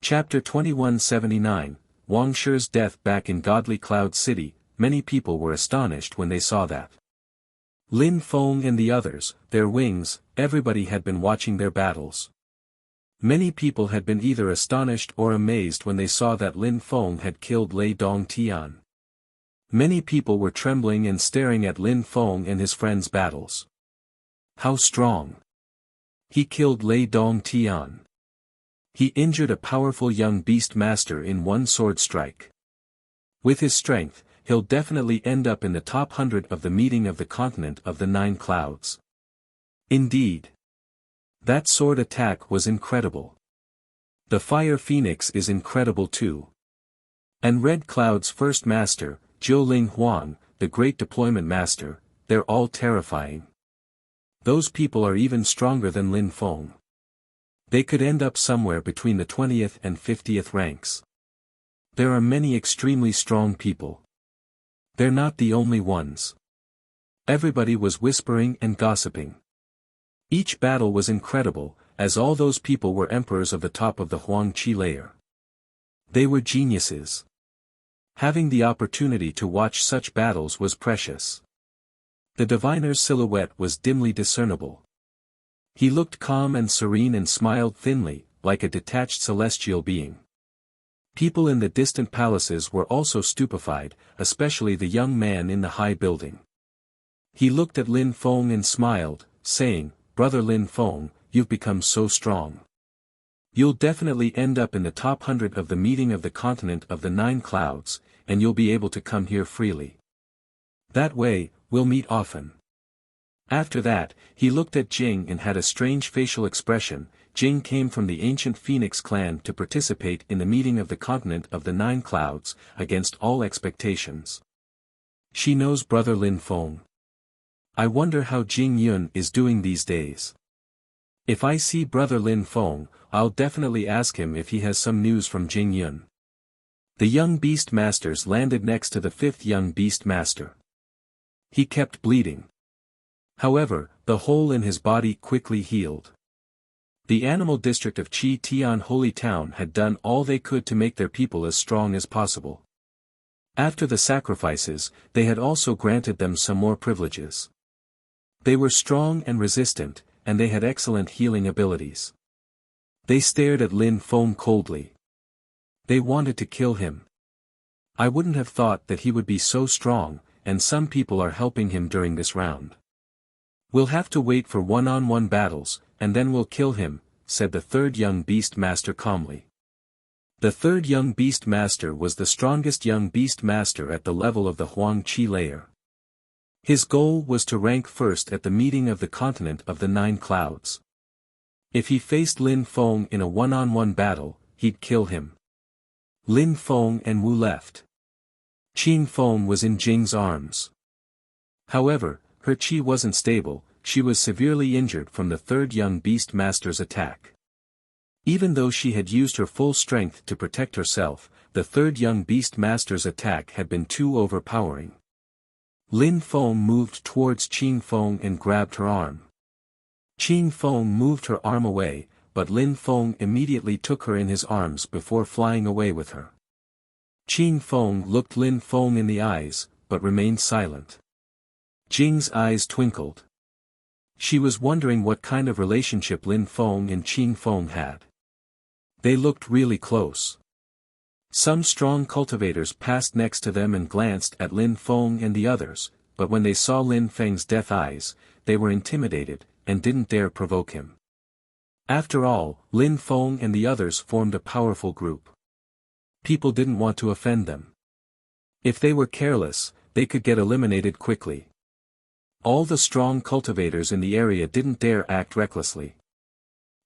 Chapter 2179, Wang Shi's death. Back in Godly Cloud City, many people were astonished when they saw that Lin Feng and the others, their wings, everybody had been watching their battles. Many people had been either astonished or amazed when they saw that Lin Feng had killed Lei Dongtian. Many people were trembling and staring at Lin Feng and his friends' battles. How strong! He killed Lei Dongtian. He injured a powerful young beast master in one sword strike. With his strength, he'll definitely end up in the top 100 of the meeting of the continent of the 9 clouds. Indeed. That sword attack was incredible. The Fire Phoenix is incredible too. And Red Cloud's first master, Jiuling Huang, the Great Deployment Master, they're all terrifying. Those people are even stronger than Lin Feng. They could end up somewhere between the 20th and 50th ranks. There are many extremely strong people. They're not the only ones. Everybody was whispering and gossiping. Each battle was incredible, as all those people were emperors of the top of the Huangqi layer. They were geniuses. Having the opportunity to watch such battles was precious. The diviner's silhouette was dimly discernible. He looked calm and serene and smiled thinly, like a detached celestial being. People in the distant palaces were also stupefied, especially the young man in the high building. He looked at Lin Feng and smiled, saying, "Brother Lin Feng, you've become so strong. You'll definitely end up in the top 100 of the meeting of the continent of the 9 clouds, and you'll be able to come here freely. That way, we'll meet often." After that, he looked at Jing and had a strange facial expression. Jing came from the ancient Phoenix clan to participate in the meeting of the continent of the 9 clouds, against all expectations. She knows brother Lin Feng. I wonder how Jing Yun is doing these days. If I see brother Lin Feng, I'll definitely ask him if he has some news from Jing Yun. The young beast masters landed next to the 5th young beast master. He kept bleeding. However, the hole in his body quickly healed. The animal district of Qi Tian Holy Town had done all they could to make their people as strong as possible. After the sacrifices, they had also granted them some more privileges. They were strong and resistant, and they had excellent healing abilities. They stared at Lin Feng coldly. They wanted to kill him. I wouldn't have thought that he would be so strong, and some people are helping him during this round. We'll have to wait for one-on-one battles, and then we'll kill him, said the 3rd young beast master calmly. The 3rd young beast master was the strongest young beast master at the level of the Huangqi layer. His goal was to rank first at the meeting of the continent of the 9 clouds. If he faced Lin Feng in a one-on-one battle, he'd kill him. Lin Feng and Wu left. Qin Feng was in Jing's arms. However, her qi wasn't stable. She was severely injured from the 3rd young beast master's attack. Even though she had used her full strength to protect herself, the 3rd young beast master's attack had been too overpowering. Lin Feng moved towards Qin Feng and grabbed her arm. Qin Feng moved her arm away, but Lin Feng immediately took her in his arms before flying away with her. Qin Feng looked Lin Feng in the eyes, but remained silent. Jing's eyes twinkled. She was wondering what kind of relationship Lin Feng and Qin Feng had. They looked really close. Some strong cultivators passed next to them and glanced at Lin Feng and the others, but when they saw Lin Feng's death eyes, they were intimidated, and didn't dare provoke him. After all, Lin Feng and the others formed a powerful group. People didn't want to offend them. If they were careless, they could get eliminated quickly. All the strong cultivators in the area didn't dare act recklessly.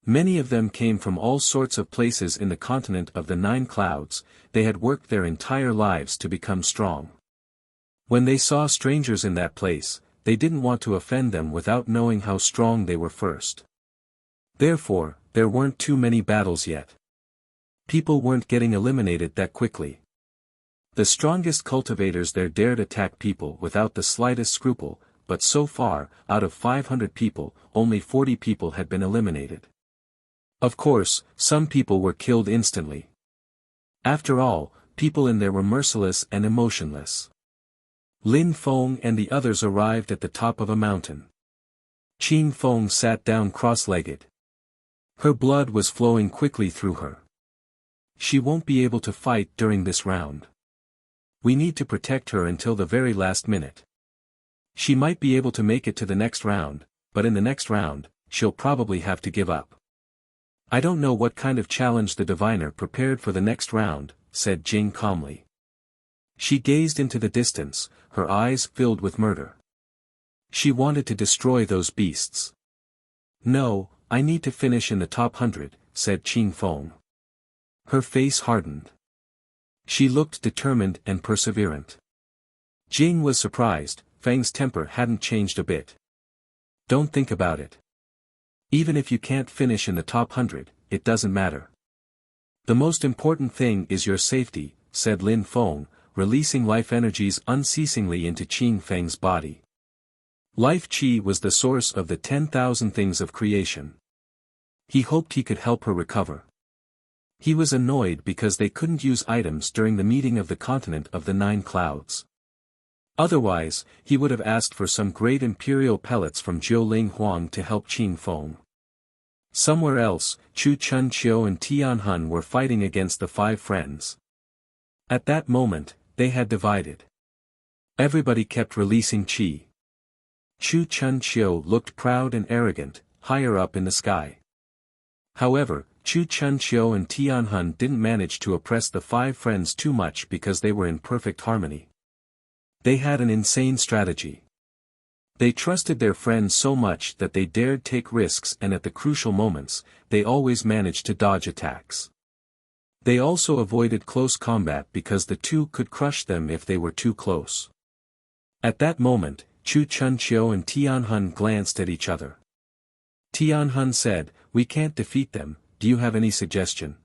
Many of them came from all sorts of places in the continent of the 9 clouds. They had worked their entire lives to become strong. When they saw strangers in that place, they didn't want to offend them without knowing how strong they were first. Therefore, there weren't too many battles yet. People weren't getting eliminated that quickly. The strongest cultivators there dared attack people without the slightest scruple, but so far, out of 500 people, only 40 people had been eliminated. Of course, some people were killed instantly. After all, people in there were merciless and emotionless. Lin Feng and the others arrived at the top of a mountain. Qin Feng sat down cross-legged. Her blood was flowing quickly through her. She won't be able to fight during this round. We need to protect her until the very last minute. She might be able to make it to the next round, but in the next round, she'll probably have to give up. I don't know what kind of challenge the diviner prepared for the next round, said Jing calmly. She gazed into the distance, her eyes filled with murder. She wanted to destroy those beasts. No, I need to finish in the top 100, said Qin Feng. Her face hardened. She looked determined and perseverant. Jing was surprised, Fang's temper hadn't changed a bit. Don't think about it. Even if you can't finish in the top 100, it doesn't matter. The most important thing is your safety, said Lin Feng, releasing life energies unceasingly into Qin Feng's body. Life Qi was the source of the 10,000 things of creation. He hoped he could help her recover. He was annoyed because they couldn't use items during the meeting of the continent of the 9 clouds. Otherwise, he would have asked for some great imperial pellets from Jiuling Huang to help Qin Feng. Somewhere else, Chu Chunqiu and Tianhun were fighting against the 5 friends. At that moment, they had divided. Everybody kept releasing qi. Chu Chunqiu looked proud and arrogant, higher up in the sky. However, Chu Chunqiu and Tianhun didn't manage to oppress the 5 friends too much because they were in perfect harmony. They had an insane strategy. They trusted their friends so much that they dared take risks, and at the crucial moments, they always managed to dodge attacks. They also avoided close combat because the two could crush them if they were too close. At that moment, Chu Chunqiu and Tianhun glanced at each other. Tianhun said, "We can't defeat them, do you have any suggestion?"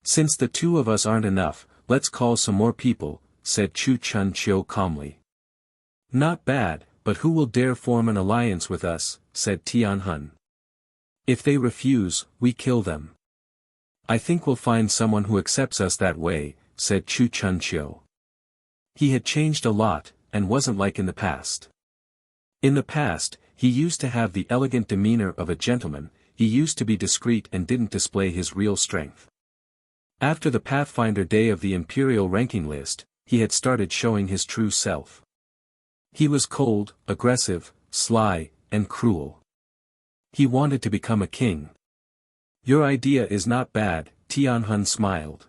"Since the 2 of us aren't enough, let's call some more people," said Chu Chunqiu calmly. "Not bad, but who will dare form an alliance with us?" said Tianhun. "If they refuse, we kill them." "I think we'll find someone who accepts us that way," said Chu Chunqiu. He had changed a lot, and wasn't like in the past. In the past, he used to have the elegant demeanor of a gentleman, he used to be discreet and didn't display his real strength. After the Pathfinder day of the Imperial ranking list, he had started showing his true self. He was cold, aggressive, sly, and cruel. He wanted to become a king. "Your idea is not bad," Tianhun smiled.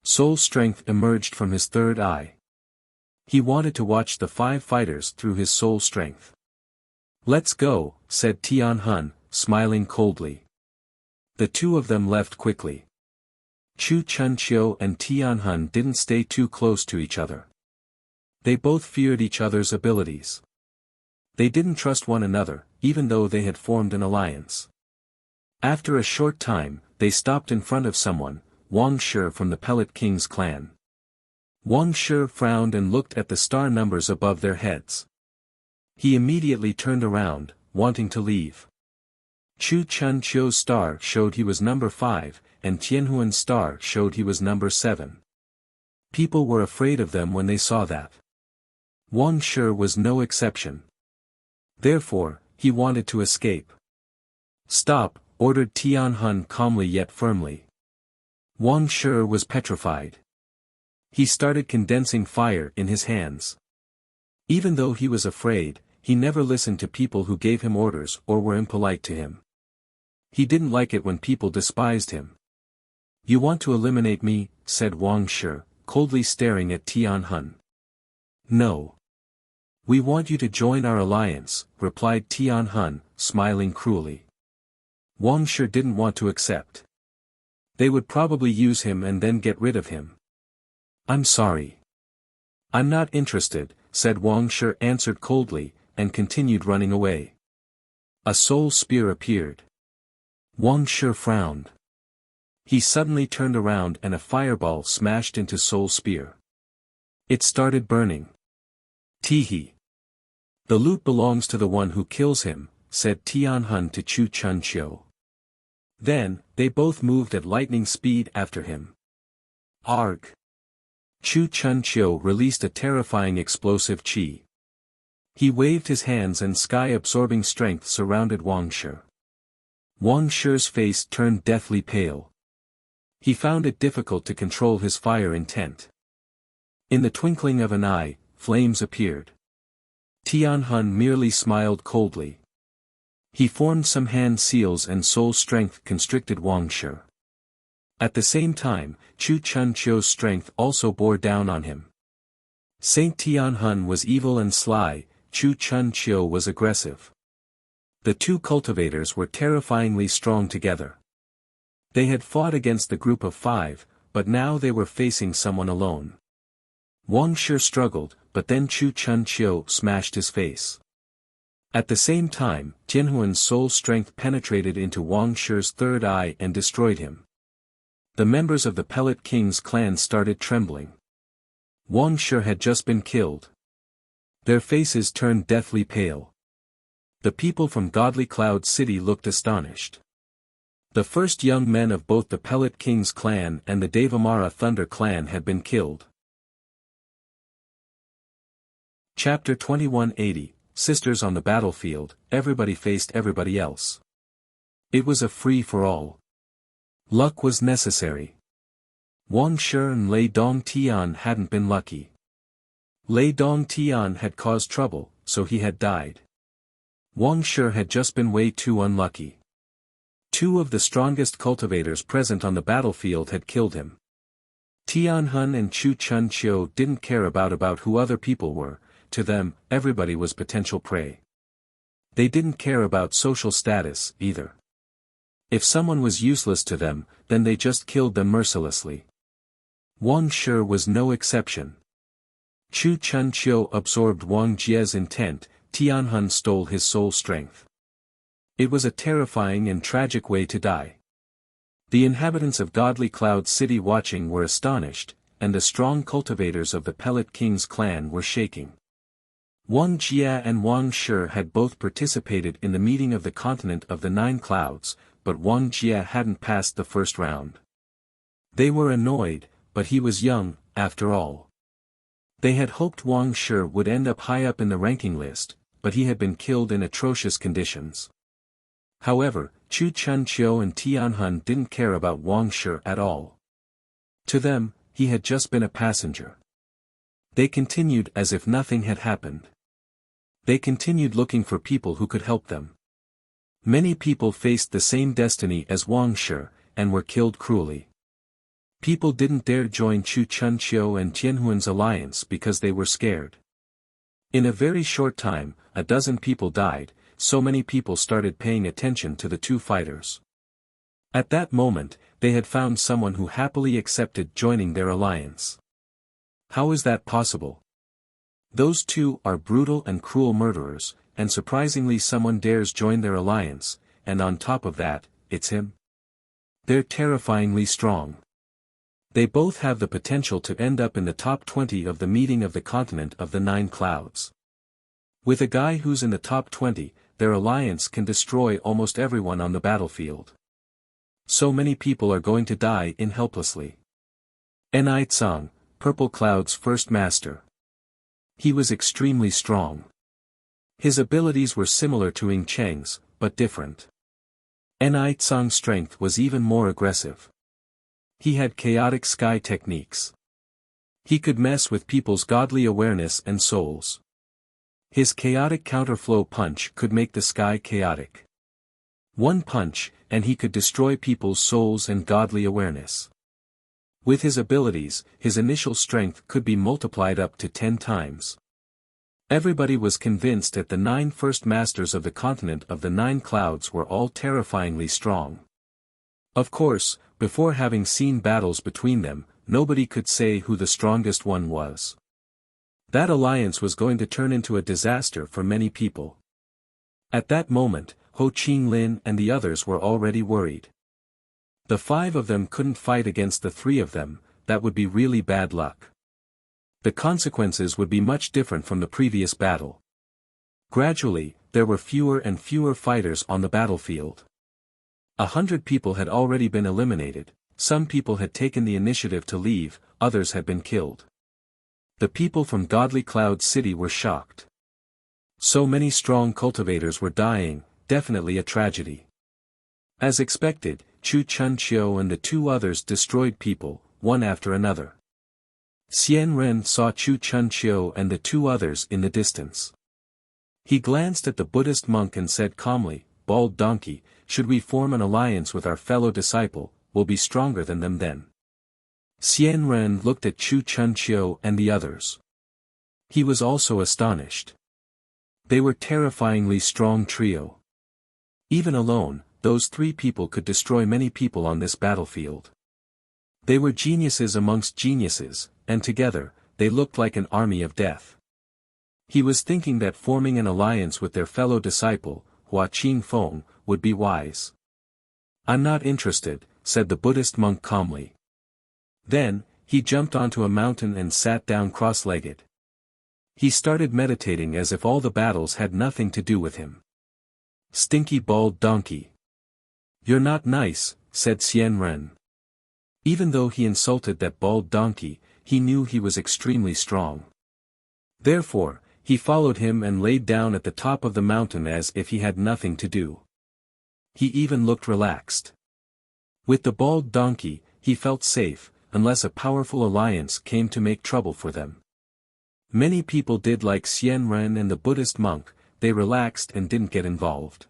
Soul strength emerged from his third eye. He wanted to watch the 5 fighters through his soul strength. "Let's go," said Tianhun, smiling coldly. The 2 of them left quickly. Chu Chunqiu and Tianhun didn't stay too close to each other. They both feared each other's abilities. They didn't trust one another, even though they had formed an alliance. After a short time, they stopped in front of someone, Wang Shi from the Pellet King's clan. Wang Shi frowned and looked at the star numbers above their heads. He immediately turned around, wanting to leave. Chu Chunqiu's star showed he was number 5, and Tianhuan's star showed he was number 7. People were afraid of them when they saw that. Wang Shi was no exception. Therefore, he wanted to escape. "Stop," ordered Tianhun calmly yet firmly. Wang Shi was petrified. He started condensing fire in his hands. Even though he was afraid, he never listened to people who gave him orders or were impolite to him. He didn't like it when people despised him. "You want to eliminate me?" said Wang Shi, coldly staring at Tianhun. "No. We want you to join our alliance," replied Tianhun, smiling cruelly. Wang Shi didn't want to accept. They would probably use him and then get rid of him. "I'm sorry. I'm not interested," said Wang Shi, answered coldly, and continued running away. A soul spear appeared. Wang Shi frowned. He suddenly turned around and a fireball smashed into Soul Spear. It started burning. "Teehee. The loot belongs to the one who kills him," said Tianhun to Chu Chunqiu. Then, they both moved at lightning speed after him. Arg! Chu Chun-chiu released a terrifying explosive chi. He waved his hands and sky-absorbing strength surrounded Wang Shi. Wang Shi's face turned deathly pale. He found it difficult to control his fire intent. In the twinkling of an eye, flames appeared. Tianhun merely smiled coldly. He formed some hand seals and soul strength constricted Wang Shi. At the same time, Chu Chun-chiu's strength also bore down on him. Saint Tianhun was evil and sly, Chu Chun-chiu was aggressive. The two cultivators were terrifyingly strong together. They had fought against the group of 5, but now they were facing someone alone. Wang Shi struggled, but then Chu Chun-chiu smashed his face. At the same time, Tianhuan's soul strength penetrated into Wang Shi's third eye and destroyed him. The members of the Pellet King's clan started trembling. Wang Shi had just been killed. Their faces turned deathly pale. The people from Godly Cloud City looked astonished. The first young men of both the Pellet King's clan and the Devamara Thunder clan had been killed. Chapter 2180, Sisters on the Battlefield, everybody faced everybody else. It was a free-for-all. Luck was necessary. Wang Shi and Lei Dongtian hadn't been lucky. Lei Dongtian had caused trouble, so he had died. Wang Shi had just been way too unlucky. 2 of the strongest cultivators present on the battlefield had killed him. Tianhun and Chu Chun-chiu didn't care about who other people were, to them, everybody was potential prey. They didn't care about social status, either. If someone was useless to them, then they just killed them mercilessly. Wang Shi was no exception. Chu Chun-chiu absorbed Wang Jie's intent, Tianhun stole his soul strength. It was a terrifying and tragic way to die. The inhabitants of Godly Cloud City watching were astonished, and the strong cultivators of the Pellet King's clan were shaking. Wang Jie and Wang Shi had both participated in the meeting of the continent of the 9 clouds, but Wang Jie hadn't passed the first round. They were annoyed, but he was young, after all. They had hoped Wang Shi would end up high up in the ranking list, but he had been killed in atrocious conditions. However, Chu Chun-chiu and Tianhun didn't care about Wang Shi at all. To them, he had just been a passenger. They continued as if nothing had happened. They continued looking for people who could help them. Many people faced the same destiny as Wang Shi, and were killed cruelly. People didn't dare join Chu Chun-chiu and Tianhuan's alliance because they were scared. In a very short time, 12 people died, so many people started paying attention to the 2 fighters. At that moment, they had found someone who happily accepted joining their alliance. How is that possible? Those 2 are brutal and cruel murderers, and surprisingly someone dares join their alliance, and on top of that, it's him. They're terrifyingly strong. They both have the potential to end up in the top 20 of the meeting of the continent of the 9 clouds. With a guy who's in the top 20, their alliance can destroy almost everyone on the battlefield. So many people are going to die helplessly. Enai Tsang, Purple Cloud's first master. He was extremely strong. His abilities were similar to Ying Cheng's, but different. Enai Tsang's strength was even more aggressive. He had chaotic sky techniques. He could mess with people's godly awareness and souls. His chaotic counterflow punch could make the sky chaotic. One punch, and he could destroy people's souls and godly awareness. With his abilities, his initial strength could be multiplied up to 10 times. Everybody was convinced that the 9 first masters of the continent of the 9 clouds were all terrifyingly strong. Of course, before having seen battles between them, nobody could say who the strongest one was. That alliance was going to turn into a disaster for many people. At that moment, Ho Qinglin and the others were already worried. The 5 of them couldn't fight against the 3 of them, that would be really bad luck. The consequences would be much different from the previous battle. Gradually, there were fewer and fewer fighters on the battlefield. 100 people had already been eliminated, some people had taken the initiative to leave, others had been killed. The people from Godly Cloud City were shocked. So many strong cultivators were dying, definitely a tragedy. As expected, Chu Chunqiu and the two others destroyed people, one after another. Xian Ren saw Chu Chunqiu and the two others in the distance. He glanced at the Buddhist monk and said calmly, "Bald donkey, should we form an alliance with our fellow disciple, we'll be stronger than them then." Xian Ren looked at Chu Chunqiu and the others. He was also astonished. They were terrifyingly strong trio. Even alone, those three people could destroy many people on this battlefield. They were geniuses amongst geniuses, and together, they looked like an army of death. He was thinking that forming an alliance with their fellow disciple, Hua Qingfeng, would be wise. "I'm not interested," said the Buddhist monk calmly. Then, he jumped onto a mountain and sat down cross-legged. He started meditating as if all the battles had nothing to do with him. "Stinky bald donkey. You're not nice," said Xian Ren. Even though he insulted that bald donkey, he knew he was extremely strong. Therefore, he followed him and laid down at the top of the mountain as if he had nothing to do. He even looked relaxed. With the bald donkey, he felt safe, unless a powerful alliance came to make trouble for them. Many people did like Xian Ren and the Buddhist monk, they relaxed and didn't get involved.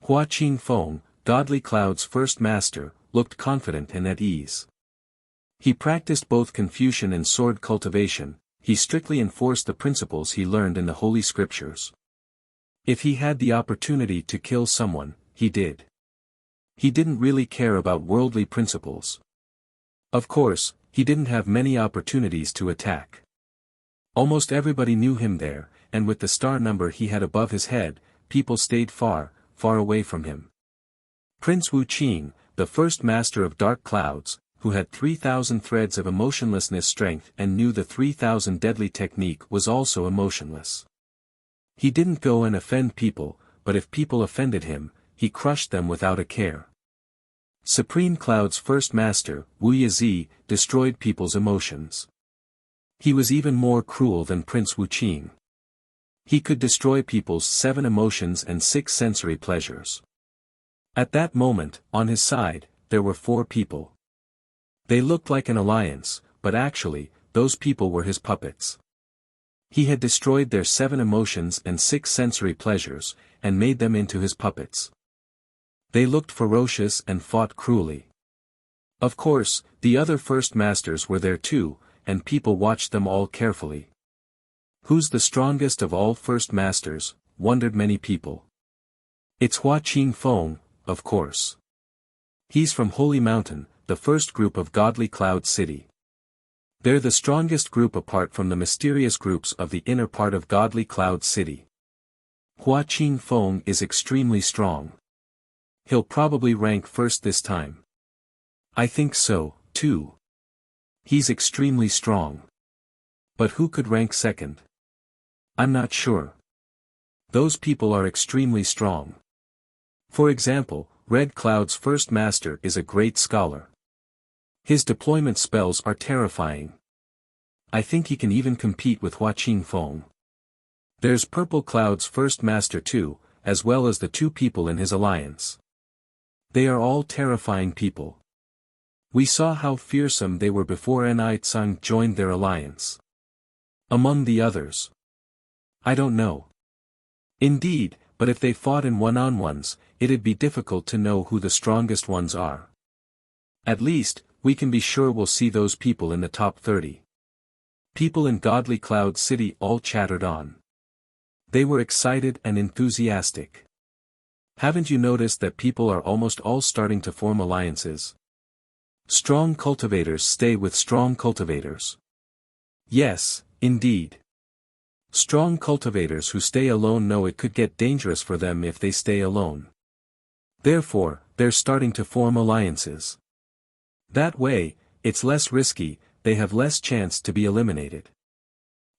Hua Qingfeng, Godly Cloud's first master, looked confident and at ease. He practiced both Confucian and sword cultivation, he strictly enforced the principles he learned in the Holy Scriptures. If he had the opportunity to kill someone, he did. He didn't really care about worldly principles. Of course, he didn't have many opportunities to attack. Almost everybody knew him there, and with the star number he had above his head, people stayed far, far away from him. Prince Wuxia, the first master of dark clouds, who had 3,000 threads of emotionlessness strength and knew the 3,000 deadly technique, was also emotionless. He didn't go and offend people, but if people offended him, he crushed them without a care. Supreme Cloud's first master, Wuxia, destroyed people's emotions. He was even more cruel than Prince Wuxia. He could destroy people's 7 emotions and 6 sensory pleasures. At that moment, on his side, there were 4 people. They looked like an alliance, but actually, those people were his puppets. He had destroyed their 7 emotions and 6 sensory pleasures, and made them into his puppets. They looked ferocious and fought cruelly. Of course, the other first masters were there too, and people watched them all carefully. Who's the strongest of all first masters, wondered many people. It's Hua Qingfeng, of course. He's from Holy Mountain, the first group of Godly Cloud City. They're the strongest group apart from the mysterious groups of the inner part of Godly Cloud City. Hua Qingfeng is extremely strong. He'll probably rank first this time. I think so, too. He's extremely strong. But who could rank second? I'm not sure. Those people are extremely strong. For example, Red Cloud's first master is a great scholar. His deployment spells are terrifying. I think he can even compete with Hua Qingfeng. There's Purple Cloud's first master too, as well as the 2 people in his alliance. They are all terrifying people. We saw how fearsome they were before Nai-Tsang joined their alliance. Among the others, I don't know. Indeed, but if they fought in one-on-ones, it'd be difficult to know who the strongest ones are. At least, we can be sure we'll see those people in the top 30. People in Godly Cloud City all chattered on. They were excited and enthusiastic. Haven't you noticed that people are almost all starting to form alliances? Strong cultivators stay with strong cultivators. Yes, indeed. Strong cultivators who stay alone know it could get dangerous for them if they stay alone. Therefore, they're starting to form alliances. That way, it's less risky, they have less chance to be eliminated.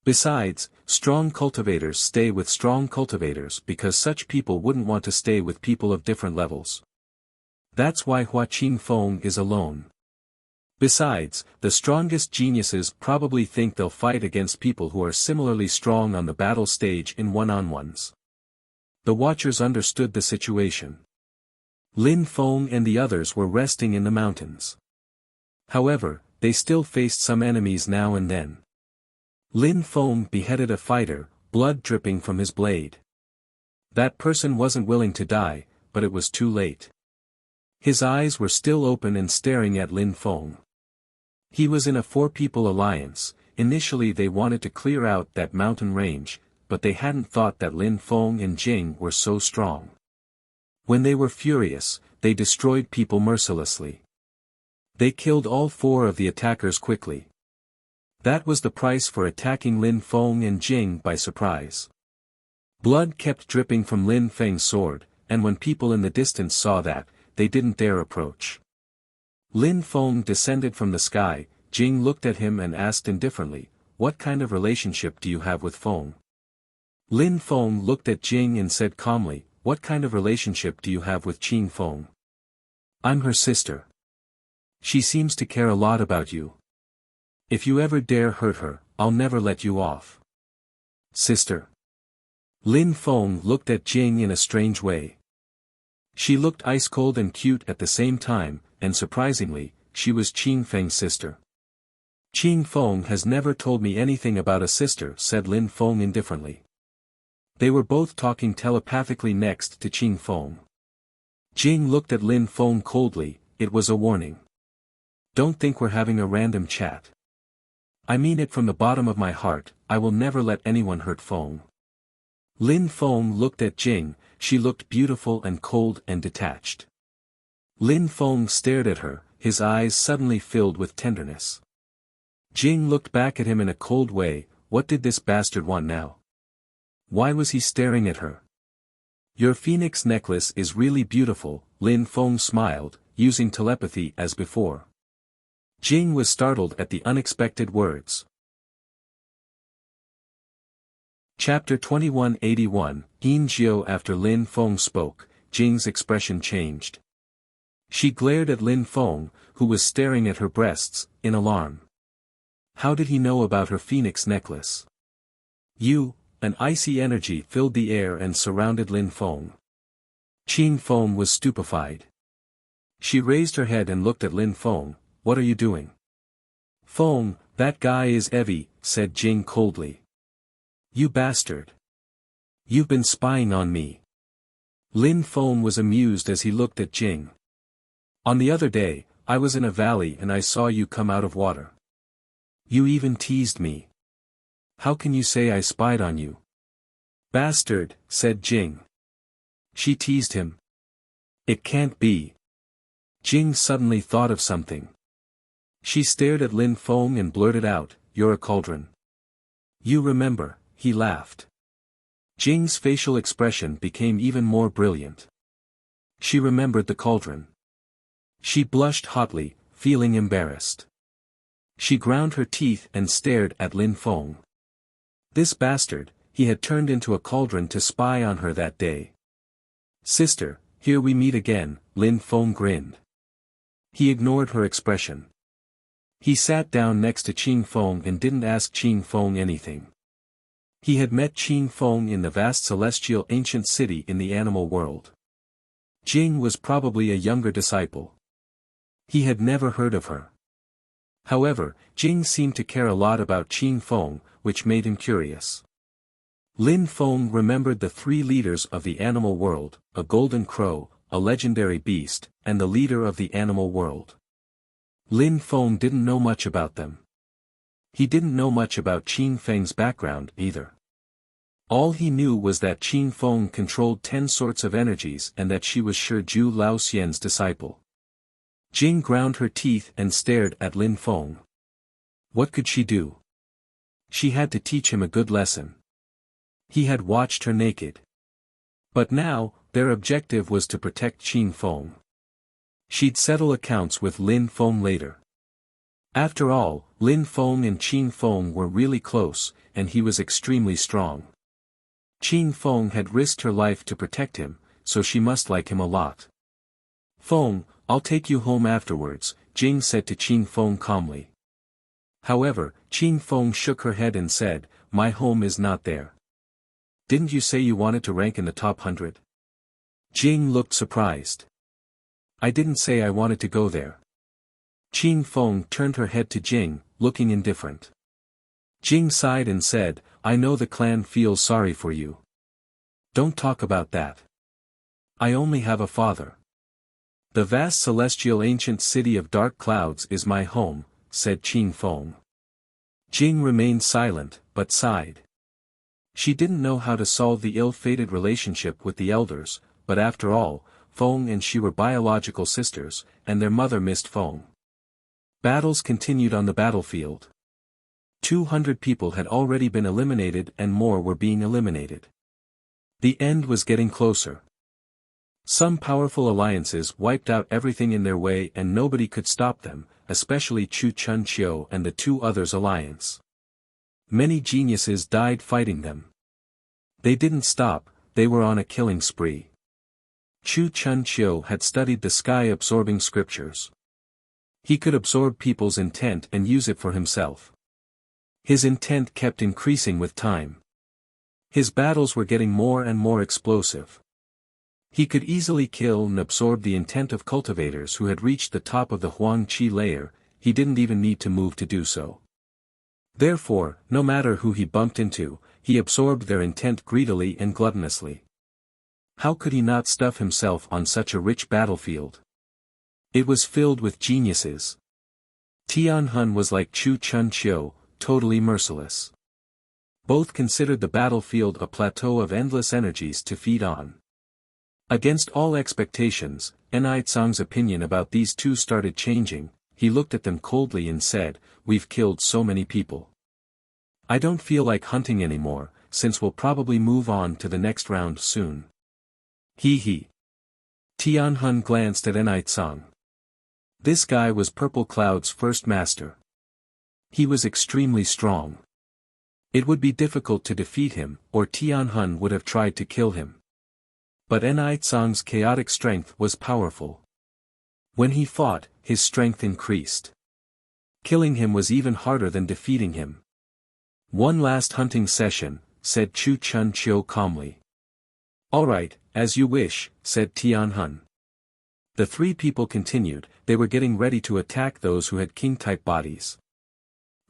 Besides, strong cultivators stay with strong cultivators because such people wouldn't want to stay with people of different levels. That's why Hua Qingfeng is alone. Besides, the strongest geniuses probably think they'll fight against people who are similarly strong on the battle stage in one-on-ones. The watchers understood the situation. Lin Feng and the others were resting in the mountains. However, they still faced some enemies now and then. Lin Feng beheaded a fighter, blood dripping from his blade. That person wasn't willing to die, but it was too late. His eyes were still open and staring at Lin Feng. He was in a four-people alliance. Initially they wanted to clear out that mountain range, but they hadn't thought that Lin Feng and Jing were so strong. When they were furious, they destroyed people mercilessly. They killed all four of the attackers quickly. That was the price for attacking Lin Feng and Jing by surprise. Blood kept dripping from Lin Feng's sword, and when people in the distance saw that, they didn't dare approach. Lin Feng descended from the sky. Jing looked at him and asked indifferently, "What kind of relationship do you have with Feng?" Lin Feng looked at Jing and said calmly, "What kind of relationship do you have with Qing Feng?" "I'm her sister. She seems to care a lot about you. If you ever dare hurt her, I'll never let you off." "Sister?" Lin Feng looked at Jing in a strange way. She looked ice-cold and cute at the same time, and surprisingly, she was Qing Feng's sister. "Qing Feng has never told me anything about a sister," said Lin Feng indifferently. They were both talking telepathically next to Qing Feng. Jing looked at Lin Feng coldly. It was a warning. "Don't think we're having a random chat. I mean it from the bottom of my heart. I will never let anyone hurt Feng." Lin Feng looked at Jing. She looked beautiful and cold and detached. Lin Feng stared at her, his eyes suddenly filled with tenderness. Jing looked back at him in a cold way. What did this bastard want now? Why was he staring at her? "Your phoenix necklace is really beautiful," Lin Feng smiled, using telepathy as before. Jing was startled at the unexpected words. Chapter 2181, Yin Jiu. After Lin Feng spoke, Jing's expression changed. She glared at Lin Feng, who was staring at her breasts, in alarm. How did he know about her phoenix necklace? An icy energy filled the air and surrounded Lin Feng. Qing Feng was stupefied. She raised her head and looked at Lin Feng. "What are you doing?" "Feng, that guy is Evie," said Jing coldly. "You bastard. You've been spying on me." Lin Feng was amused as he looked at Jing. "On the other day, I was in a valley and I saw you come out of water. You even teased me. How can you say I spied on you?" "Bastard," said Jing. She teased him. "It can't be." Jing suddenly thought of something. She stared at Lin Feng and blurted out, "You're a cauldron." "You remember," he laughed. Jing's facial expression became even more brilliant. She remembered the cauldron. She blushed hotly, feeling embarrassed. She ground her teeth and stared at Lin Feng. This bastard, he had turned into a cauldron to spy on her that day. "Sister, here we meet again," Lin Feng grinned. He ignored her expression. He sat down next to Qing Feng and didn't ask Qing Feng anything. He had met Qing Feng in the vast celestial ancient city in the animal world. Jing was probably a younger disciple. He had never heard of her. However, Jing seemed to care a lot about Qing Feng, which made him curious. Lin Feng remembered the three leaders of the animal world, a golden crow, a legendary beast, and the leader of the animal world. Lin Feng didn't know much about them. He didn't know much about Qing Feng's background either. All he knew was that Qing Feng controlled 10 sorts of energies and that she was Shi Ju Lao Xian's disciple. Jing ground her teeth and stared at Lin Feng. What could she do? She had to teach him a good lesson. He had watched her naked. But now, their objective was to protect Qing Feng. She'd settle accounts with Lin Feng later. After all, Lin Feng and Qing Feng were really close, and he was extremely strong. Qing Feng had risked her life to protect him, so she must like him a lot. Feng, I'll take you home afterwards, Jing said to Qing Feng calmly. However, Qing Feng shook her head and said, my home is not there. Didn't you say you wanted to rank in the top 100? Jing looked surprised. I didn't say I wanted to go there. Qing Feng turned her head to Jing, looking indifferent. Jing sighed and said, I know the clan feels sorry for you. Don't talk about that. I only have a father. The vast celestial ancient city of dark clouds is my home, said Qing Feng. Jing remained silent, but sighed. She didn't know how to solve the ill-fated relationship with the elders, but after all, Feng and she were biological sisters, and their mother missed Feng. Battles continued on the battlefield. 200 people had already been eliminated and more were being eliminated. The end was getting closer. Some powerful alliances wiped out everything in their way and nobody could stop them, especially Chu Chun Chiu and the two others' alliance. Many geniuses died fighting them. They didn't stop, they were on a killing spree. Chu Chun Chiu had studied the sky-absorbing scriptures. He could absorb people's intent and use it for himself. His intent kept increasing with time. His battles were getting more and more explosive. He could easily kill and absorb the intent of cultivators who had reached the top of the Huang Qi layer, he didn't even need to move to do so. Therefore, no matter who he bumped into, he absorbed their intent greedily and gluttonously. How could he not stuff himself on such a rich battlefield? It was filled with geniuses. Tianhun was like Chu Chun Chiu, totally merciless. Both considered the battlefield a plateau of endless energies to feed on. Against all expectations, Enai-Tsang's opinion about these two started changing. He looked at them coldly and said, we've killed so many people. I don't feel like hunting anymore, since we'll probably move on to the next round soon. He. Tianhun glanced at Enai-Tsang. This guy was Purple Cloud's first master. He was extremely strong. It would be difficult to defeat him, or Tianhun would have tried to kill him. But Enai-Tsang's chaotic strength was powerful. When he fought, his strength increased. Killing him was even harder than defeating him. One last hunting session, said Chu Chun Chiu calmly. All right, as you wish, said Tianhun. The three people continued, they were getting ready to attack those who had king-type bodies.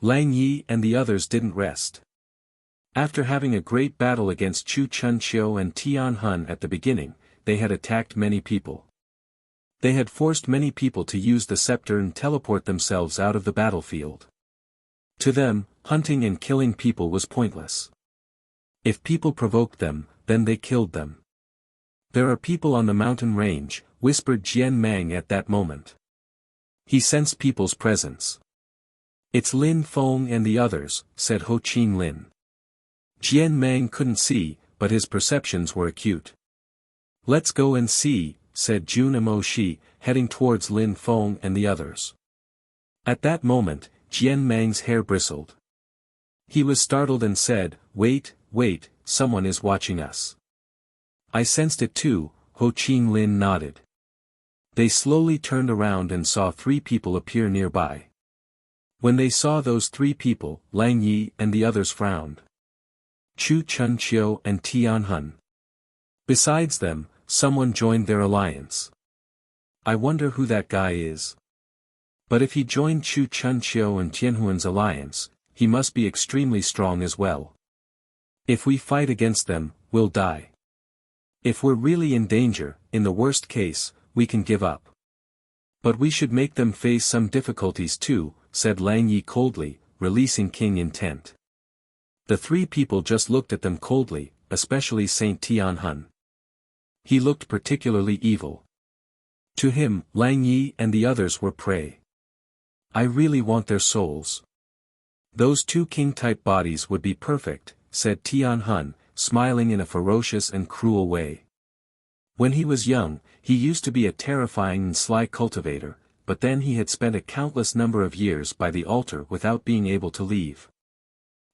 Lang Yi and the others didn't rest. After having a great battle against Chu Chun Chiu and Tianhun at the beginning, they had attacked many people. They had forced many people to use the scepter and teleport themselves out of the battlefield. To them, hunting and killing people was pointless. If people provoked them, then they killed them. There are people on the mountain range, whispered Jian Mang at that moment. He sensed people's presence. It's Lin Feng and the others, said Ho Qin Lin. Jian Mang couldn't see, but his perceptions were acute. Let's go and see, said Jun Mo Shi, heading towards Lin Feng and the others. At that moment, Jian Mang's hair bristled. He was startled and said, wait, someone is watching us. I sensed it too, Ho Qin Lin nodded. They slowly turned around and saw three people appear nearby. When they saw those three people, Lang Yi and the others frowned. Chu Chun Chiu and Tianhun. Besides them, someone joined their alliance. I wonder who that guy is. But if he joined Chu Chun Chiu and Tianhun's alliance, he must be extremely strong as well. If we fight against them, we'll die. If we're really in danger, in the worst case, we can give up. But we should make them face some difficulties too, said Lang Yi coldly, releasing King Intent. The three people just looked at them coldly, especially Saint Tianhun. He looked particularly evil. To him, Lang Yi and the others were prey. I really want their souls. Those two king-type bodies would be perfect, said Tianhun, smiling in a ferocious and cruel way. When he was young, he used to be a terrifying and sly cultivator, but then he had spent a countless number of years by the altar without being able to leave.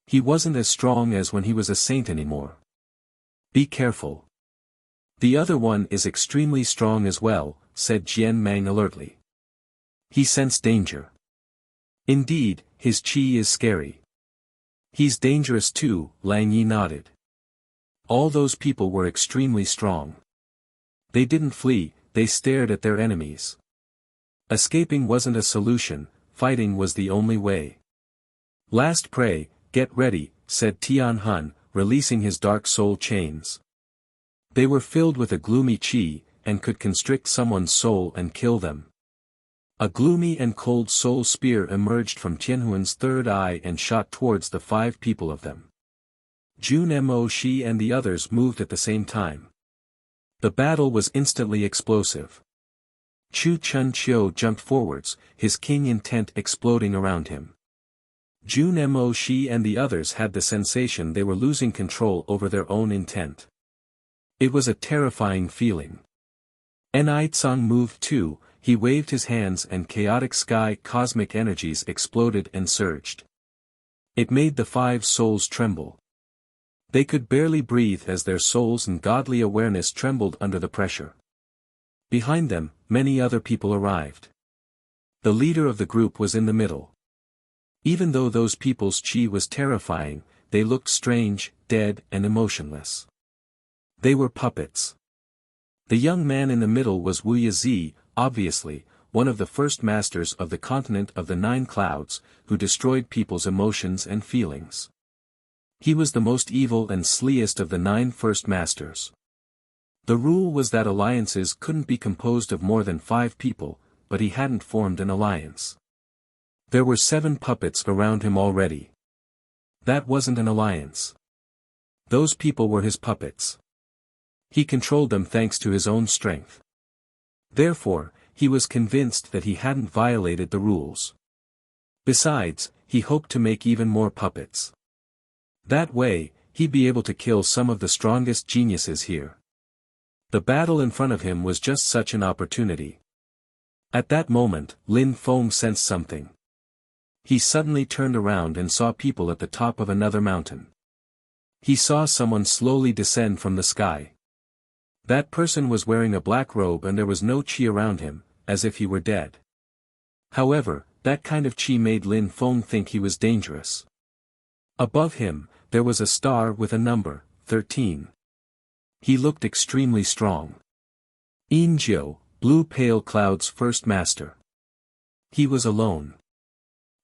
He wasn't as strong as when he was a saint anymore. Be careful. The other one is extremely strong as well, said Jian Mang alertly. He sensed danger. Indeed, his qi is scary. He's dangerous too, Lang Yi nodded. All those people were extremely strong. They didn't flee, they stared at their enemies. Escaping wasn't a solution, fighting was the only way. Last prey, get ready, said Tian Han, releasing his dark soul chains. They were filled with a gloomy qi, and could constrict someone's soul and kill them. A gloomy and cold soul spear emerged from Tianhuan's third eye and shot towards the 5 people of them. Jun Mo Shi and the others moved at the same time. The battle was instantly explosive. Chu Chun Chiu jumped forwards, his king intent exploding around him. Jun Mo Shi and the others had the sensation they were losing control over their own intent. It was a terrifying feeling. Enai-tsang moved too, he waved his hands and chaotic sky cosmic energies exploded and surged. It made the 5 souls tremble. They could barely breathe as their souls and godly awareness trembled under the pressure. Behind them, many other people arrived. The leader of the group was in the middle. Even though those people's qi was terrifying, they looked strange, dead and emotionless. They were puppets. The young man in the middle was Wuxia, obviously, one of the first masters of the continent of the 9 clouds, who destroyed people's emotions and feelings. He was the most evil and slyest of the 9 first masters. The rule was that alliances couldn't be composed of more than 5 people, but he hadn't formed an alliance. There were 7 puppets around him already. That wasn't an alliance. Those people were his puppets. He controlled them thanks to his own strength. Therefore, he was convinced that he hadn't violated the rules. Besides, he hoped to make even more puppets. That way, he'd be able to kill some of the strongest geniuses here. The battle in front of him was just such an opportunity. At that moment, Lin Feng sensed something. He suddenly turned around and saw people at the top of another mountain. He saw someone slowly descend from the sky. That person was wearing a black robe and there was no qi around him, as if he were dead. However, that kind of qi made Lin Feng think he was dangerous. Above him, there was a star with a number, 13. He looked extremely strong. Injiu, Blue Pale Cloud's first master. He was alone.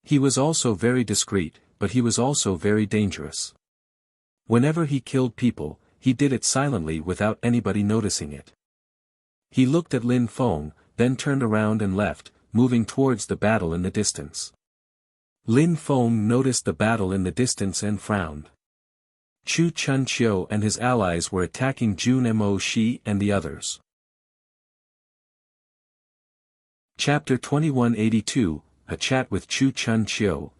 He was also very discreet, but he was also very dangerous. Whenever he killed people, he did it silently without anybody noticing it. He looked at Lin Feng, then turned around and left, moving towards the battle in the distance. Lin Feng noticed the battle in the distance and frowned. Chu Chun Chiu and his allies were attacking Jun Mo Shi and the others. Chapter 2182, A Chat with Chu Chun Chiu,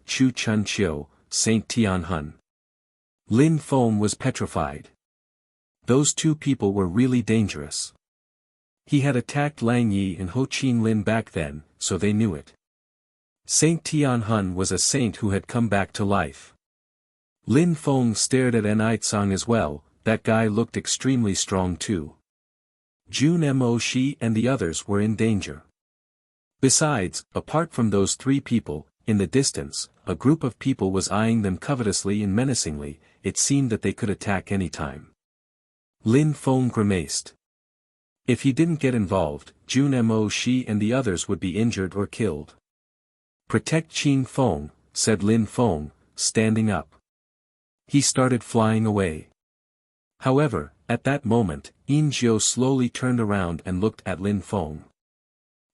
Saint Tian Han. Lin Feng was petrified. Those 2 people were really dangerous. He had attacked Lang Yi and Ho Chin Lin back then, so they knew it. Saint Tian Han was a saint who had come back to life. Lin Feng stared at Enai-tsang as well, that guy looked extremely strong too. Jun Mo Shi and the others were in danger. Besides, apart from those 3 people, in the distance, a group of people was eyeing them covetously and menacingly, it seemed that they could attack any time. Lin Feng grimaced. If he didn't get involved, Jun Mo Shi and the others would be injured or killed. Protect Qin Feng, said Lin Feng, standing up. He started flying away. However, at that moment, Injiu slowly turned around and looked at Lin Feng.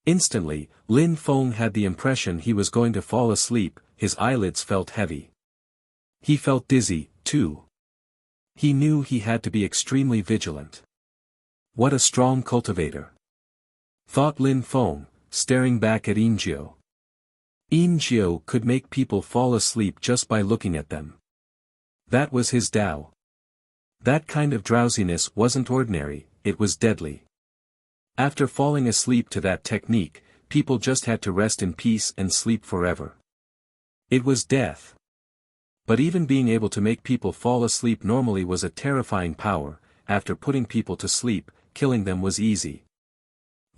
Instantly, Lin Feng had the impression he was going to fall asleep, his eyelids felt heavy. He felt dizzy, too. He knew he had to be extremely vigilant. What a strong cultivator, thought Lin Feng, staring back at Injiu. Injiu could make people fall asleep just by looking at them. That was his Tao. That kind of drowsiness wasn't ordinary, it was deadly. After falling asleep to that technique, people just had to rest in peace and sleep forever. It was death. But even being able to make people fall asleep normally was a terrifying power. After putting people to sleep, killing them was easy.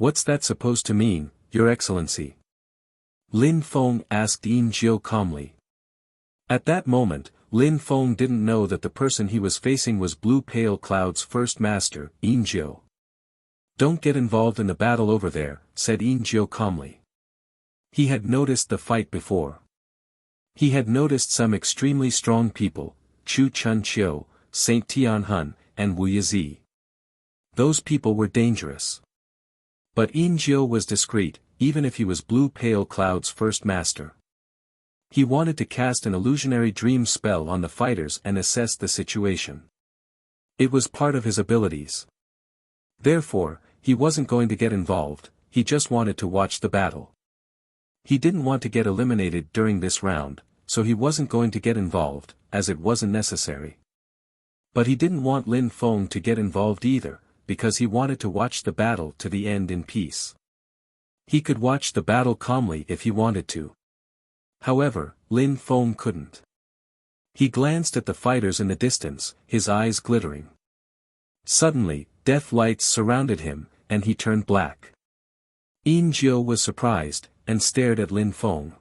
What's that supposed to mean, Your Excellency? Lin Feng asked Yin Jiu calmly. At that moment, Lin Feng didn't know that the person he was facing was Blue Pale Cloud's first master, Yin Jiu. Don't get involved in the battle over there, said Yin Jiu calmly. He had noticed the fight before. He had noticed some extremely strong people, Chu Chun Chiu, Saint Tianhun, and Wuxia. Those people were dangerous. But Yin Jiu was discreet, even if he was Blue Pale Cloud's first master. He wanted to cast an illusionary dream spell on the fighters and assess the situation. It was part of his abilities. Therefore, he wasn't going to get involved, he just wanted to watch the battle. He didn't want to get eliminated during this round, so he wasn't going to get involved, as it wasn't necessary. But he didn't want Lin Feng to get involved either, because he wanted to watch the battle to the end in peace. He could watch the battle calmly if he wanted to. However, Lin Feng couldn't. He glanced at the fighters in the distance, his eyes glittering. Suddenly, death lights surrounded him, and he turned black. Yin Jiu was surprised, and stared at Lin Feng.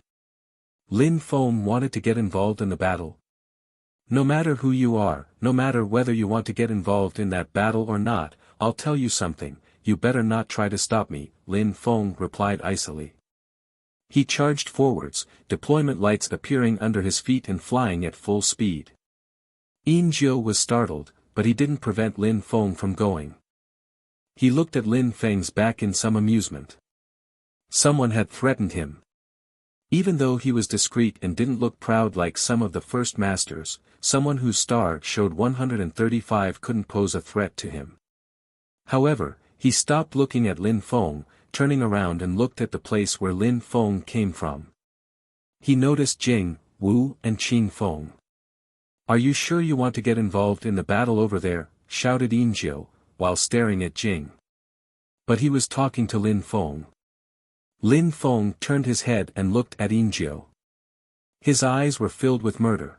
Lin Feng wanted to get involved in the battle. No matter who you are, no matter whether you want to get involved in that battle or not, I'll tell you something, you better not try to stop me, Lin Feng replied icily. He charged forwards, deployment lights appearing under his feet and flying at full speed. Yin Jiu was startled, but he didn't prevent Lin Feng from going. He looked at Lin Feng's back in some amusement. Someone had threatened him. Even though he was discreet and didn't look proud like some of the first masters, someone whose star showed 135 couldn't pose a threat to him. However, he stopped looking at Lin Feng, turning around and looked at the place where Lin Feng came from. He noticed Jing, Wu and Qin Feng. Are you sure you want to get involved in the battle over there? Shouted Yin Jiu, while staring at Jing. But he was talking to Lin Feng. Lin Feng turned his head and looked at Yin Jiu. His eyes were filled with murder.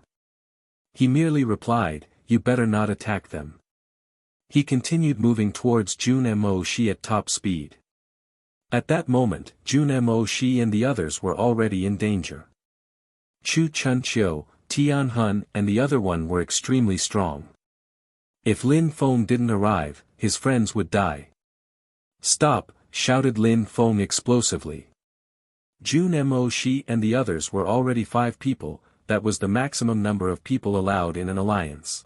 He merely replied, you better not attack them. He continued moving towards Jun Mo Shi at top speed. At that moment, Jun Mo Shi and the others were already in danger. Chu Chun Chiu, Tianhun and the other one were extremely strong. If Lin Feng didn't arrive, his friends would die. Stop, shouted Lin Feng explosively. Jun Mo Shi and the others were already 5 people, that was the maximum number of people allowed in an alliance.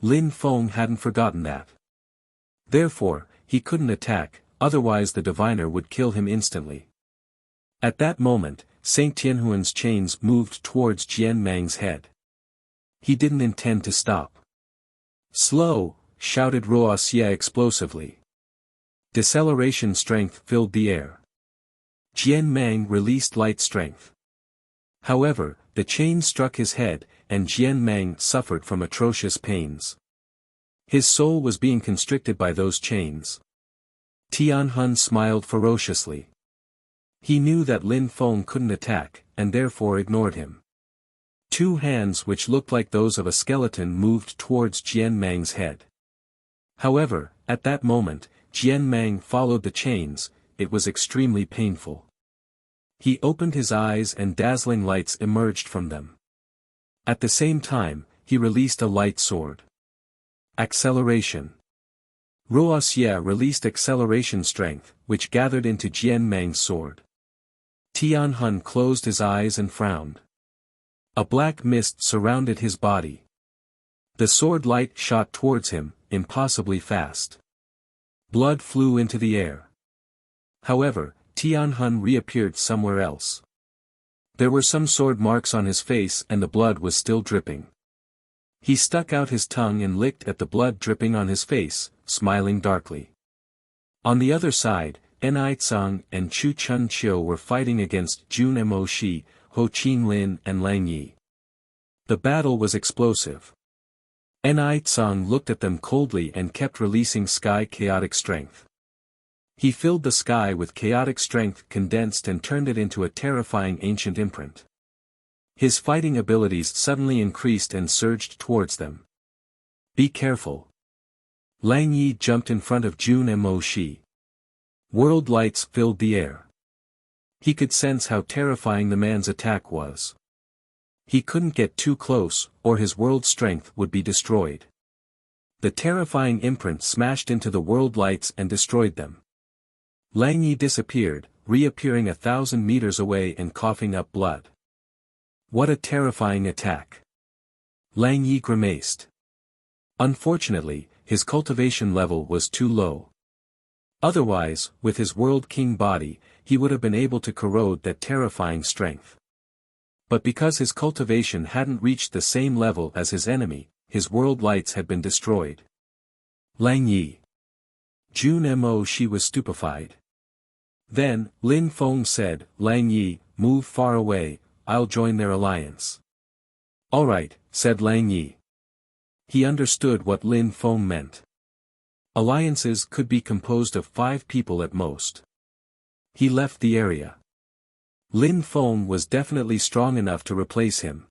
Lin Feng hadn't forgotten that. Therefore, he couldn't attack, otherwise the diviner would kill him instantly. At that moment, Saint Tianhuan's chains moved towards Jian Mang's head. He didn't intend to stop. Slow, shouted Wuxia explosively. Deceleration strength filled the air. Jian Mang released light strength. However, the chain struck his head, and Jian Mang suffered from atrocious pains. His soul was being constricted by those chains. Tianhun smiled ferociously. He knew that Lin Feng couldn't attack, and therefore ignored him. 2 hands which looked like those of a skeleton moved towards Jian Mang's head. However, at that moment, Jian Mang followed the chains, it was extremely painful. He opened his eyes and dazzling lights emerged from them. At the same time, he released a light sword. Acceleration. Wuxia released acceleration strength, which gathered into Jian Mang's sword. Tianhun closed his eyes and frowned. A black mist surrounded his body. The sword light shot towards him, impossibly fast. Blood flew into the air. However, Tianhun reappeared somewhere else. There were some sword marks on his face and the blood was still dripping. He stuck out his tongue and licked at the blood dripping on his face, smiling darkly. On the other side, Enai and Chu Chun Chiu were fighting against Jun Mo Shi, Ho Qin Lin and Lang Yi. The battle was explosive. Enai looked at them coldly and kept releasing sky chaotic strength. He filled the sky with chaotic strength condensed and turned it into a terrifying ancient imprint. His fighting abilities suddenly increased and surged towards them. Be careful. Lang Yi jumped in front of Jun Mo Shi. World lights filled the air. He could sense how terrifying the man's attack was. He couldn't get too close, or his world strength would be destroyed. The terrifying imprint smashed into the world lights and destroyed them. Lang Yi disappeared, reappearing 1,000 meters away and coughing up blood. What a terrifying attack! Lang Yi grimaced. Unfortunately, his cultivation level was too low. Otherwise, with his World King body, he would have been able to corrode that terrifying strength. But because his cultivation hadn't reached the same level as his enemy, his world lights had been destroyed. Lang Yi. Jun Mo Shi was stupefied. Then, Lin Feng said, Lang Yi, move far away, I'll join their alliance. Alright, said Lang Yi. He understood what Lin Feng meant. Alliances could be composed of 5 people at most. He left the area. Lin Feng was definitely strong enough to replace him.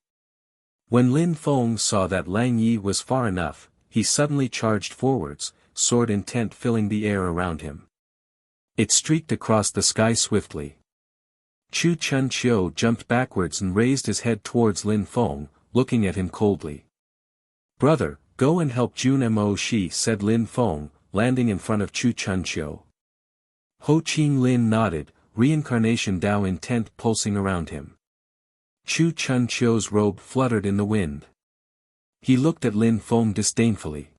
When Lin Feng saw that Lang Yi was far enough, he suddenly charged forwards, sword intent filling the air around him. It streaked across the sky swiftly. Chu Chun Chiu jumped backwards and raised his head towards Lin Feng, looking at him coldly. Brother, go and help Jun Mo Shi, said Lin Feng, landing in front of Chu Chun Chiu. Ho Qing Lin nodded, reincarnation Dao intent pulsing around him. Chu Chun Chiu's robe fluttered in the wind. He looked at Lin Feng disdainfully.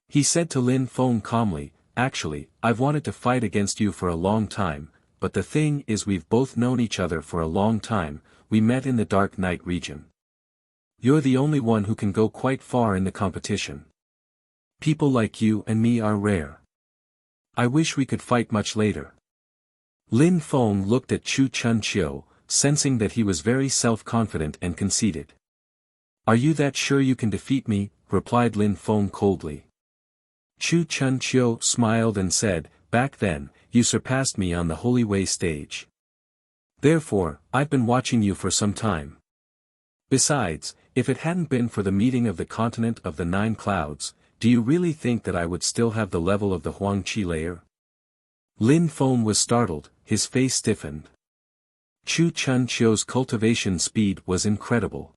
He said to Lin Feng calmly, actually, I've wanted to fight against you for a long time, but the thing is we've both known each other for a long time, we met in the Dark Night region. You're the only one who can go quite far in the competition. People like you and me are rare. I wish we could fight much later. Lin Feng looked at Chu Chun Chiu, sensing that he was very self-confident and conceited. Are you that sure you can defeat me? Replied Lin Feng coldly. Chu Chun Chiu smiled and said, back then, you surpassed me on the Holy Way stage. Therefore, I've been watching you for some time. Besides, if it hadn't been for the meeting of the continent of the 9 clouds, do you really think that I would still have the level of the Huangqi layer? Lin Feng was startled, his face stiffened. Chu Chun Chiu's cultivation speed was incredible.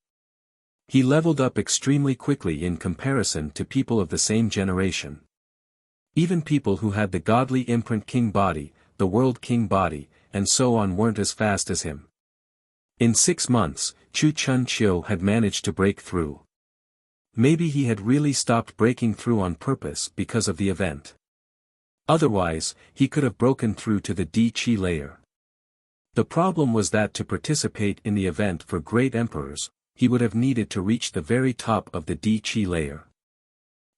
He leveled up extremely quickly in comparison to people of the same generation. Even people who had the godly imprint king body, the world king body, and so on weren't as fast as him. In 6 months, Chu Chun Chiu had managed to break through. Maybe he had really stopped breaking through on purpose because of the event. Otherwise, he could have broken through to the Di-Chi layer. The problem was that to participate in the event for great emperors, he would have needed to reach the very top of the Di-Chi layer.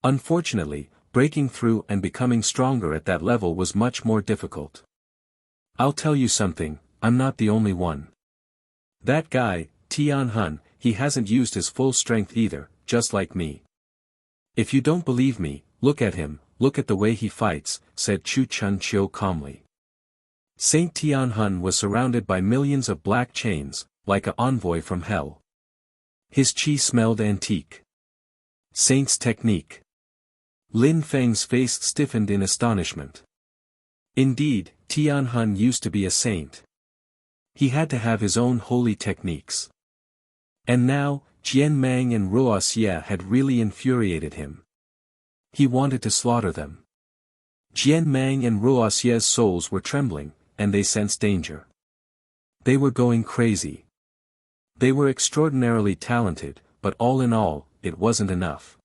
Unfortunately, breaking through and becoming stronger at that level was much more difficult. I'll tell you something, I'm not the only one. That guy, Tianhun, he hasn't used his full strength either, just like me. If you don't believe me, look at him, look at the way he fights, said Chu Chun Chiu calmly. Saint Tianhun was surrounded by millions of black chains, like an envoy from hell. His chi smelled antique. Saint's technique. Lin Feng's face stiffened in astonishment. Indeed, Tianhun used to be a saint. He had to have his own holy techniques. And now, Jian Mang and Wuxia had really infuriated him. He wanted to slaughter them. Jian Mang and Wuxia's souls were trembling, and they sensed danger. They were going crazy. They were extraordinarily talented, but all in all, it wasn't enough.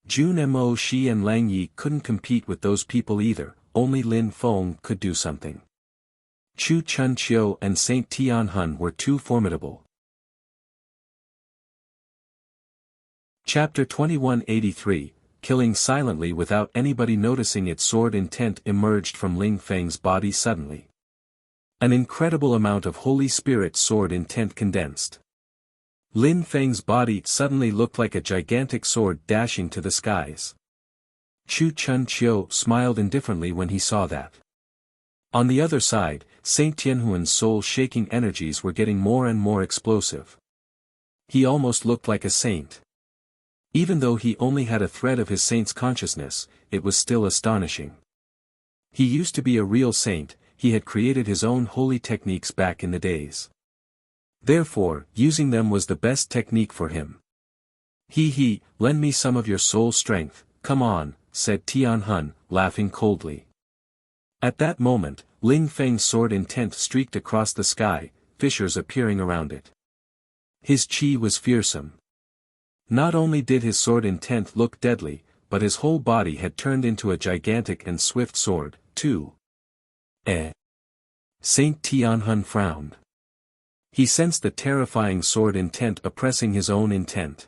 Jun Mo Shi and Lang Yi couldn't compete with those people either, only Lin Feng could do something. Chu Chun Chiu and Saint Tianhun were too formidable. Chapter 2183, Killing silently without anybody noticing its sword intent emerged from Ling Feng's body suddenly. An incredible amount of Holy Spirit sword intent condensed. Lin Feng's body suddenly looked like a gigantic sword dashing to the skies. Chu Chun Chiu smiled indifferently when he saw that. On the other side, Saint Tianhuan's soul-shaking energies were getting more and more explosive. He almost looked like a saint. Even though he only had a thread of his saint's consciousness, it was still astonishing. He used to be a real saint, he had created his own holy techniques back in the days. Therefore, using them was the best technique for him. Lend me some of your soul strength, come on, said Tianhun, laughing coldly. At that moment, Ling Feng's sword intent streaked across the sky, fissures appearing around it. His chi was fearsome. Not only did his sword intent look deadly, but his whole body had turned into a gigantic and swift sword, too. Saint Tianhun frowned. He sensed the terrifying sword intent oppressing his own intent.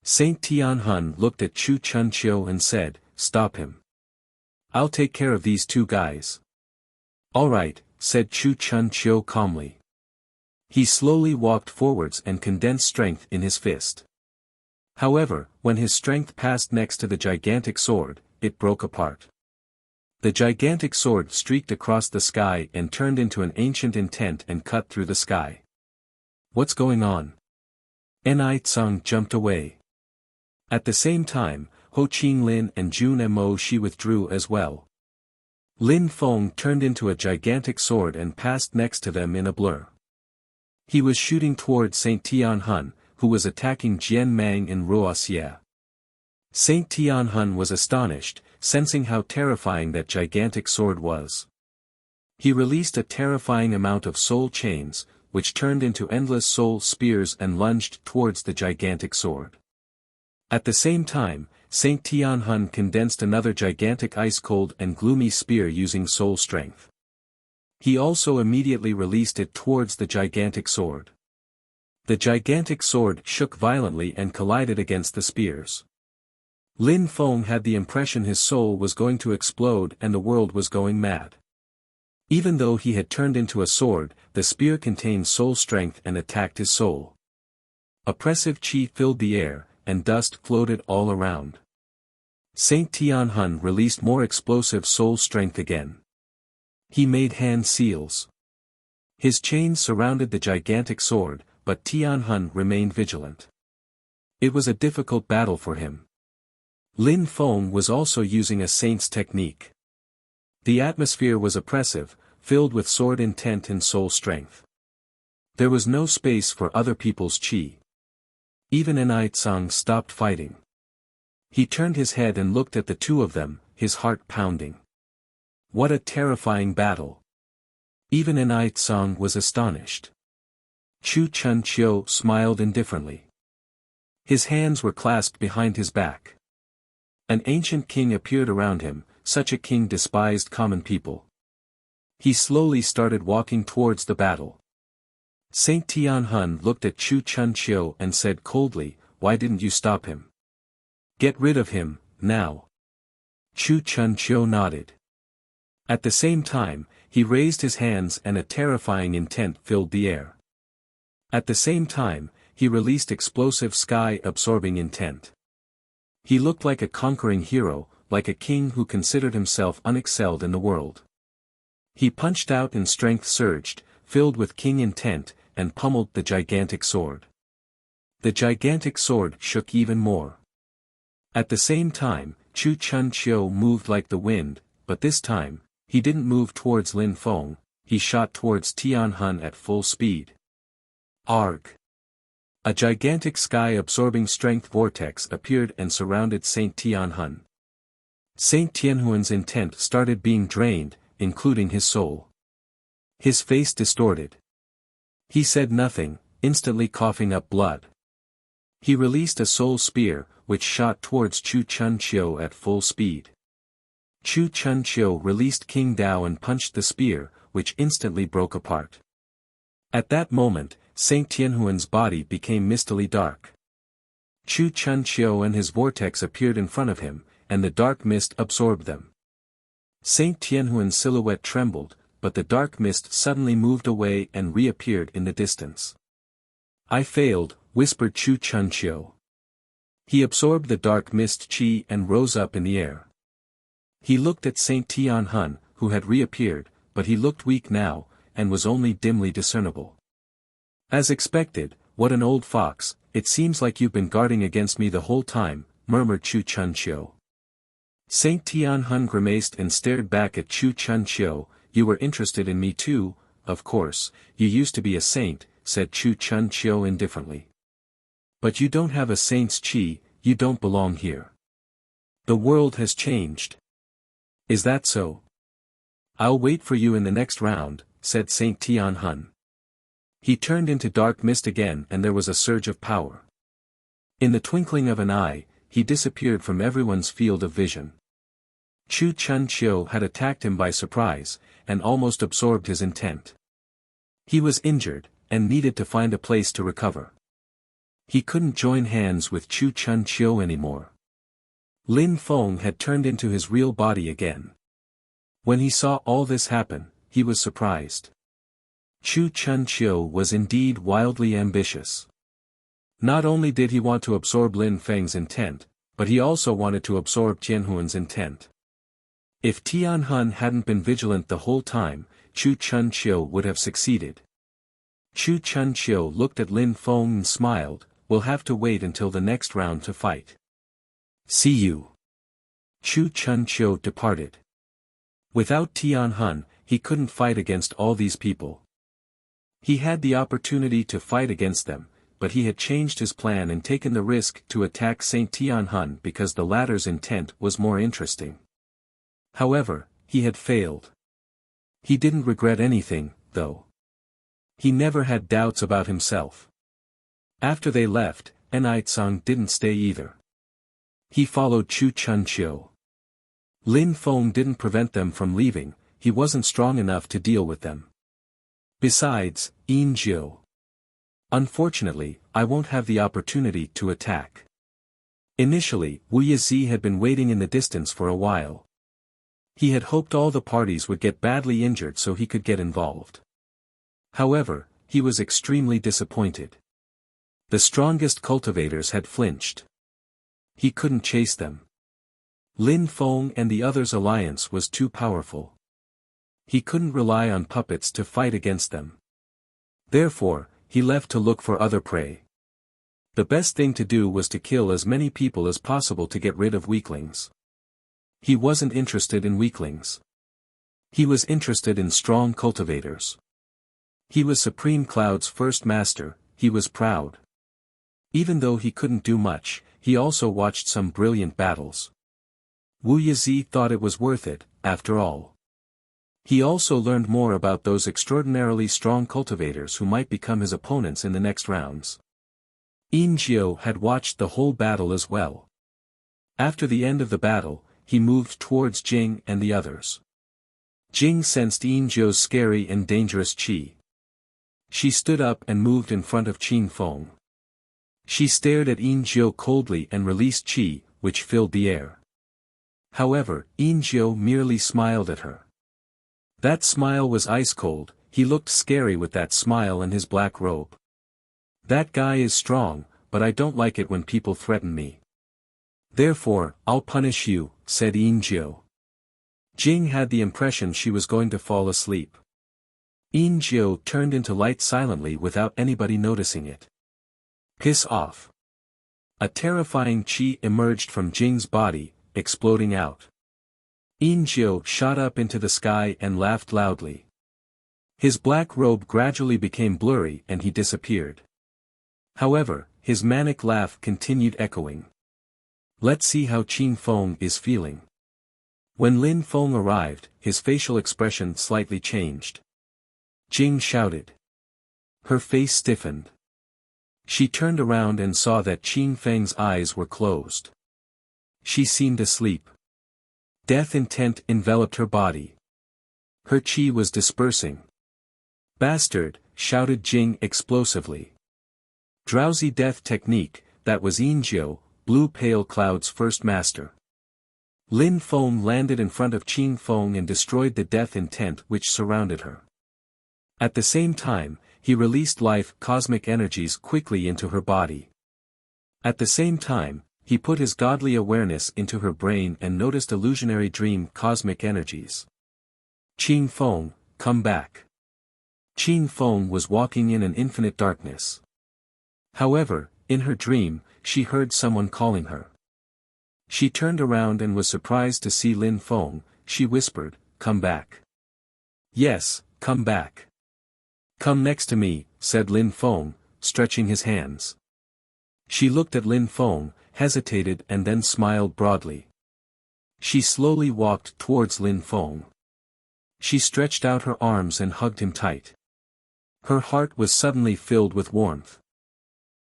Saint Tianhun looked at Chu Chunqiu and said, "Stop him. I'll take care of these two guys." "All right," said Chu Chunqiu calmly. He slowly walked forwards and condensed strength in his fist. However, when his strength passed next to the gigantic sword, it broke apart. The gigantic sword streaked across the sky and turned into an ancient intent and cut through the sky. "What's going on?" Ni Tsung jumped away. At the same time, Ho Qinglin and Jun Mo Shi withdrew as well. Lin Feng turned into a gigantic sword and passed next to them in a blur. He was shooting toward Saint Tianhun, who was attacking Jian Mang and Wuxia. Saint Tianhun was astonished, sensing how terrifying that gigantic sword was. He released a terrifying amount of soul chains, which turned into endless soul spears and lunged towards the gigantic sword. At the same time, Saint Tianhun condensed another gigantic ice-cold and gloomy spear using soul strength. He also immediately released it towards the gigantic sword. The gigantic sword shook violently and collided against the spears. Lin Feng had the impression his soul was going to explode and the world was going mad. Even though he had turned into a sword, the spear contained soul strength and attacked his soul. Oppressive chi filled the air, and dust floated all around. Saint Tianhun released more explosive soul strength again. He made hand seals. His chains surrounded the gigantic sword, but Tianhun remained vigilant. It was a difficult battle for him. Lin Feng was also using a saint's technique. The atmosphere was oppressive, filled with sword intent and soul strength. There was no space for other people's chi. Even Ni Tsung stopped fighting. He turned his head and looked at the two of them, his heart pounding. What a terrifying battle! Even Ni Tsung was astonished. Chu Chunqiu smiled indifferently. His hands were clasped behind his back. An ancient king appeared around him, such a king despised common people. He slowly started walking towards the battle. Saint Tianhun looked at Chu Chunqiu and said coldly, "Why didn't you stop him? Get rid of him, now." Chu Chunqiu nodded. At the same time, he raised his hands and a terrifying intent filled the air. At the same time, he released explosive sky-absorbing intent. He looked like a conquering hero, like a king who considered himself unexcelled in the world. He punched out and strength surged, filled with king intent, and pummeled the gigantic sword. The gigantic sword shook even more. At the same time, Chu Chunqiu moved like the wind, but this time, he didn't move towards Lin Feng, he shot towards Tianhun at full speed. Arg! A gigantic sky-absorbing strength vortex appeared and surrounded Saint Tianhun. Saint Tianhun's intent started being drained, including his soul. His face distorted. He said nothing, instantly coughing up blood. He released a soul spear, which shot towards Chu Chunqiu at full speed. Chu Chunqiu released King Dao and punched the spear, which instantly broke apart. At that moment, Saint Tianhun's body became mistily dark. Chu Chunqiu and his vortex appeared in front of him, and the dark mist absorbed them. Saint Tianhun's silhouette trembled, but the dark mist suddenly moved away and reappeared in the distance. "I failed," whispered Chu Chunqiu. He absorbed the dark mist chi and rose up in the air. He looked at Saint Tianhun, who had reappeared, but he looked weak now, and was only dimly discernible. "As expected, what an old fox, it seems like you've been guarding against me the whole time," murmured Chu Chunqiu. Saint Tianhun grimaced and stared back at Chu Chunqiu. You were interested in me too, of course, you used to be a saint, said Chu Chunqiu indifferently. But you don't have a saint's qi, you don't belong here. The world has changed. Is that so? I'll wait for you in the next round, said Saint Tianhun. He turned into dark mist again and there was a surge of power. In the twinkling of an eye, he disappeared from everyone's field of vision. Chu Chunqiu had attacked him by surprise, and almost absorbed his intent. He was injured, and needed to find a place to recover. He couldn't join hands with Chu Chunqiu anymore. Lin Feng had turned into his real body again. When he saw all this happen, he was surprised. Chu Chunqiu was indeed wildly ambitious. Not only did he want to absorb Lin Feng's intent, but he also wanted to absorb Tianhuan's intent. If Tianhun hadn't been vigilant the whole time, Chu Chunqiu would have succeeded. Chu Chunqiu looked at Lin Feng and smiled, we'll have to wait until the next round to fight. See you. Chu Chunqiu departed. Without Tianhun, he couldn't fight against all these people. He had the opportunity to fight against them, but he had changed his plan and taken the risk to attack Saint Tianhun because the latter's intent was more interesting. However, he had failed. He didn't regret anything, though. He never had doubts about himself. After they left, Enitsang didn't stay either. He followed Chu Chunqiu. Lin Feng didn't prevent them from leaving, he wasn't strong enough to deal with them. Besides, Yin Jiu. Unfortunately, I won't have the opportunity to attack. Initially, Wuxia had been waiting in the distance for a while. He had hoped all the parties would get badly injured so he could get involved. However, he was extremely disappointed. The strongest cultivators had flinched. He couldn't chase them. Lin Feng and the others' alliance was too powerful. He couldn't rely on puppets to fight against them. Therefore, he left to look for other prey. The best thing to do was to kill as many people as possible to get rid of weaklings. He wasn't interested in weaklings. He was interested in strong cultivators. He was Supreme Cloud's first master, he was proud. Even though he couldn't do much, he also watched some brilliant battles. Wuxia thought it was worth it, after all. He also learned more about those extraordinarily strong cultivators who might become his opponents in the next rounds. Yin Jiu had watched the whole battle as well. After the end of the battle, he moved towards Jing and the others. Jing sensed Yin Jiu's scary and dangerous qi. She stood up and moved in front of Qin Feng. She stared at Yin Jiu coldly and released qi, which filled the air. However, Yin Jiu merely smiled at her. That smile was ice-cold, he looked scary with that smile and his black robe. That guy is strong, but I don't like it when people threaten me. Therefore, I'll punish you, said Yin Jiu. Jing had the impression she was going to fall asleep. Yin Jiu turned into light silently without anybody noticing it. Piss off. A terrifying qi emerged from Jing's body, exploding out. Yin Jiu shot up into the sky and laughed loudly. His black robe gradually became blurry and he disappeared. However, his manic laugh continued echoing. Let's see how Qin Feng is feeling. When Lin Feng arrived, his facial expression slightly changed. Jing shouted. Her face stiffened. She turned around and saw that Qin Feng's eyes were closed. She seemed asleep. Death intent enveloped her body. Her qi was dispersing. Bastard, shouted Jing explosively. Drowsy death technique, that was Yin Jiu, Blue Pale Cloud's first master. Lin Feng landed in front of Qin Feng and destroyed the death intent which surrounded her. At the same time, he released life cosmic energies quickly into her body. At the same time, he put his godly awareness into her brain and noticed illusionary dream cosmic energies. Qin Feng, come back. Qin Feng was walking in an infinite darkness. However, in her dream, she heard someone calling her. She turned around and was surprised to see Lin Feng. She whispered, "Come back." "Yes, come back." "Come next to me," said Lin Feng, stretching his hands. She looked at Lin Feng, hesitated and then smiled broadly. She slowly walked towards Lin Feng. She stretched out her arms and hugged him tight. Her heart was suddenly filled with warmth.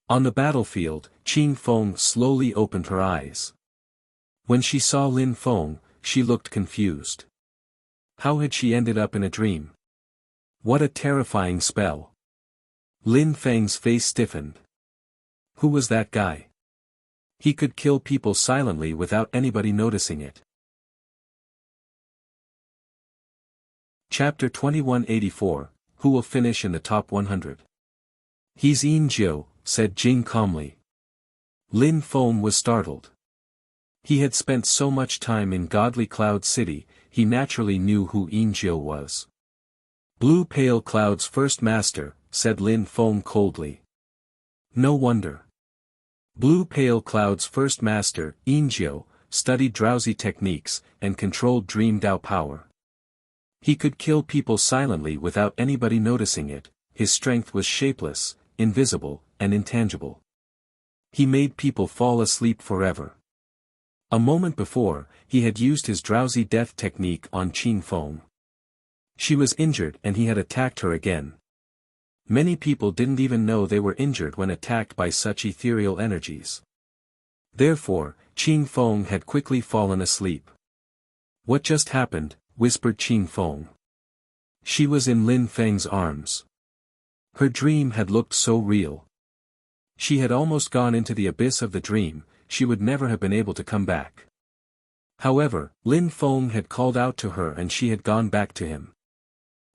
On the battlefield, Qing Feng slowly opened her eyes. When she saw Lin Feng, she looked confused. How had she ended up in a dream? What a terrifying spell. Lin Feng's face stiffened. Who was that guy? He could kill people silently without anybody noticing it. Chapter 2184, Who will finish in the top 100? "He's Yin Jiu," said Jing calmly. Lin Feng was startled. He had spent so much time in Godly Cloud City, he naturally knew who Yin Jiu was. "Blue Pale Cloud's first master," said Lin Feng coldly. "No wonder. Blue Pale Cloud's first master, Yin Jiu, studied drowsy techniques, and controlled Dream Dao power. He could kill people silently without anybody noticing it. His strength was shapeless, invisible, and intangible. He made people fall asleep forever. A moment before, he had used his drowsy death technique on Qing Feng. She was injured and he had attacked her again. Many people didn't even know they were injured when attacked by such ethereal energies. Therefore, Qing Feng had quickly fallen asleep. "What just happened?" whispered Qing Feng. She was in Lin Feng's arms. Her dream had looked so real. She had almost gone into the abyss of the dream. She would never have been able to come back. However, Lin Feng had called out to her and she had gone back to him.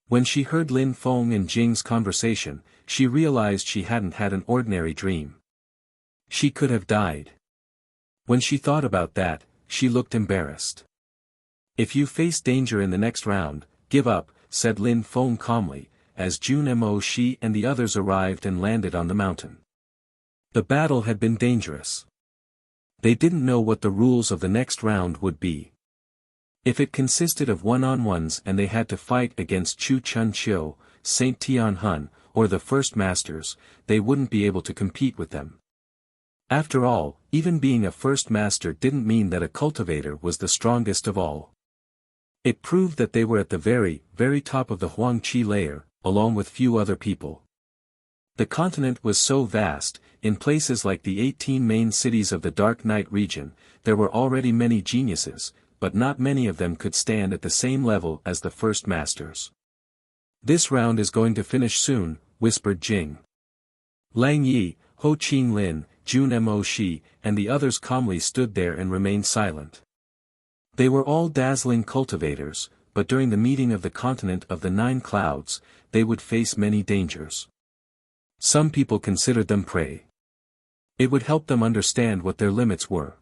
When she heard Lin Feng and Jing's conversation, she realized she hadn't had an ordinary dream. She could have died. When she thought about that, she looked embarrassed. "If you face danger in the next round, give up," said Lin Feng calmly, as Jun Mo Shi and the others arrived and landed on the mountain. The battle had been dangerous. They didn't know what the rules of the next round would be. If it consisted of one-on-ones and they had to fight against Chu Chun Chiu, Saint Tian Hun, or the First Masters, they wouldn't be able to compete with them. After all, even being a First Master didn't mean that a cultivator was the strongest of all. It proved that they were at the very, very top of the Huangqi layer, along with few other people. The continent was so vast, in places like the 18 main cities of the Dark Night region, there were already many geniuses, but not many of them could stand at the same level as the First Masters. "This round is going to finish soon," whispered Jing. Lang Yi, Ho Qing Lin, Jun Mo Shi, and the others calmly stood there and remained silent. They were all dazzling cultivators, but during the meeting of the continent of the 9 clouds, they would face many dangers. Some people considered them prey. It would help them understand what their limits were.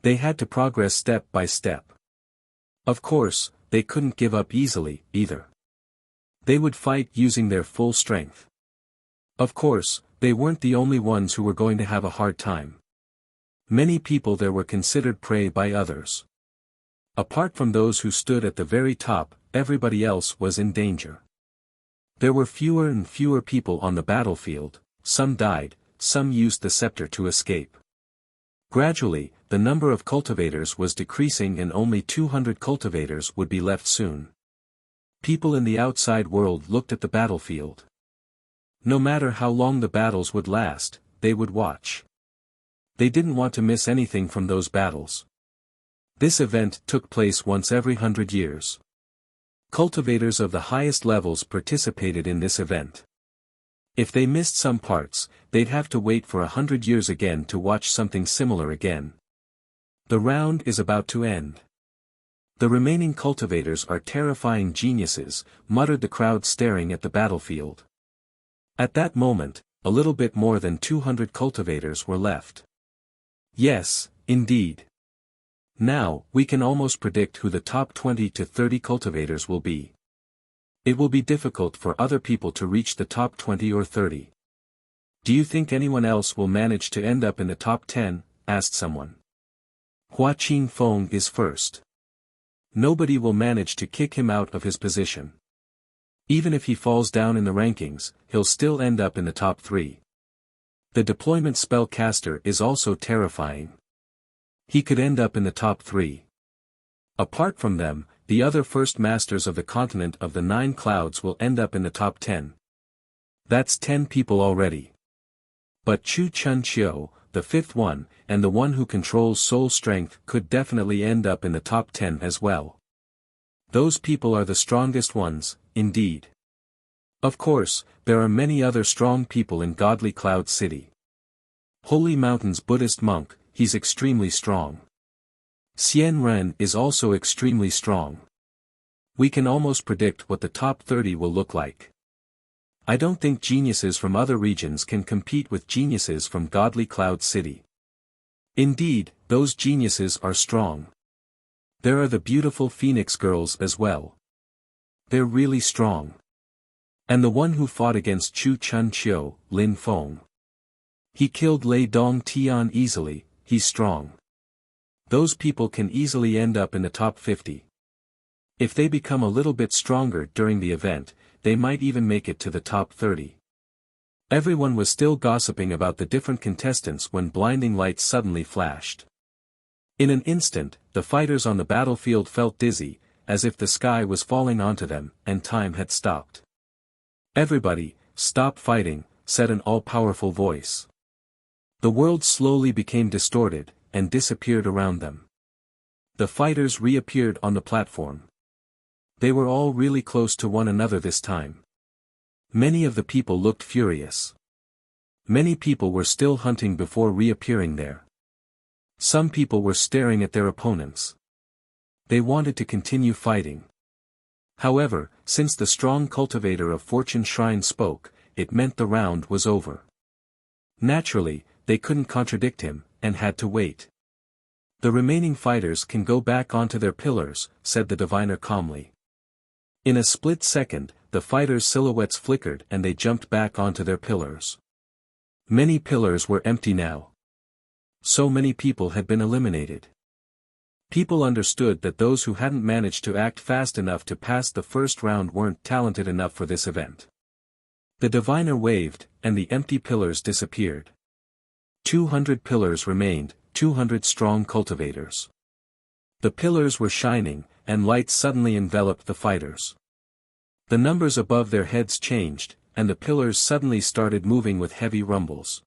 They had to progress step by step. Of course, they couldn't give up easily, either. They would fight using their full strength. Of course, they weren't the only ones who were going to have a hard time. Many people there were considered prey by others. Apart from those who stood at the very top, everybody else was in danger. There were fewer and fewer people on the battlefield, some died, some used the scepter to escape. Gradually, the number of cultivators was decreasing and only 200 cultivators would be left soon. People in the outside world looked at the battlefield. No matter how long the battles would last, they would watch. They didn't want to miss anything from those battles. This event took place once every 100 years. Cultivators of the highest levels participated in this event. If they missed some parts, they'd have to wait for 100 years again to watch something similar again. The round is about to end. "The remaining cultivators are terrifying geniuses," muttered the crowd staring at the battlefield. At that moment, a little bit more than 200 cultivators were left. Yes, indeed. Now, we can almost predict who the top 20 to 30 cultivators will be. It will be difficult for other people to reach the top 20 or 30. "Do you think anyone else will manage to end up in the top 10? Asked someone. Hua Qingfeng is first. Nobody will manage to kick him out of his position. Even if he falls down in the rankings, he'll still end up in the top 3. The deployment spellcaster is also terrifying. He could end up in the top 3. Apart from them, the other first masters of the continent of the 9 clouds will end up in the top 10. That's 10 people already. But Chu Chun Chiu, the 5th one, and the one who controls soul strength could definitely end up in the top 10 as well. Those people are the strongest ones, indeed. Of course, there are many other strong people in Godly Cloud City. Holy Mountain's Buddhist monk, he's extremely strong. Xian Ren is also extremely strong. We can almost predict what the top 30 will look like. I don't think geniuses from other regions can compete with geniuses from Godly Cloud City. Indeed, those geniuses are strong. There are the beautiful Phoenix girls as well. They're really strong. And the one who fought against Chu Chun Chiu, Lin Feng. He killed Lei Dong Tian easily, he's strong. Those people can easily end up in the top 50. If they become a little bit stronger during the event, they might even make it to the top 30. Everyone was still gossiping about the different contestants when blinding lights suddenly flashed. In an instant, the fighters on the battlefield felt dizzy, as if the sky was falling onto them, and time had stopped. Everybody, stop fighting, said an all-powerful voice. The world slowly became distorted, and disappeared around them. The fighters reappeared on the platform. They were all really close to one another this time. Many of the people looked furious. Many people were still hunting before reappearing there. Some people were staring at their opponents. They wanted to continue fighting. However, since the strong cultivator of Fortune Shrine spoke, it meant the round was over. Naturally, they couldn't contradict him, and had to wait. The remaining fighters can go back onto their pillars, said the diviner calmly. In a split second, the fighters' silhouettes flickered and they jumped back onto their pillars. Many pillars were empty now. So many people had been eliminated. People understood that those who hadn't managed to act fast enough to pass the first round weren't talented enough for this event. The diviner waved, and the empty pillars disappeared. 200 pillars remained, 200 strong cultivators. The pillars were shining, and light suddenly enveloped the fighters. The numbers above their heads changed, and the pillars suddenly started moving with heavy rumbles.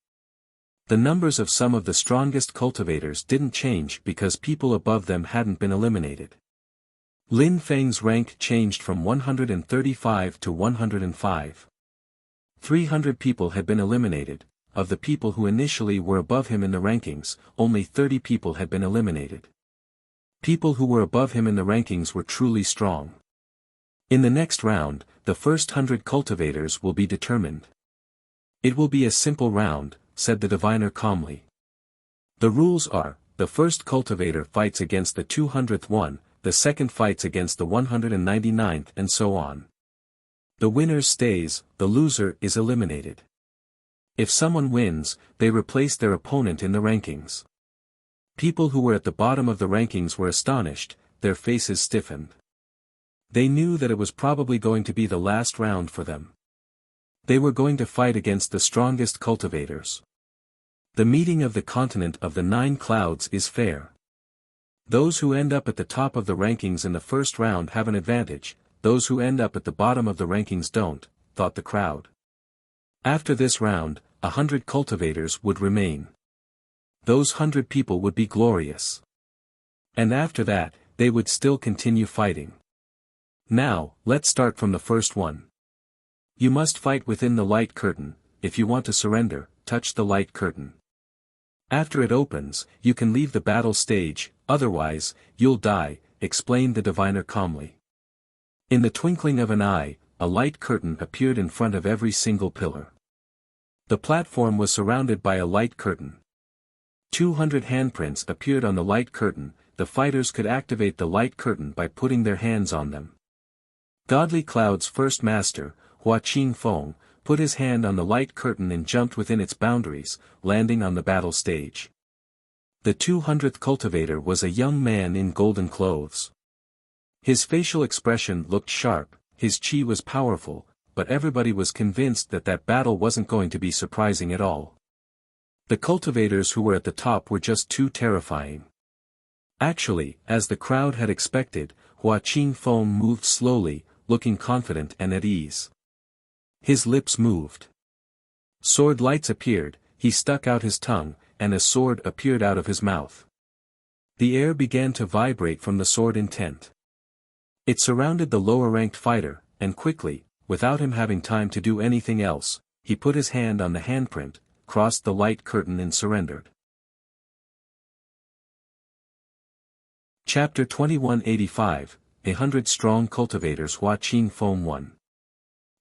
The numbers of some of the strongest cultivators didn't change because people above them hadn't been eliminated. Lin Feng's rank changed from 135 to 105. 300 people had been eliminated. Of the people who initially were above him in the rankings, only 30 people had been eliminated. People who were above him in the rankings were truly strong. In the next round, the first 100 cultivators will be determined. It will be a simple round, said the diviner calmly. The rules are, the first cultivator fights against the 200th one, the second fights against the 199th and so on. The winner stays, the loser is eliminated. If someone wins, they replace their opponent in the rankings. People who were at the bottom of the rankings were astonished, their faces stiffened. They knew that it was probably going to be the last round for them. They were going to fight against the strongest cultivators. The meeting of the continent of the 9 clouds is fair. Those who end up at the top of the rankings in the first round have an advantage, those who end up at the bottom of the rankings don't, thought the crowd. After this round, 100 cultivators would remain. Those 100 people would be glorious. And after that, they would still continue fighting. Now, let's start from the first one. You must fight within the light curtain. If you want to surrender, touch the light curtain. After it opens, you can leave the battle stage, otherwise, you'll die, explained the diviner calmly. In the twinkling of an eye, a light curtain appeared in front of every single pillar. The platform was surrounded by a light curtain. 200 handprints appeared on the light curtain. The fighters could activate the light curtain by putting their hands on them. Godly Cloud's first master, Hua Qingfeng, put his hand on the light curtain and jumped within its boundaries, landing on the battle stage. The 200th cultivator was a young man in golden clothes. His facial expression looked sharp, his chi was powerful, but everybody was convinced that that battle wasn't going to be surprising at all. The cultivators who were at the top were just too terrifying. Actually, as the crowd had expected, Hua Qingfeng moved slowly, looking confident and at ease. His lips moved. Sword lights appeared, he stuck out his tongue, and a sword appeared out of his mouth. The air began to vibrate from the sword intent. It surrounded the lower-ranked fighter, and quickly, without him having time to do anything else, he put his hand on the handprint, crossed the light curtain and surrendered. Chapter 2185, 100-strong cultivators Hua Qingfeng 1.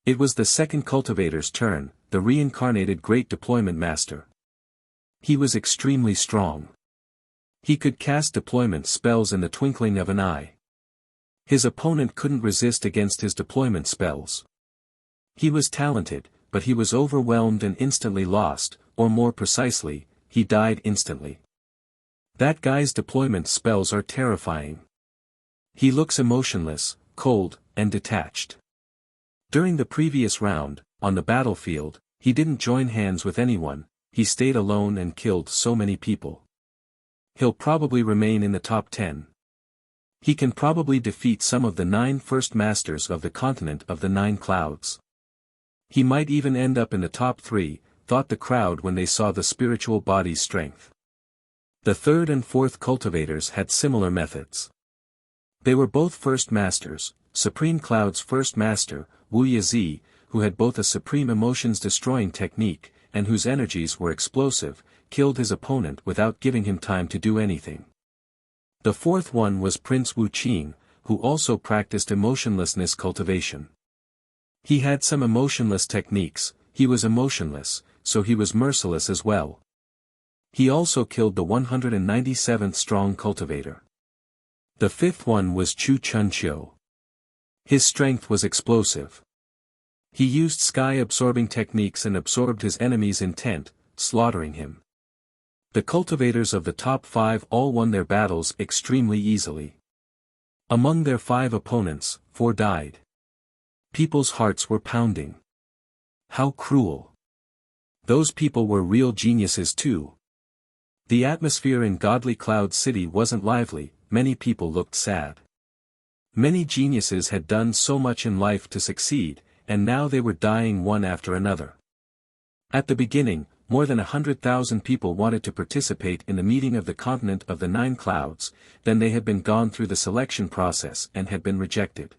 It was the second cultivator's turn, the reincarnated great deployment master. He was extremely strong. He could cast deployment spells in the twinkling of an eye. His opponent couldn't resist against his deployment spells. He was talented, but he was overwhelmed and instantly lost, or more precisely, he died instantly. That guy's deployment spells are terrifying. He looks emotionless, cold, and detached. During the previous round, on the battlefield, he didn't join hands with anyone, he stayed alone and killed so many people. He'll probably remain in the top 10. He can probably defeat some of the 9 first masters of the continent of the 9 clouds. He might even end up in the top 3, thought the crowd when they saw the spiritual body's strength. The third and fourth cultivators had similar methods. They were both first masters, Supreme Cloud's first master, Wuxia, who had both a supreme emotions-destroying technique, and whose energies were explosive, killed his opponent without giving him time to do anything. The fourth one was Prince Wuxia, who also practiced emotionlessness cultivation. He had some emotionless techniques, he was emotionless, so he was merciless as well. He also killed the 197th strong cultivator. The fifth one was Chu Chunqiu. His strength was explosive. He used sky-absorbing techniques and absorbed his enemy's intent, slaughtering him. The cultivators of the top 5 all won their battles extremely easily. Among their 5 opponents, 4 died. People's hearts were pounding. How cruel. Those people were real geniuses too. The atmosphere in Godly Cloud City wasn't lively, many people looked sad. Many geniuses had done so much in life to succeed, and now they were dying one after another. At the beginning, more than 100,000 people wanted to participate in the meeting of the continent of the 9 clouds, then they had been gone through the selection process and had been rejected.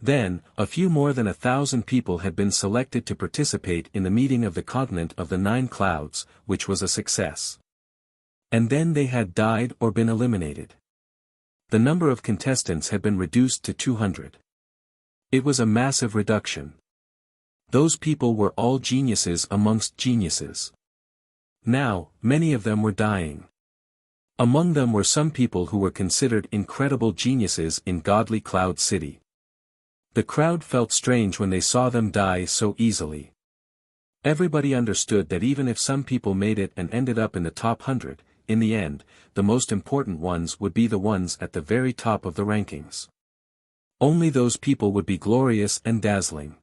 Then, a few more than 1,000 people had been selected to participate in the meeting of the continent of the 9 clouds, which was a success. And then they had died or been eliminated. The number of contestants had been reduced to 200. It was a massive reduction. Those people were all geniuses amongst geniuses. Now, many of them were dying. Among them were some people who were considered incredible geniuses in Godly Cloud City. The crowd felt strange when they saw them die so easily. Everybody understood that even if some people made it and ended up in the top 100, in the end, the most important ones would be the ones at the very top of the rankings. Only those people would be glorious and dazzling.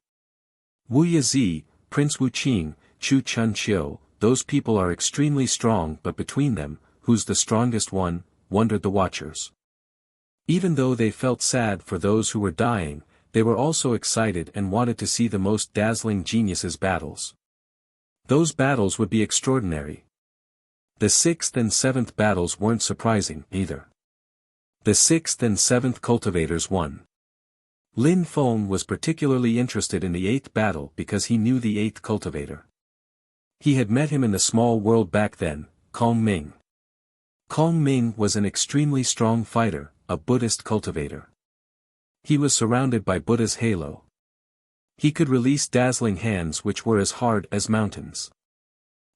Wuxia, Prince Wuxia, Chu Chunqiu, those people are extremely strong, but between them, who's the strongest one, wondered the watchers. Even though they felt sad for those who were dying, they were also excited and wanted to see the most dazzling geniuses' battles. Those battles would be extraordinary. The 6th and 7th battles weren't surprising, either. The 6th and 7th cultivators won. Lin Feng was particularly interested in the 8th battle because he knew the 8th cultivator. He had met him in the small world back then, Kong Ming. Kong Ming was an extremely strong fighter, a Buddhist cultivator. He was surrounded by Buddha's halo. He could release dazzling hands which were as hard as mountains.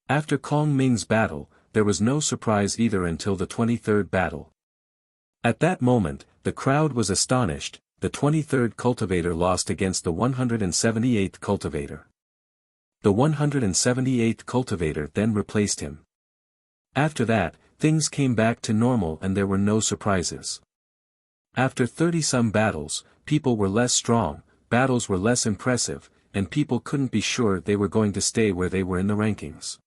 After Kong Ming's battle, there was no surprise either until the 23rd battle. At that moment, the crowd was astonished. The 23rd cultivator lost against the 178th cultivator. The 178th cultivator then replaced him. After that, things came back to normal and there were no surprises. After 30-some battles, people were less strong, battles were less impressive, and people couldn't be sure they were going to stay where they were in the rankings.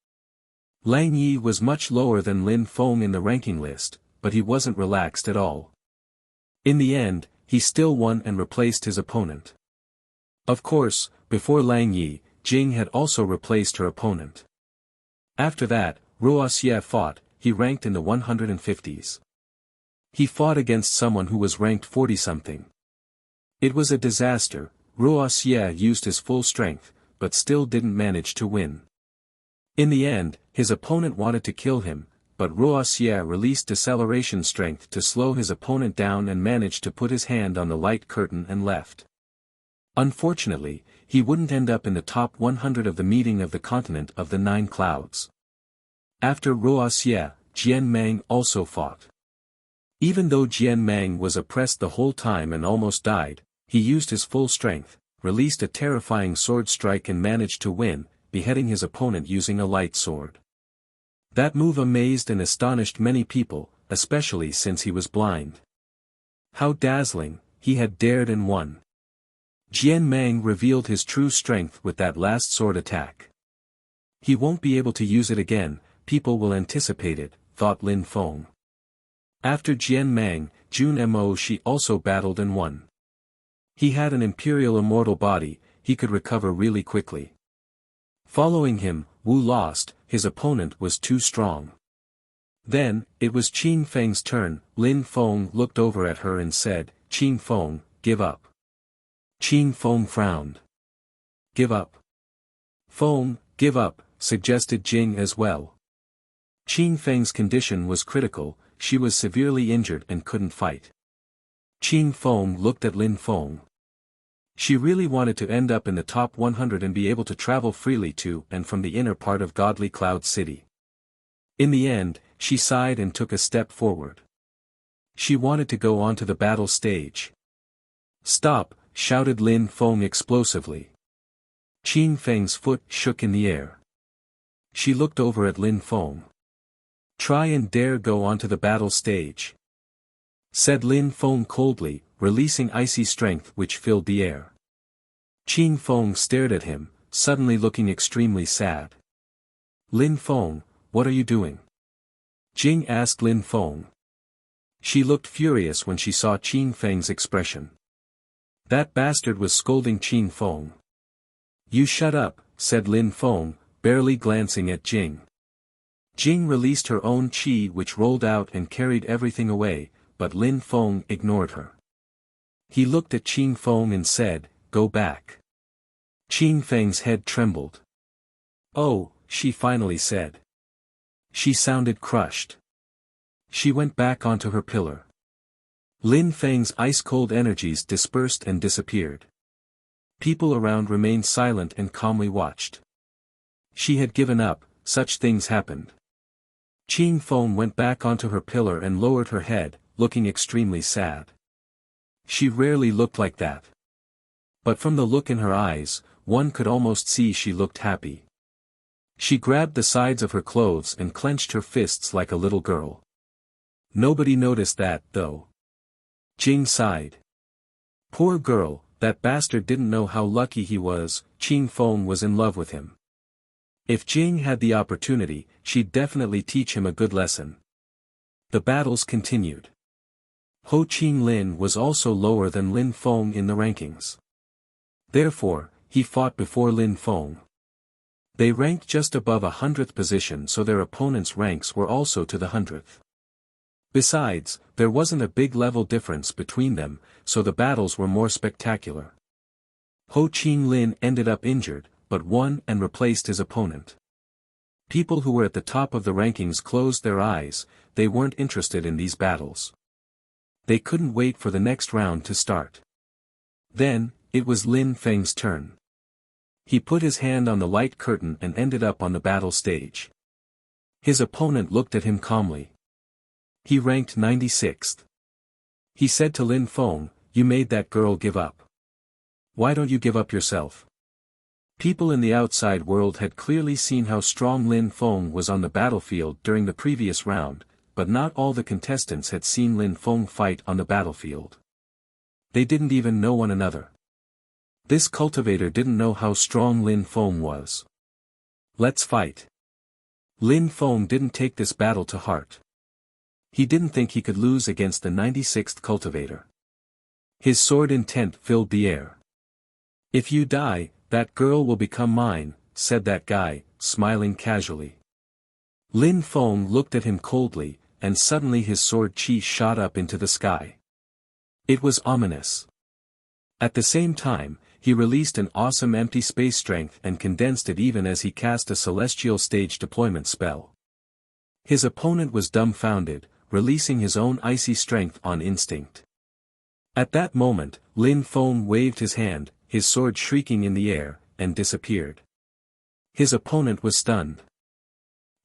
Lang Yi was much lower than Lin Feng in the ranking list, but he wasn't relaxed at all. In the end, he still won and replaced his opponent. Of course, before Lang Yi, Jing had also replaced her opponent. After that, Wuxia fought, he ranked in the 150s. He fought against someone who was ranked 40-something. It was a disaster. Wuxia used his full strength, but still didn't manage to win. In the end, his opponent wanted to kill him, but Wuxia released deceleration strength to slow his opponent down and managed to put his hand on the light curtain and left. Unfortunately, he wouldn't end up in the top 100 of the meeting of the continent of the 9 clouds. After Wuxia, Jian Mang also fought. Even though Jian Mang was oppressed the whole time and almost died, he used his full strength, released a terrifying sword strike and managed to win, beheading his opponent using a light sword. That move amazed and astonished many people, especially since he was blind. How dazzling, he had dared and won. Jian Mang revealed his true strength with that last sword attack. He won't be able to use it again, people will anticipate it, thought Lin Feng. After Jian Mang, Jun Mo Shi also battled and won. He had an imperial immortal body, he could recover really quickly. Following him, Wu lost, his opponent was too strong. Then, it was Qin Feng's turn. Lin Feng looked over at her and said, "Qin Feng, give up." Qin Feng frowned. "Give up?" "Feng, give up," suggested Jing as well. Qin Feng's condition was critical, she was severely injured and couldn't fight. Qin Feng looked at Lin Feng. She really wanted to end up in the top 100 and be able to travel freely to and from the inner part of Godly Cloud City. In the end, she sighed and took a step forward. She wanted to go onto the battle stage. "Stop!" shouted Lin Feng explosively. Qin Feng's foot shook in the air. She looked over at Lin Feng. "Try and dare go onto the battle stage," said Lin Feng coldly, releasing icy strength which filled the air. Qin Feng stared at him, suddenly looking extremely sad. "Lin Feng, what are you doing?" Jing asked Lin Feng. She looked furious when she saw Qin Feng's expression. That bastard was scolding Qin Feng. "You shut up," said Lin Feng, barely glancing at Jing. Jing released her own qi which rolled out and carried everything away, but Lin Feng ignored her. He looked at Qin Feng and said, "Go back." Qin Feng's head trembled. "Oh," she finally said. She sounded crushed. She went back onto her pillar. Lin Feng's ice-cold energies dispersed and disappeared. People around remained silent and calmly watched. She had given up, such things happened. Qin Feng went back onto her pillar and lowered her head, looking extremely sad. She rarely looked like that. But from the look in her eyes, one could almost see she looked happy. She grabbed the sides of her clothes and clenched her fists like a little girl. Nobody noticed that, though. Jing sighed. Poor girl, that bastard didn't know how lucky he was. Qin Feng was in love with him. If Jing had the opportunity, she'd definitely teach him a good lesson. The battles continued. Ho Qin Lin was also lower than Lin Feng in the rankings. Therefore, he fought before Lin Feng. They ranked just above 100th position, so their opponents' ranks were also to the 100th. Besides, there wasn't a big level difference between them, so the battles were more spectacular. Ho Qin Lin ended up injured, but won and replaced his opponent. People who were at the top of the rankings closed their eyes, they weren't interested in these battles. They couldn't wait for the next round to start. Then, it was Lin Feng's turn. He put his hand on the light curtain and ended up on the battle stage. His opponent looked at him calmly. He ranked 96th. He said to Lin Feng, "You made that girl give up. Why don't you give up yourself?" People in the outside world had clearly seen how strong Lin Feng was on the battlefield during the previous round, but not all the contestants had seen Lin Feng fight on the battlefield. They didn't even know one another. This cultivator didn't know how strong Lin Feng was. Let's fight. Lin Feng didn't take this battle to heart. He didn't think he could lose against the 96th cultivator. His sword intent filled the air. If you die, that girl will become mine, said that guy, smiling casually. Lin Feng looked at him coldly, and suddenly his sword chi shot up into the sky. It was ominous. At the same time, he released an awesome empty space strength and condensed it even as he cast a celestial stage deployment spell. His opponent was dumbfounded, releasing his own icy strength on instinct. At that moment, Lin Feng waved his hand, his sword shrieking in the air, and disappeared. His opponent was stunned.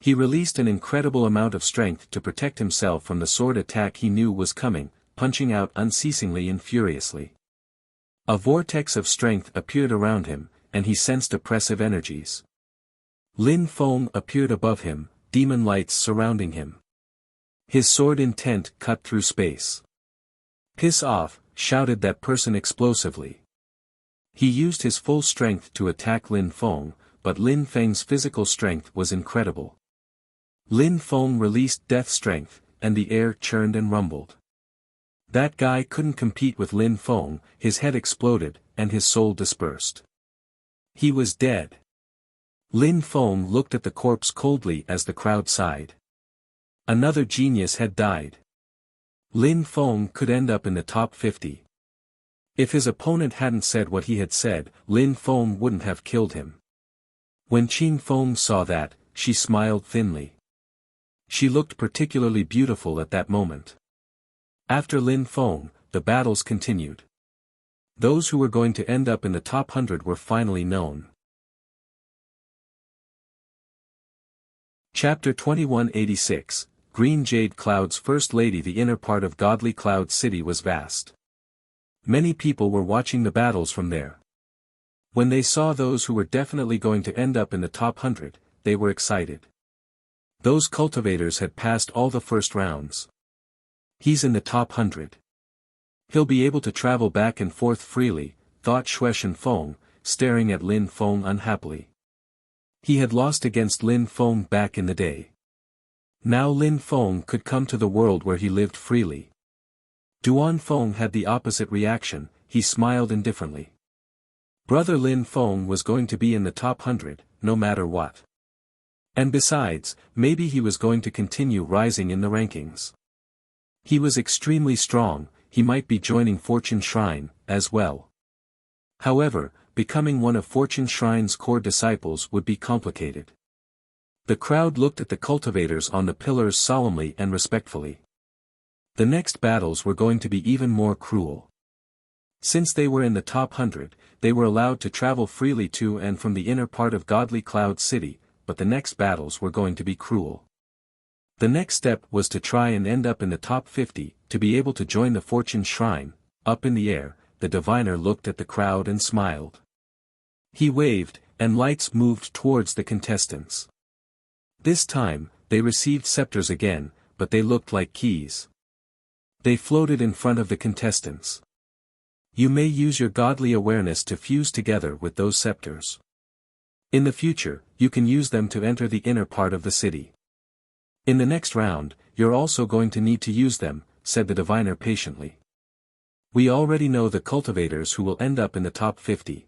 He released an incredible amount of strength to protect himself from the sword attack he knew was coming, punching out unceasingly and furiously. A vortex of strength appeared around him, and he sensed oppressive energies. Lin Feng appeared above him, demon lights surrounding him. His sword intent cut through space. "Piss off," shouted that person explosively. He used his full strength to attack Lin Feng, but Lin Feng's physical strength was incredible. Lin Feng released death strength, and the air churned and rumbled. That guy couldn't compete with Lin Feng, his head exploded, and his soul dispersed. He was dead. Lin Feng looked at the corpse coldly as the crowd sighed. Another genius had died. Lin Feng could end up in the top 50. If his opponent hadn't said what he had said, Lin Feng wouldn't have killed him. When Qing Feng saw that, she smiled thinly. She looked particularly beautiful at that moment. After Lin Feng, the battles continued. Those who were going to end up in the top 100 were finally known. Chapter 2186, Green Jade Cloud's First Lady. The inner part of Godly Cloud City was vast. Many people were watching the battles from there. When they saw those who were definitely going to end up in the top 100, they were excited. Those cultivators had passed all the first rounds. He's in the top 100. He'll be able to travel back and forth freely, thought Shueishan Feng, staring at Lin Feng unhappily. He had lost against Lin Feng back in the day. Now Lin Feng could come to the world where he lived freely. Duan Feng had the opposite reaction, he smiled indifferently. Brother Lin Feng was going to be in the top 100, no matter what. And besides, maybe he was going to continue rising in the rankings. He was extremely strong, he might be joining Fortune Shrine, as well. However, becoming one of Fortune Shrine's core disciples would be complicated. The crowd looked at the cultivators on the pillars solemnly and respectfully. The next battles were going to be even more cruel. Since they were in the top 100, they were allowed to travel freely to and from the inner part of Godly Cloud City, but the next battles were going to be cruel. The next step was to try and end up in the top 50, to be able to join the Fortune Shrine. Up in the air, the diviner looked at the crowd and smiled. He waved, and lights moved towards the contestants. This time, they received scepters again, but they looked like keys. They floated in front of the contestants. You may use your godly awareness to fuse together with those scepters. In the future, you can use them to enter the inner part of the city. In the next round, you're also going to need to use them, said the diviner patiently. We already know the cultivators who will end up in the top 50.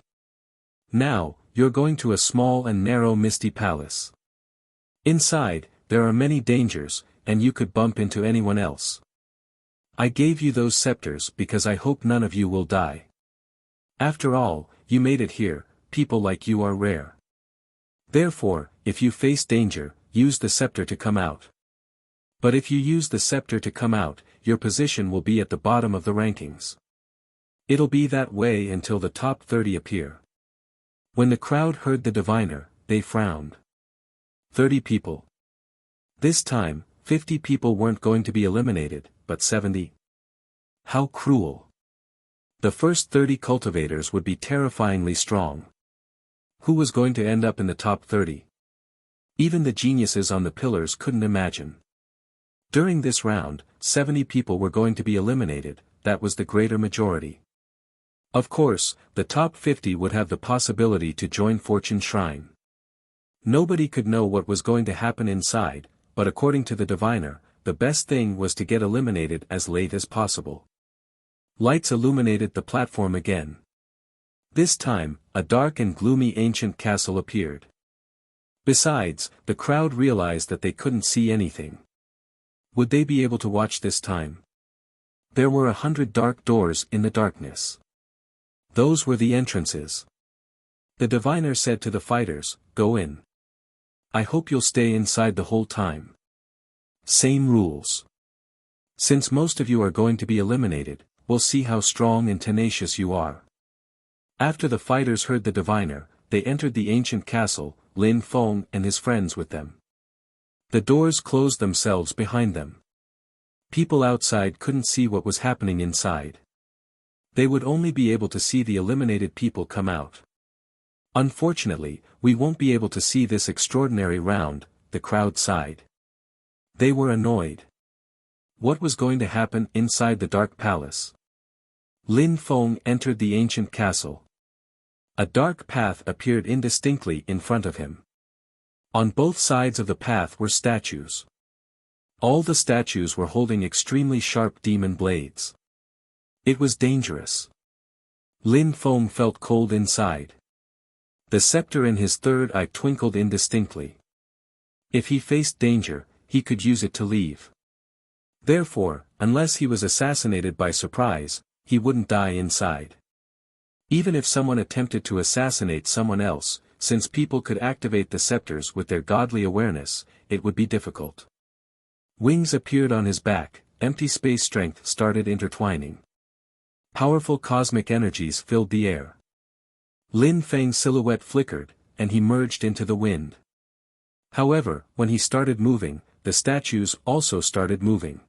Now, you're going to a small and narrow misty palace. Inside, there are many dangers, and you could bump into anyone else. I gave you those scepters because I hope none of you will die. After all, you made it here, people like you are rare. Therefore, if you face danger, use the scepter to come out. But if you use the scepter to come out, your position will be at the bottom of the rankings. It'll be that way until the top 30 appear. When the crowd heard the diviner, they frowned. 30 people. This time, 50 people weren't going to be eliminated, but 70. How cruel. The first 30 cultivators would be terrifyingly strong. Who was going to end up in the top 30? Even the geniuses on the pillars couldn't imagine. During this round, 70 people were going to be eliminated, that was the greater majority. Of course, the top 50 would have the possibility to join Fortune Shrine. Nobody could know what was going to happen inside, but according to the diviner, the best thing was to get eliminated as late as possible. Lights illuminated the platform again. This time, a dark and gloomy ancient castle appeared. Besides, the crowd realized that they couldn't see anything. Would they be able to watch this time? There were 100 dark doors in the darkness. Those were the entrances. The diviner said to the fighters, "Go in. I hope you'll stay inside the whole time. Same rules. Since most of you are going to be eliminated, we'll see how strong and tenacious you are." After the fighters heard the diviner, they entered the ancient castle, Lin Feng and his friends with them. The doors closed themselves behind them. People outside couldn't see what was happening inside. They would only be able to see the eliminated people come out. "Unfortunately, we won't be able to see this extraordinary round," the crowd sighed. They were annoyed. What was going to happen inside the dark palace? Lin Feng entered the ancient castle. A dark path appeared indistinctly in front of him. On both sides of the path were statues. All the statues were holding extremely sharp demon blades. It was dangerous. Lin Feng felt cold inside. The scepter in his third eye twinkled indistinctly. If he faced danger, he could use it to leave. Therefore, unless he was assassinated by surprise, he wouldn't die inside. Even if someone attempted to assassinate someone else, since people could activate the scepters with their godly awareness, it would be difficult. Wings appeared on his back, empty space strength started intertwining. Powerful cosmic energies filled the air. Lin Feng's silhouette flickered, and he merged into the wind. However, when he started moving, the statues also started moving.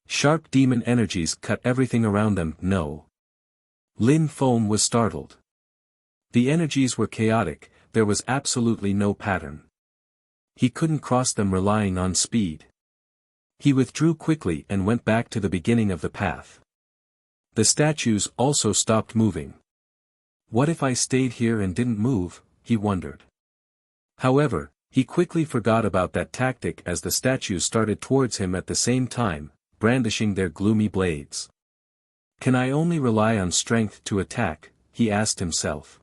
Sharp demon energies cut everything around them. No. Lin Feng was startled. The energies were chaotic, there was absolutely no pattern. He couldn't cross them relying on speed. He withdrew quickly and went back to the beginning of the path. The statues also stopped moving. What if I stayed here and didn't move, he wondered. However, he quickly forgot about that tactic as the statues started towards him at the same time, brandishing their gloomy blades. Can I only rely on strength to attack, he asked himself.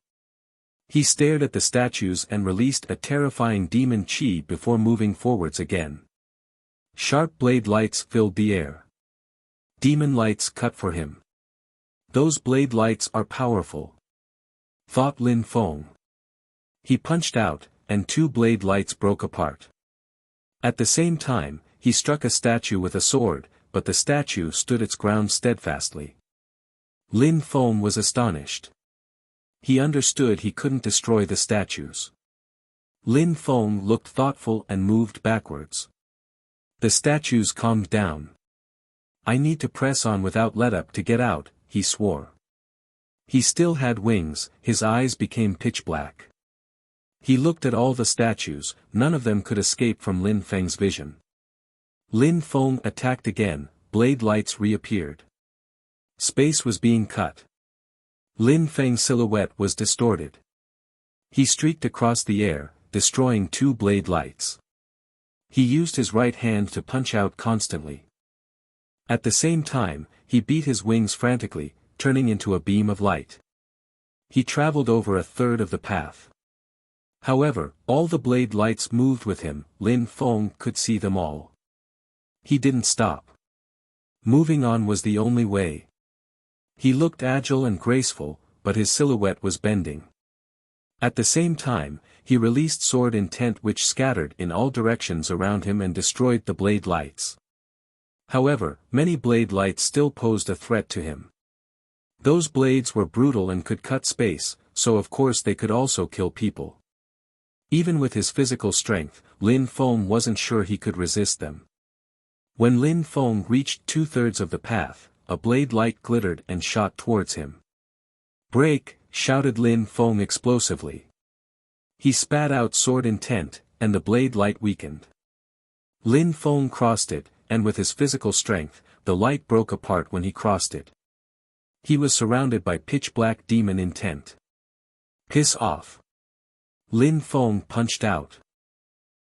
He stared at the statues and released a terrifying demon chi before moving forwards again. Sharp blade lights filled the air. Demon lights cut for him. Those blade lights are powerful, thought Lin Feng. He punched out, and 2 blade lights broke apart. At the same time, he struck a statue with a sword, but the statue stood its ground steadfastly. Lin Feng was astonished. He understood he couldn't destroy the statues. Lin Feng looked thoughtful and moved backwards. The statues calmed down. "I need to press on without let-up to get out," he swore. He still had wings, his eyes became pitch black. He looked at all the statues, none of them could escape from Lin Feng's vision. Lin Feng attacked again, blade lights reappeared. Space was being cut. Lin Feng's silhouette was distorted. He streaked across the air, destroying 2 blade lights. He used his right hand to punch out constantly. At the same time, he beat his wings frantically, turning into a beam of light. He traveled over a third of the path. However, all the blade lights moved with him, Lin Feng could see them all. He didn't stop. Moving on was the only way. He looked agile and graceful, but his silhouette was bending. At the same time, he released sword intent which scattered in all directions around him and destroyed the blade lights. However, many blade lights still posed a threat to him. Those blades were brutal and could cut space, so of course they could also kill people. Even with his physical strength, Lin Feng wasn't sure he could resist them. When Lin Feng reached 2/3 of the path, a blade light glittered and shot towards him. "Break!" shouted Lin Feng explosively. He spat out sword intent, and the blade light weakened. Lin Feng crossed it, and with his physical strength, the light broke apart when he crossed it. He was surrounded by pitch-black demon intent. Piss off. Lin Feng punched out.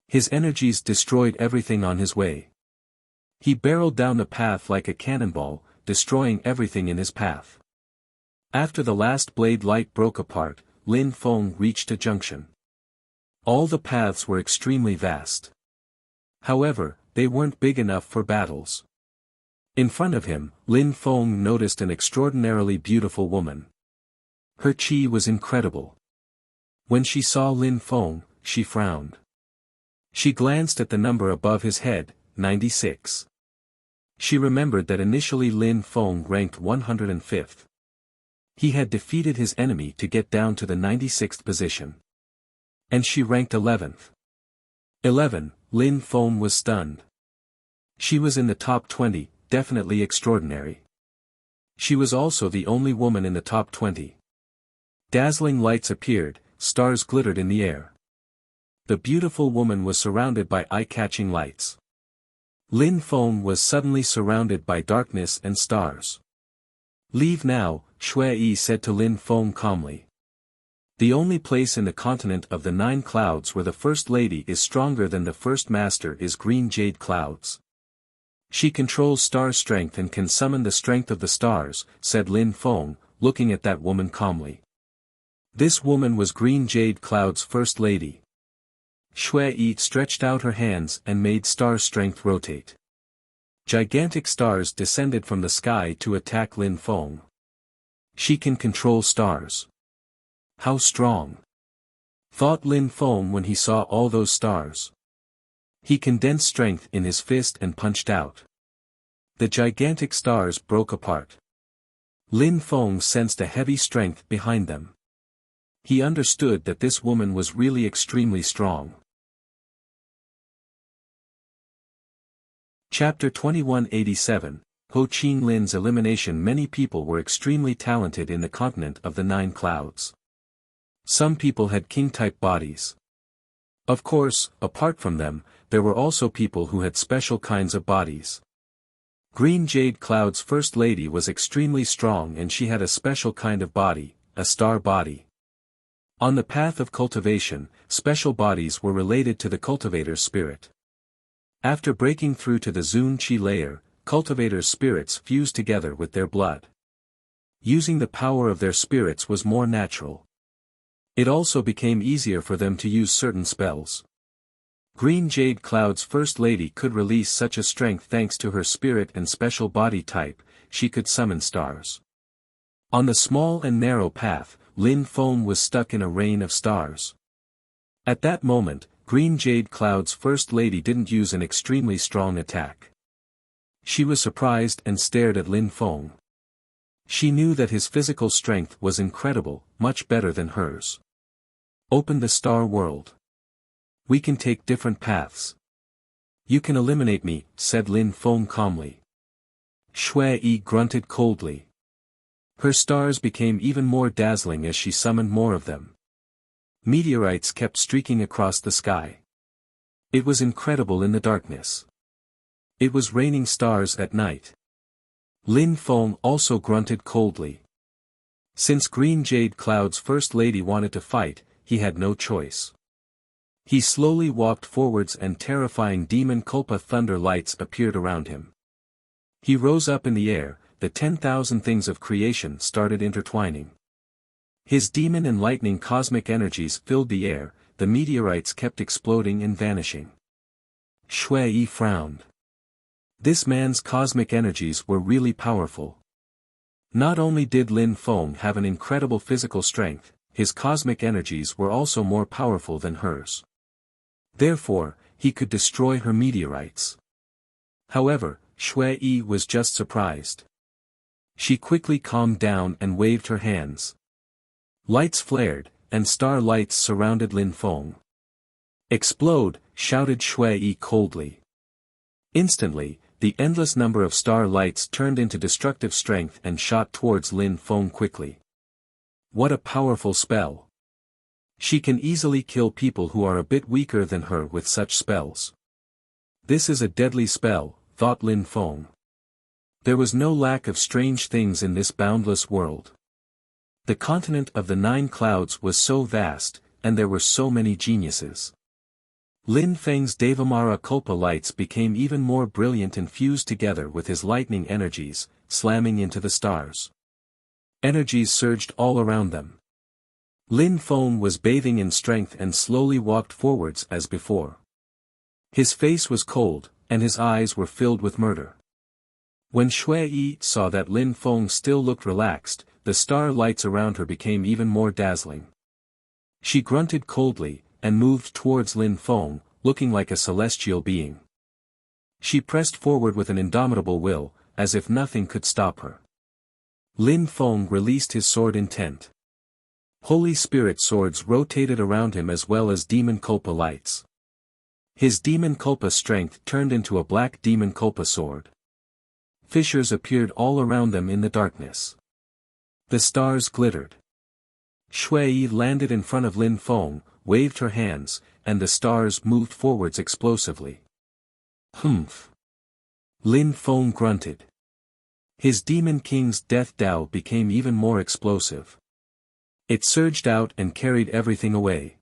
His energies destroyed everything on his way. He barreled down the path like a cannonball, destroying everything in his path. After the last blade light broke apart, Lin Feng reached a junction. All the paths were extremely vast. However, they weren't big enough for battles. In front of him, Lin Feng noticed an extraordinarily beautiful woman. Her qi was incredible. When she saw Lin Feng, she frowned. She glanced at the number above his head, 96. She remembered that initially Lin Feng ranked 105th. He had defeated his enemy to get down to the 96th position. And she ranked 11th. 11, Lin Feng was stunned. She was in the top 20, definitely extraordinary. She was also the only woman in the top 20. Dazzling lights appeared, stars glittered in the air. The beautiful woman was surrounded by eye-catching lights. Lin Feng was suddenly surrounded by darkness and stars. Leave now, Shui said to Lin Feng calmly. The only place in the continent of the 9 clouds where the First Lady is stronger than the First Master is Green Jade Clouds. She controls star strength and can summon the strength of the stars, said Lin Feng, looking at that woman calmly. This woman was Green Jade Cloud's First Lady. Shui stretched out her hands and made star strength rotate. Gigantic stars descended from the sky to attack Lin Feng. She can control stars. How strong! Thought Lin Feng when he saw all those stars. He condensed strength in his fist and punched out. The gigantic stars broke apart. Lin Feng sensed a heavy strength behind them. He understood that this woman was really extremely strong. Chapter 2187, Ho Qing Lin's elimination. Many people were extremely talented in the continent of the 9 clouds. Some people had king-type bodies. Of course, apart from them, there were also people who had special kinds of bodies. Green Jade Cloud's First Lady was extremely strong and she had a special kind of body, a star body. On the path of cultivation, special bodies were related to the cultivator's spirit. After breaking through to the Zun Qi layer, cultivators' spirits fused together with their blood. Using the power of their spirits was more natural. It also became easier for them to use certain spells. Green Jade Cloud's First Lady could release such a strength thanks to her spirit and special body type. She could summon stars. On the small and narrow path, Lin Feng was stuck in a rain of stars. At that moment, Green Jade Cloud's First Lady didn't use an extremely strong attack. She was surprised and stared at Lin Feng. She knew that his physical strength was incredible, much better than hers. Open the star world. We can take different paths. You can eliminate me, said Lin Feng calmly. Shui grunted coldly. Her stars became even more dazzling as she summoned more of them. Meteorites kept streaking across the sky. It was incredible in the darkness. It was raining stars at night. Lin Feng also grunted coldly. Since Green Jade Cloud's First Lady wanted to fight, he had no choice. He slowly walked forwards and terrifying demon Kulpa thunder lights appeared around him. He rose up in the air, the 10,000 things of creation started intertwining. His demon and lightning cosmic energies filled the air, the meteorites kept exploding and vanishing. Shui frowned. This man's cosmic energies were really powerful. Not only did Lin Feng have an incredible physical strength, his cosmic energies were also more powerful than hers. Therefore, he could destroy her meteorites. However, Shui was just surprised. She quickly calmed down and waved her hands. Lights flared, and star lights surrounded Lin Feng. Explode, shouted Shui coldly. Instantly, the endless number of star lights turned into destructive strength and shot towards Lin Feng quickly. What a powerful spell! She can easily kill people who are a bit weaker than her with such spells. This is a deadly spell, thought Lin Feng. There was no lack of strange things in this boundless world. The continent of the 9 clouds was so vast, and there were so many geniuses. Lin Feng's Devamara Kulpa lights became even more brilliant and fused together with his lightning energies, slamming into the stars. Energies surged all around them. Lin Feng was bathing in strength and slowly walked forwards as before. His face was cold, and his eyes were filled with murder. When Shui Yi saw that Lin Feng still looked relaxed, the star lights around her became even more dazzling. She grunted coldly, and moved towards Lin Feng, looking like a celestial being. She pressed forward with an indomitable will, as if nothing could stop her. Lin Feng released his sword intent. Holy Spirit swords rotated around him as well as Demon Kulpa lights. His Demon Kulpa strength turned into a black Demon Kulpa sword. Fissures appeared all around them in the darkness. The stars glittered. Shui Yi landed in front of Lin Feng, waved her hands, and the stars moved forwards explosively. Humph! Lin Feng grunted. His Demon King's Death Dao became even more explosive. It surged out and carried everything away.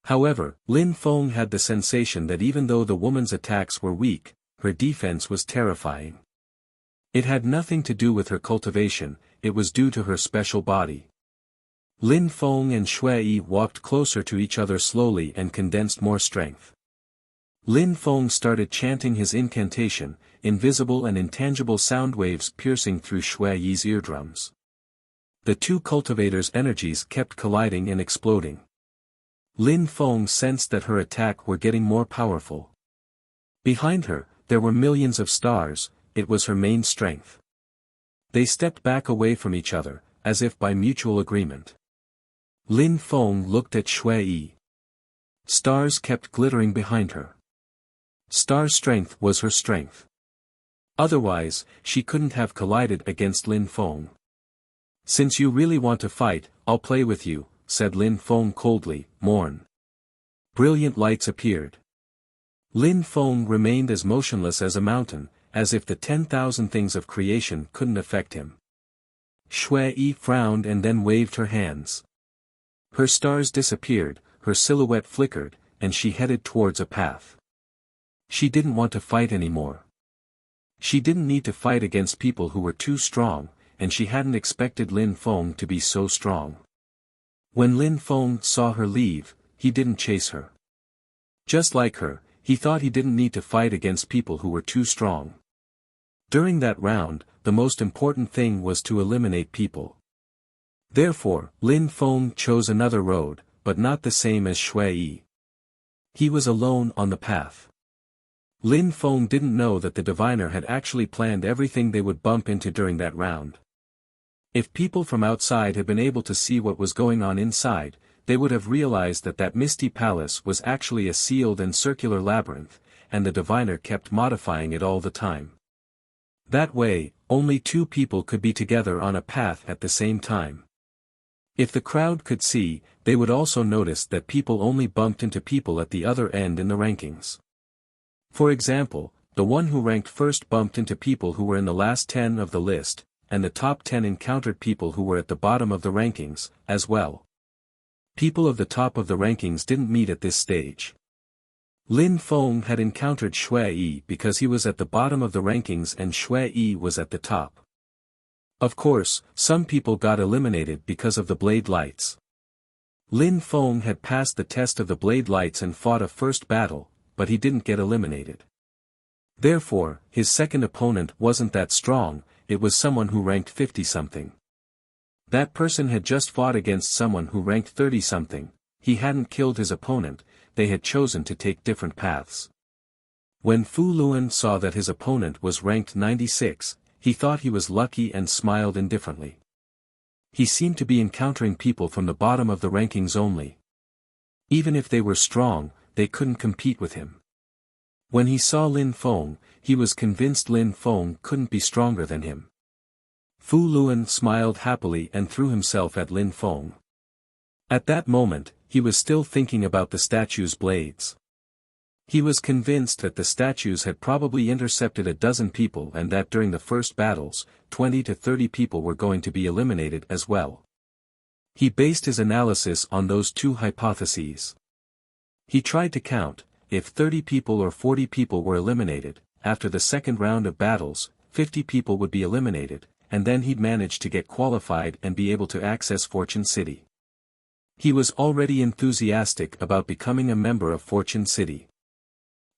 However, Lin Feng had the sensation that even though the woman's attacks were weak, her defense was terrifying. It had nothing to do with her cultivation, it was due to her special body. Lin Feng and Shui Yi walked closer to each other slowly and condensed more strength. Lin Feng started chanting his incantation, invisible and intangible sound waves piercing through Shui Yi's eardrums. The two cultivators' energies kept colliding and exploding. Lin Feng sensed that her attack were getting more powerful. Behind her, there were millions of stars, it was her main strength. They stepped back away from each other, as if by mutual agreement. Lin Feng looked at Shui Yi. Stars kept glittering behind her. Star strength was her strength. Otherwise, she couldn't have collided against Lin Feng. Since you really want to fight, I'll play with you, said Lin Feng coldly, mourn. Brilliant lights appeared. Lin Feng remained as motionless as a mountain, as if the 10,000 things of creation couldn't affect him. Shui Yi frowned and then waved her hands. Her stars disappeared, her silhouette flickered, and she headed towards a path. She didn't want to fight anymore. She didn't need to fight against people who were too strong, and she hadn't expected Lin Feng to be so strong. When Lin Feng saw her leave, he didn't chase her. Just like her, he thought he didn't need to fight against people who were too strong. During that round, the most important thing was to eliminate people. Therefore, Lin Feng chose another road, but not the same as Shui Yi. He was alone on the path. Lin Feng didn't know that the diviner had actually planned everything they would bump into during that round. If people from outside had been able to see what was going on inside, they would have realized that that misty palace was actually a sealed and circular labyrinth, and the diviner kept modifying it all the time. That way, only 2 people could be together on a path at the same time. If the crowd could see, they would also notice that people only bumped into people at the other end in the rankings. For example, the one who ranked first bumped into people who were in the last 10 of the list, and the top 10 encountered people who were at the bottom of the rankings, as well. People of the top of the rankings didn't meet at this stage. Lin Feng had encountered Shui Yi because he was at the bottom of the rankings and Shui Yi was at the top. Of course, some people got eliminated because of the blade lights. Lin Feng had passed the test of the blade lights and fought a first battle, but he didn't get eliminated. Therefore, his second opponent wasn't that strong, it was someone who ranked 50-something. That person had just fought against someone who ranked 30-something, he hadn't killed his opponent, they had chosen to take different paths. When Fu Luan saw that his opponent was ranked 96, he thought he was lucky and smiled indifferently. He seemed to be encountering people from the bottom of the rankings only. Even if they were strong, they couldn't compete with him. When he saw Lin Feng, he was convinced Lin Feng couldn't be stronger than him. Fu Luan smiled happily and threw himself at Lin Feng. At that moment, he was still thinking about the statue's blades. He was convinced that the statues had probably intercepted a dozen people and that during the first battles, 20 to 30 people were going to be eliminated as well. He based his analysis on those two hypotheses. He tried to count, if 30 people or 40 people were eliminated, after the second round of battles, 50 people would be eliminated, and then he'd manage to get qualified and be able to access Fortune City. He was already enthusiastic about becoming a member of Fortune City.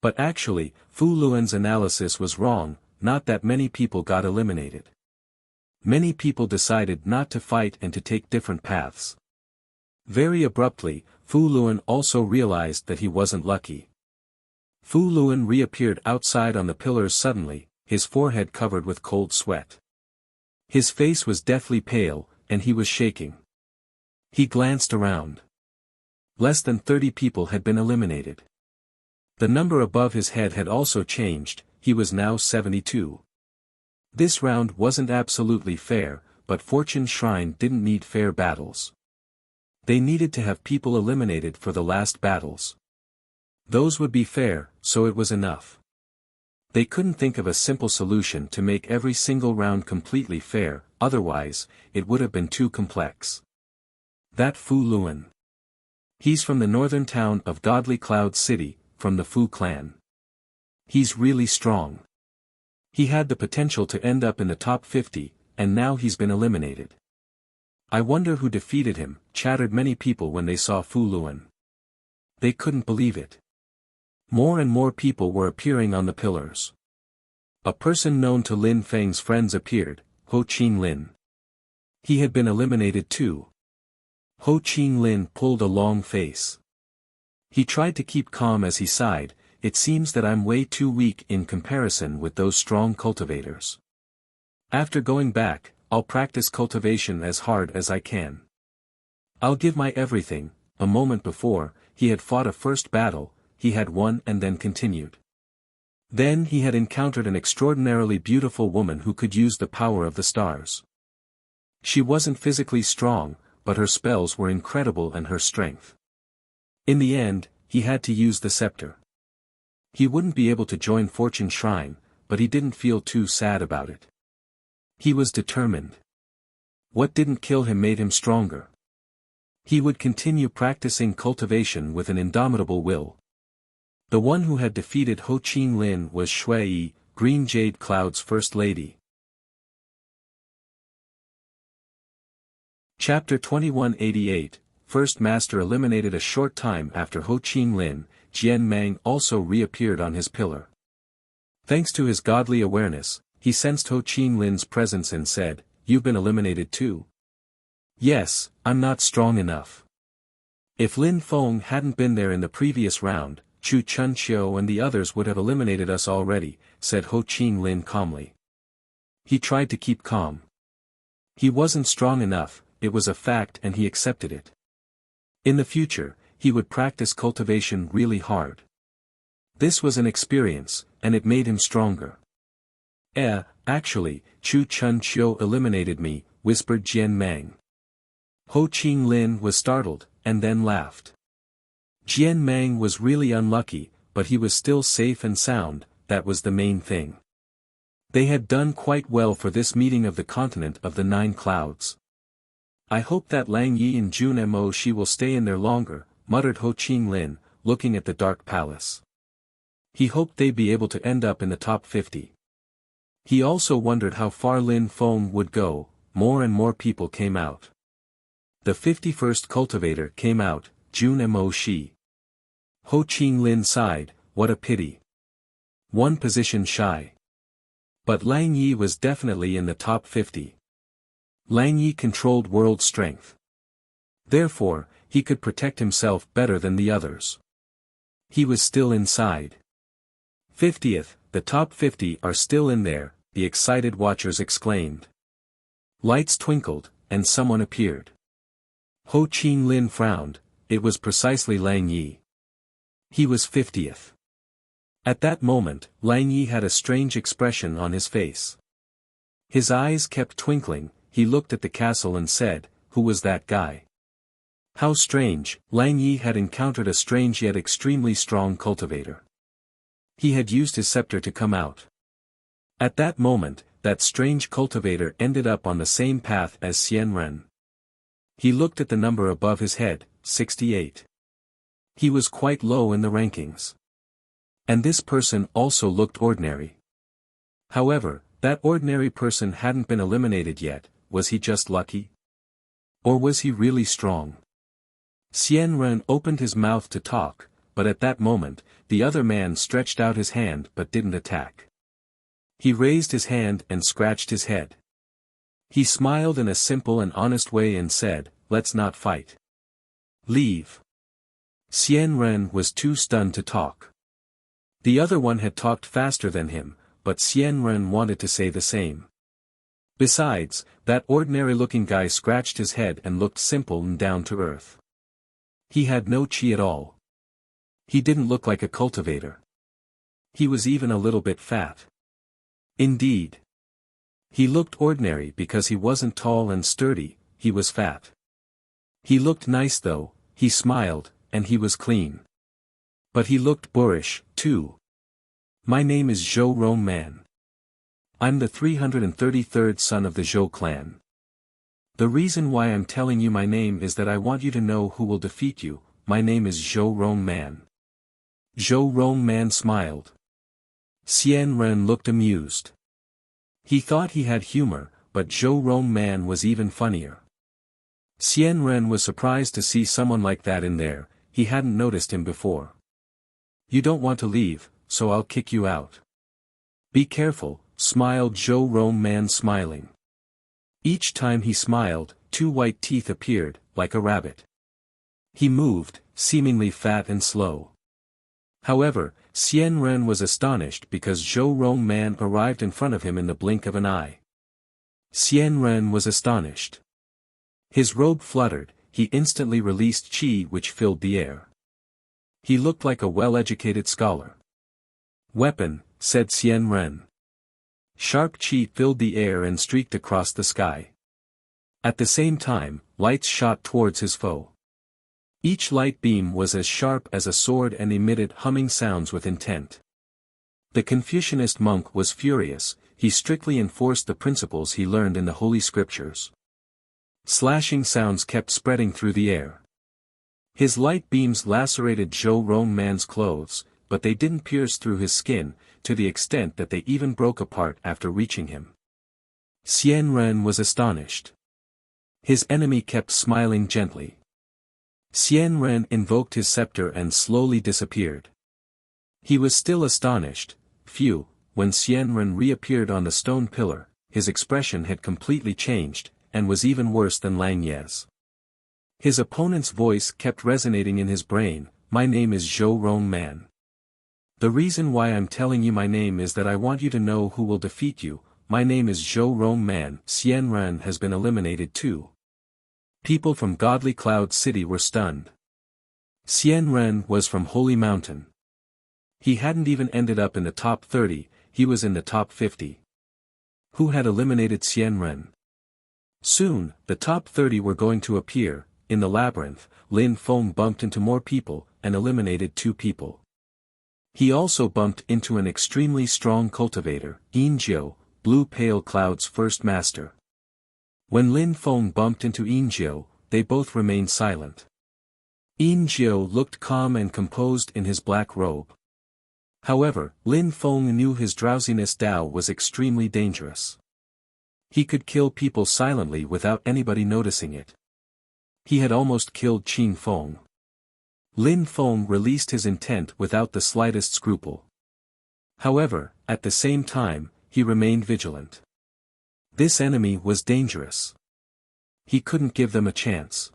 But actually, Fu Luan's analysis was wrong, not that many people got eliminated. Many people decided not to fight and to take different paths. Very abruptly, Fu Luan also realized that he wasn't lucky. Fu Luan reappeared outside on the pillars suddenly, his forehead covered with cold sweat. His face was deathly pale, and he was shaking. He glanced around. Less than 30 people had been eliminated. The number above his head had also changed, he was now 72. This round wasn't absolutely fair, but Fortune Shrine didn't need fair battles. They needed to have people eliminated for the last battles. Those would be fair, so it was enough. They couldn't think of a simple solution to make every single round completely fair, otherwise, it would have been too complex. That Fu Luan. He's from the northern town of Godly Cloud City, from the Fu clan. He's really strong. He had the potential to end up in the top 50, and now he's been eliminated. I wonder who defeated him, chattered many people when they saw Fu Luan. They couldn't believe it. More and more people were appearing on the pillars. A person known to Lin Feng's friends appeared, Ho Qing Lin. He had been eliminated too. Ho Qing Lin pulled a long face. He tried to keep calm as he sighed, it seems that I'm way too weak in comparison with those strong cultivators. After going back, I'll practice cultivation as hard as I can. I'll give my everything. A moment before, he had fought a first battle, he had won and then continued. Then he had encountered an extraordinarily beautiful woman who could use the power of the stars. She wasn't physically strong, but her spells were incredible and her strength. In the end, he had to use the scepter. He wouldn't be able to join Fortune Shrine, but he didn't feel too sad about it. He was determined. What didn't kill him made him stronger. He would continue practicing cultivation with an indomitable will. The one who had defeated Ho Qing Lin was Shui Yi, Green Jade Cloud's first lady. Chapter 2188, First Master eliminated. A short time after Ho Qing Lin, Jian Mang also reappeared on his pillar. Thanks to his godly awareness, he sensed Ho Qing Lin's presence and said, "You've been eliminated too?" "Yes, I'm not strong enough." If Lin Feng hadn't been there in the previous round, Chu Chunqiu and the others would have eliminated us already, said Ho Qing Lin calmly. He tried to keep calm. He wasn't strong enough, it was a fact and he accepted it. In the future, he would practice cultivation really hard. This was an experience, and it made him stronger. Actually, Chu Chunqiu eliminated me, whispered Jian Mang. Ho Qing Lin was startled, and then laughed. Jian Mang was really unlucky, but he was still safe and sound, that was the main thing. They had done quite well for this meeting of the continent of the 9 clouds. I hope that Lang Yi and Jun Mo Shi will stay in there longer, muttered Ho Qing Lin, looking at the dark palace. He hoped they'd be able to end up in the top 50. He also wondered how far Lin Feng would go. More and more people came out. The 51st cultivator came out, Jun Mo Shi. Ho Qing Lin sighed, what a pity. One position shy. But Lang Yi was definitely in the top 50. Lang Yi controlled world strength. Therefore, he could protect himself better than the others. He was still inside. 50th, the top 50 are still in there, the excited watchers exclaimed. Lights twinkled, and someone appeared. Ho Qing Lin frowned, it was precisely Lang Yi. He was 50th. At that moment, Lang Yi had a strange expression on his face. His eyes kept twinkling, he looked at the castle and said, who was that guy? How strange, Lang Yi had encountered a strange yet extremely strong cultivator. He had used his scepter to come out. At that moment, that strange cultivator ended up on the same path as Xian Ren. He looked at the number above his head, 68. He was quite low in the rankings. And this person also looked ordinary. However, that ordinary person hadn't been eliminated yet. Was he just lucky? Or was he really strong? Xian Ren opened his mouth to talk, but at that moment, the other man stretched out his hand but didn't attack. He raised his hand and scratched his head. He smiled in a simple and honest way and said, "Let's not fight. Leave." Xian Ren was too stunned to talk. The other one had talked faster than him, but Xian Ren wanted to say the same. Besides, that ordinary-looking guy scratched his head and looked simple and down-to-earth. He had no chi at all. He didn't look like a cultivator. He was even a little bit fat. Indeed. He looked ordinary because he wasn't tall and sturdy, he was fat. He looked nice though, he smiled, and he was clean. But he looked boorish, too. "My name is Zhou Rong Man. I'm the 333rd son of the Zhou clan. The reason why I'm telling you my name is that I want you to know who will defeat you. My name is Zhou Rong Man." Zhou Rong Man smiled. Xian Ren looked amused. He thought he had humor, but Zhou Rong Man was even funnier. Xian Ren was surprised to see someone like that in there. He hadn't noticed him before. "You don't want to leave, so I'll kick you out." "Be careful," smiled Zhou Rong Man, smiling. Each time he smiled, 2 white teeth appeared, like a rabbit. He moved, seemingly fat and slow. However, Xian Ren was astonished because Zhou Rong Man arrived in front of him in the blink of an eye. Xian Ren was astonished. His robe fluttered, he instantly released qi which filled the air. He looked like a well-educated scholar. "Weapon," said Xian Ren. Sharp qi filled the air and streaked across the sky. At the same time, lights shot towards his foe. Each light beam was as sharp as a sword and emitted humming sounds with intent. The Confucianist monk was furious, he strictly enforced the principles he learned in the Holy Scriptures. Slashing sounds kept spreading through the air. His light beams lacerated Zhou Rong Man's clothes, but they didn't pierce through his skin, to the extent that they even broke apart after reaching him. Xian Ren was astonished. His enemy kept smiling gently. Xian Ren invoked his scepter and slowly disappeared. He was still astonished. Phew, when Xian Ren reappeared on the stone pillar, his expression had completely changed, and was even worse than Lang Ye's. His opponent's voice kept resonating in his brain, "My name is Zhou Rong Man. The reason why I'm telling you my name is that I want you to know who will defeat you. My name is Zhou Rong Man." Xian Ren has been eliminated too. People from Godly Cloud City were stunned. Xian Ren was from Holy Mountain. He hadn't even ended up in the top 30, he was in the top 50. Who had eliminated Xian Ren? Soon, the top 30 were going to appear. In the labyrinth, Lin Feng bumped into more people, and eliminated 2 people. He also bumped into an extremely strong cultivator, Yin Jiu, Blue Pale Cloud's first master. When Lin Feng bumped into Yin Jiu, they both remained silent. Yin Jiu looked calm and composed in his black robe. However, Lin Feng knew his drowsiness Dao was extremely dangerous. He could kill people silently without anybody noticing it. He had almost killed Qin Feng. Lin Feng released his intent without the slightest scruple. However, at the same time, he remained vigilant. This enemy was dangerous. He couldn't give them a chance.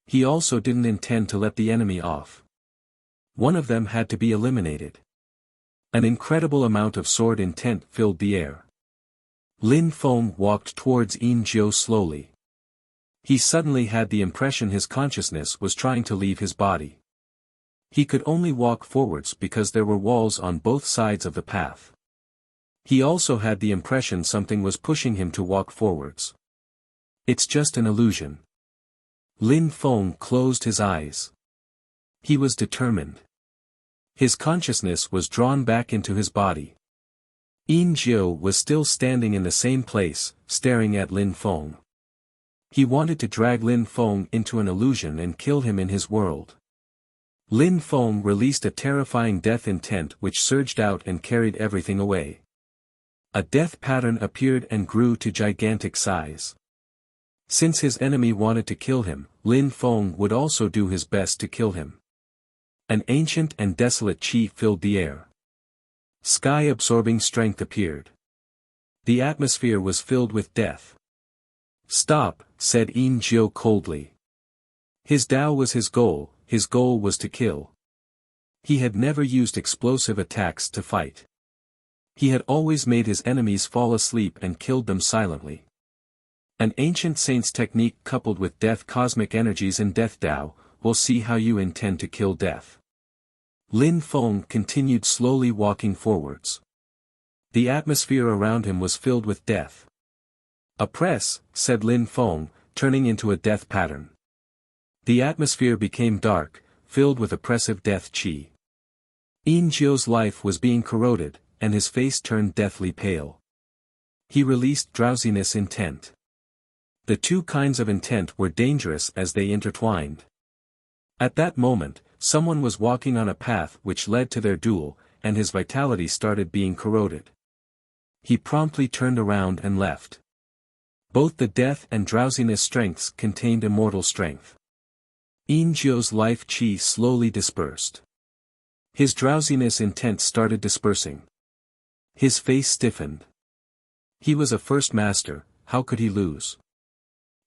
He also didn't intend to let the enemy off. One of them had to be eliminated. An incredible amount of sword intent filled the air. Lin Feng walked towards Yin Jiu slowly. He suddenly had the impression his consciousness was trying to leave his body. He could only walk forwards because there were walls on both sides of the path. He also had the impression something was pushing him to walk forwards. It's just an illusion. Lin Feng closed his eyes. He was determined. His consciousness was drawn back into his body. Yin Jiu was still standing in the same place, staring at Lin Feng. He wanted to drag Lin Feng into an illusion and kill him in his world. Lin Feng released a terrifying death intent which surged out and carried everything away. A death pattern appeared and grew to gigantic size. Since his enemy wanted to kill him, Lin Feng would also do his best to kill him. An ancient and desolate qi filled the air. Sky-absorbing strength appeared. The atmosphere was filled with death. "Stop," said Yin Jiu coldly. His Tao was his goal was to kill. He had never used explosive attacks to fight. He had always made his enemies fall asleep and killed them silently. An ancient saint's technique coupled with death cosmic energies and death Tao, we'll see how you intend to kill death. Lin Feng continued slowly walking forwards. The atmosphere around him was filled with death. "Oppress," said Lin Feng, turning into a death pattern. The atmosphere became dark, filled with oppressive death qi. Yin Jiu's life was being corroded, and his face turned deathly pale. He released drowsiness intent. The two kinds of intent were dangerous as they intertwined. At that moment, someone was walking on a path which led to their duel, and his vitality started being corroded. He promptly turned around and left. Both the death and drowsiness strengths contained immortal strength. Yin Jiu's life qi slowly dispersed. His drowsiness intent started dispersing. His face stiffened. He was a first master, how could he lose?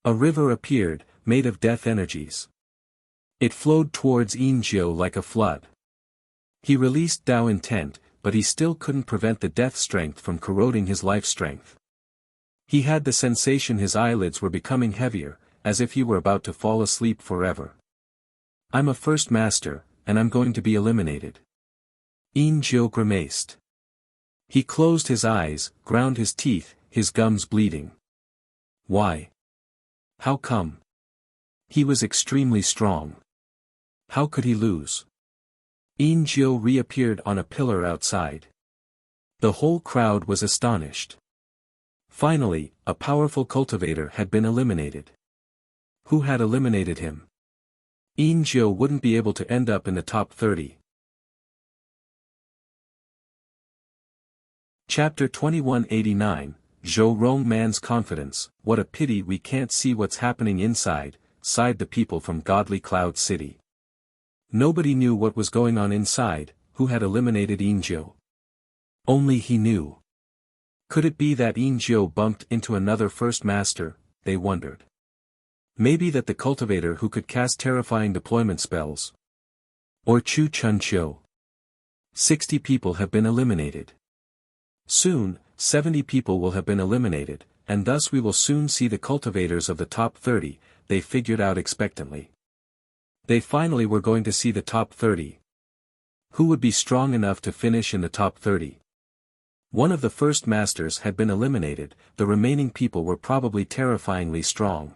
A river appeared, made of death energies. It flowed towards Yin Jiu like a flood. He released Tao intent, but he still couldn't prevent the death strength from corroding his life strength. He had the sensation his eyelids were becoming heavier, as if he were about to fall asleep forever. "I'm a first master, and I'm going to be eliminated." Yin Jiu grimaced. He closed his eyes, ground his teeth, his gums bleeding. Why? How come? He was extremely strong. How could he lose? Yin Jiu reappeared on a pillar outside. The whole crowd was astonished. Finally, a powerful cultivator had been eliminated. Who had eliminated him? Yin Jiu wouldn't be able to end up in the top 30. Chapter 2189, Zhou Rong Man's Confidence. What a pity we can't see what's happening inside, sighed the people from Godly Cloud City. Nobody knew what was going on inside, who had eliminated Yin Jiu. Only he knew. Could it be that Yin Jiu bumped into another first master, they wondered. Maybe that the cultivator who could cast terrifying deployment spells. Or Chu Chun Chiu. 60 people have been eliminated. Soon, 70 people will have been eliminated, and thus we will soon see the cultivators of the top 30, they figured out expectantly. They finally were going to see the top 30. Who would be strong enough to finish in the top 30? One of the first masters had been eliminated, the remaining people were probably terrifyingly strong.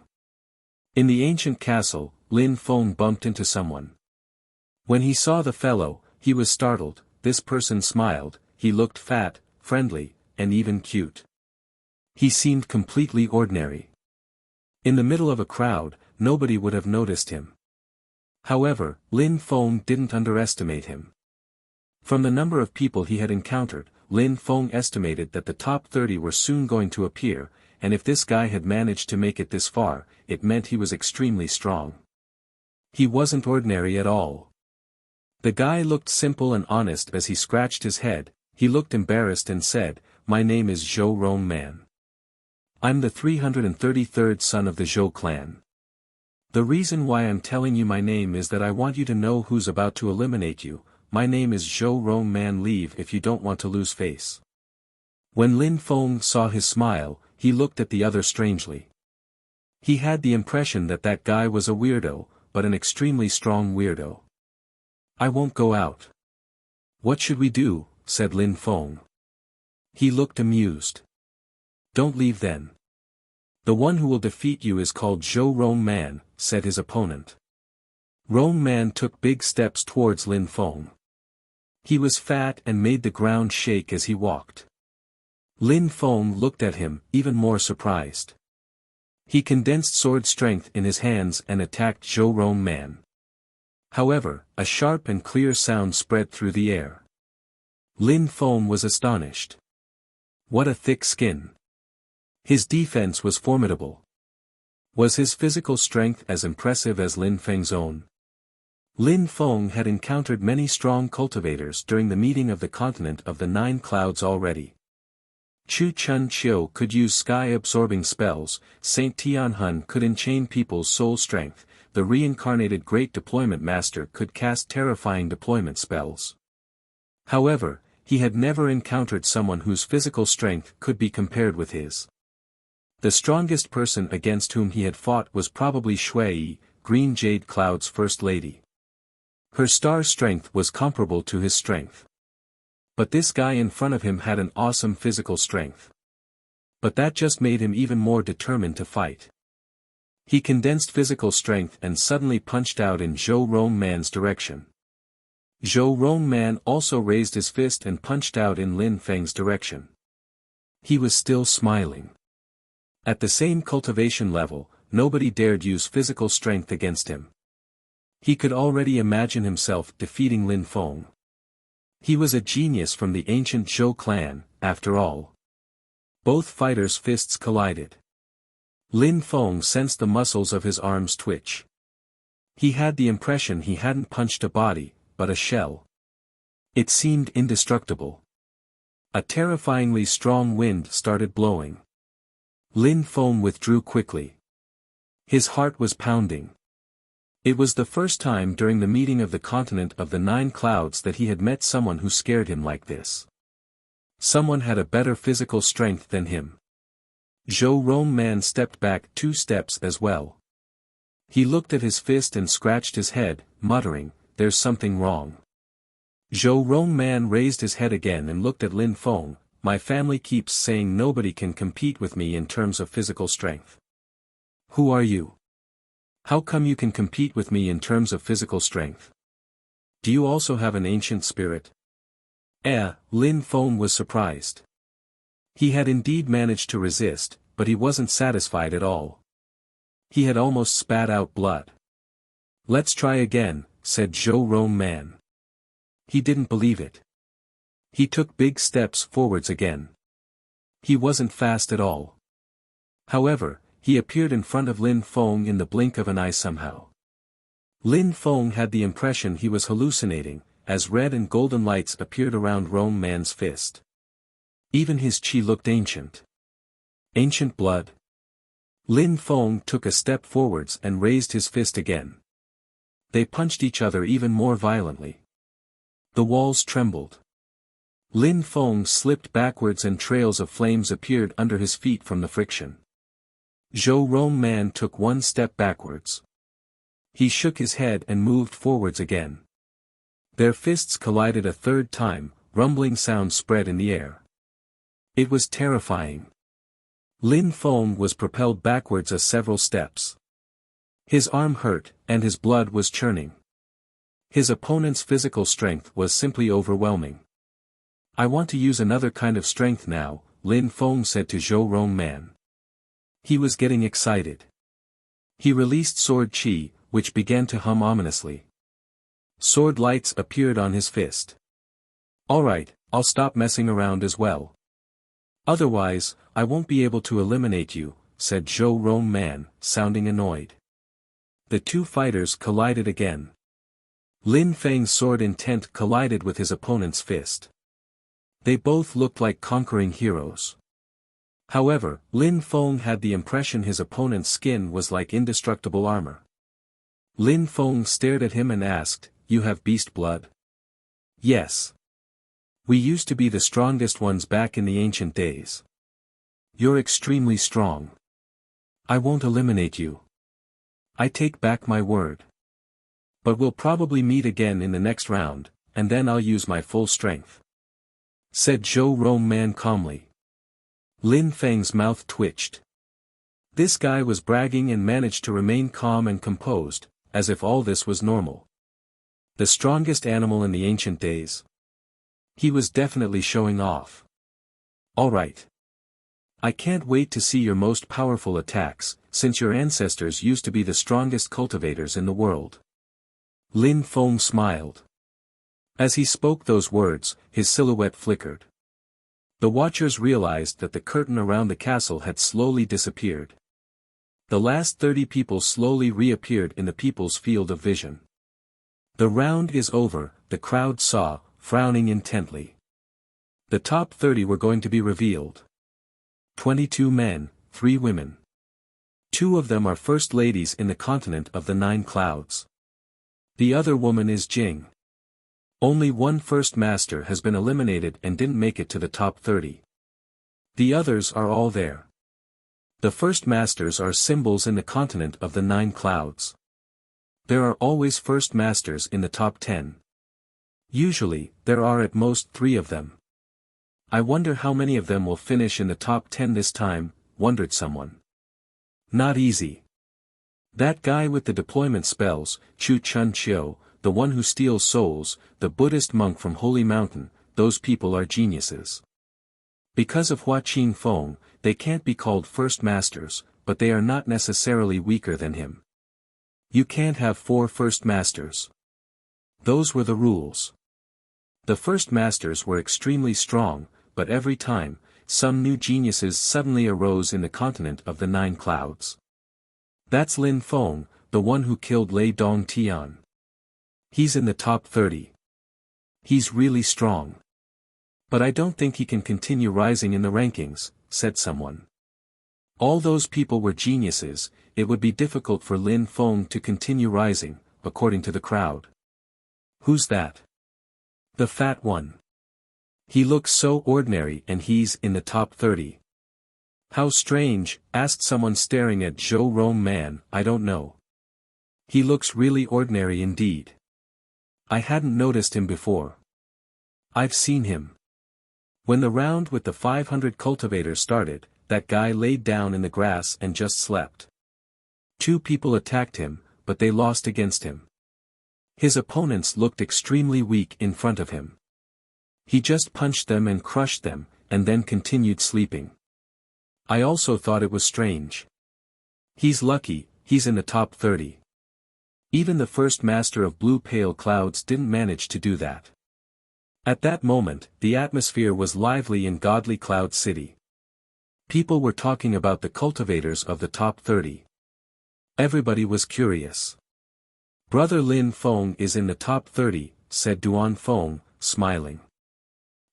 In the ancient castle, Lin Feng bumped into someone. When he saw the fellow, he was startled. This person smiled, he looked fat, friendly, and even cute. He seemed completely ordinary. In the middle of a crowd, nobody would have noticed him. However, Lin Feng didn't underestimate him. From the number of people he had encountered, Lin Feng estimated that the top 30 were soon going to appear, and if this guy had managed to make it this far, it meant he was extremely strong. He wasn't ordinary at all. The guy looked simple and honest as he scratched his head. He looked embarrassed and said, "My name is Zhou Rong Man. I'm the 333rd son of the Zhou clan. The reason why I'm telling you my name is that I want you to know who's about to eliminate you. My name is Zhou Rong Man. Leave if you don't want to lose face." When Lin Feng saw his smile, he looked at the other strangely. He had the impression that that guy was a weirdo, but an extremely strong weirdo. "I won't go out." "What should we do?" said Lin Feng. He looked amused. "Don't leave then. The one who will defeat you is called Zhou Rong Man," said his opponent. Rong Man took big steps towards Lin Feng. He was fat and made the ground shake as he walked. Lin Feng looked at him, even more surprised. He condensed sword strength in his hands and attacked Zhou Rong Man. However, a sharp and clear sound spread through the air. Lin Feng was astonished. What a thick skin! His defense was formidable. Was his physical strength as impressive as Lin Feng's own? Lin Feng had encountered many strong cultivators during the meeting of the continent of the Nine Clouds already. Chu Chun Chiu could use sky-absorbing spells, Saint Tianhun could enchain people's soul strength, the reincarnated Great Deployment Master could cast terrifying deployment spells. However, he had never encountered someone whose physical strength could be compared with his. The strongest person against whom he had fought was probably Shui, Green Jade Cloud's First Lady. Her star strength was comparable to his strength. But this guy in front of him had an awesome physical strength. But that just made him even more determined to fight. He condensed physical strength and suddenly punched out in Zhou Rong Man's direction. Zhou Rong Man also raised his fist and punched out in Lin Feng's direction. He was still smiling. At the same cultivation level, nobody dared use physical strength against him. He could already imagine himself defeating Lin Feng. He was a genius from the ancient Zhou clan, after all. Both fighters' fists collided. Lin Feng sensed the muscles of his arms twitch. He had the impression he hadn't punched a body, but a shell. It seemed indestructible. A terrifyingly strong wind started blowing. Lin Feng withdrew quickly. His heart was pounding. It was the first time during the meeting of the continent of the Nine Clouds that he had met someone who scared him like this. Someone had a better physical strength than him. Zhou Rong Man stepped back 2 steps as well. He looked at his fist and scratched his head, muttering, "There's something wrong." Zhou Rong Man raised his head again and looked at Lin Feng. "My family keeps saying nobody can compete with me in terms of physical strength. Who are you? How come you can compete with me in terms of physical strength? Do you also have an ancient spirit?" Lin Feng was surprised. He had indeed managed to resist, but he wasn't satisfied at all. He had almost spat out blood. "Let's try again," said Zhou Rong Man. He didn't believe it. He took big steps forwards again. He wasn't fast at all. However, he appeared in front of Lin Feng in the blink of an eye somehow. Lin Feng had the impression he was hallucinating, as red and golden lights appeared around Rong Man's fist. Even his chi looked ancient. Ancient blood? Lin Feng took a step forwards and raised his fist again. They punched each other even more violently. The walls trembled. Lin Feng slipped backwards and trails of flames appeared under his feet from the friction. Zhou Rong Man took 1 step backwards. He shook his head and moved forwards again. Their fists collided a 3rd time, rumbling sounds spread in the air. It was terrifying. Lin Feng was propelled backwards several steps. His arm hurt, and his blood was churning. His opponent's physical strength was simply overwhelming. "I want to use another kind of strength now," Lin Feng said to Zhou Rong Man. He was getting excited. He released sword chi, which began to hum ominously. Sword lights appeared on his fist. "Alright, I'll stop messing around as well. Otherwise, I won't be able to eliminate you," said Zhou Rong Man, sounding annoyed. The 2 fighters collided again. Lin Feng's sword intent collided with his opponent's fist. They both looked like conquering heroes. However, Lin Feng had the impression his opponent's skin was like indestructible armor. Lin Feng stared at him and asked, "You have beast blood?" "Yes. We used to be the strongest ones back in the ancient days. You're extremely strong. I won't eliminate you. I take back my word. But we'll probably meet again in the next round, and then I'll use my full strength," said Zhou Rong Man calmly. Lin Feng's mouth twitched. This guy was bragging and managed to remain calm and composed, as if all this was normal. The strongest animal in the ancient days. He was definitely showing off. Alright. I can't wait to see your most powerful attacks, since your ancestors used to be the strongest cultivators in the world. Lin Feng smiled. As he spoke those words, his silhouette flickered. The watchers realized that the curtain around the castle had slowly disappeared. The last 30 people slowly reappeared in the people's field of vision. The round is over, the crowd saw, frowning intently. The top 30 were going to be revealed. 22 men, 3 women. 2 of them are first ladies in the continent of the 9 clouds. The other woman is Jing. Only one first master has been eliminated and didn't make it to the top 30. The others are all there. The first masters are symbols in the continent of the 9 clouds. There are always first masters in the top 10. Usually, there are at most 3 of them. I wonder how many of them will finish in the top 10 this time, wondered someone. Not easy. That guy with the deployment spells, Chu Chun Chiu, the one who steals souls, the Buddhist monk from Holy Mountain, those people are geniuses. Because of Hua Qin Feng, they can't be called first masters, but they are not necessarily weaker than him. You can't have 4 first masters. Those were the rules. The first masters were extremely strong, but every time, some new geniuses suddenly arose in the continent of the 9 clouds. That's Lin Feng, the one who killed Lei Dong Tian. He's in the top 30. He's really strong. But I don't think he can continue rising in the rankings, said someone. All those people were geniuses, it would be difficult for Lin Feng to continue rising, according to the crowd. Who's that? The fat one. He looks so ordinary and he's in the top 30. How strange, asked someone staring at Zhou Rong Man. I don't know. He looks really ordinary indeed. I hadn't noticed him before. I've seen him. When the round with the 500 cultivators started, that guy laid down in the grass and just slept. 2 people attacked him, but they lost against him. His opponents looked extremely weak in front of him. He just punched them and crushed them, and then continued sleeping. I also thought it was strange. He's lucky, he's in the top 30. Even the first master of Blue Pale Clouds didn't manage to do that. At that moment, the atmosphere was lively in Godly Cloud City. People were talking about the cultivators of the top 30. Everybody was curious. Brother Lin Feng is in the top 30, said Duan Feng, smiling.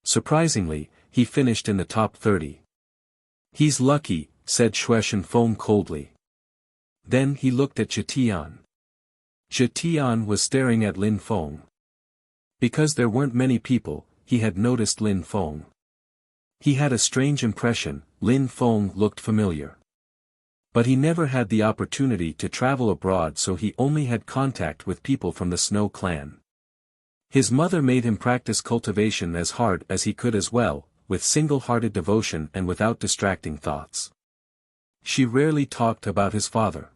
Surprisingly, he finished in the top 30. He's lucky, said Shueshan Feng coldly. Then he looked at Zhetian. Zhetian was staring at Lin Feng. Because there weren't many people, he had noticed Lin Feng. He had a strange impression, Lin Feng looked familiar. But he never had the opportunity to travel abroad, so he only had contact with people from the Snow clan. His mother made him practice cultivation as hard as he could as well, with single-hearted devotion and without distracting thoughts. She rarely talked about his father.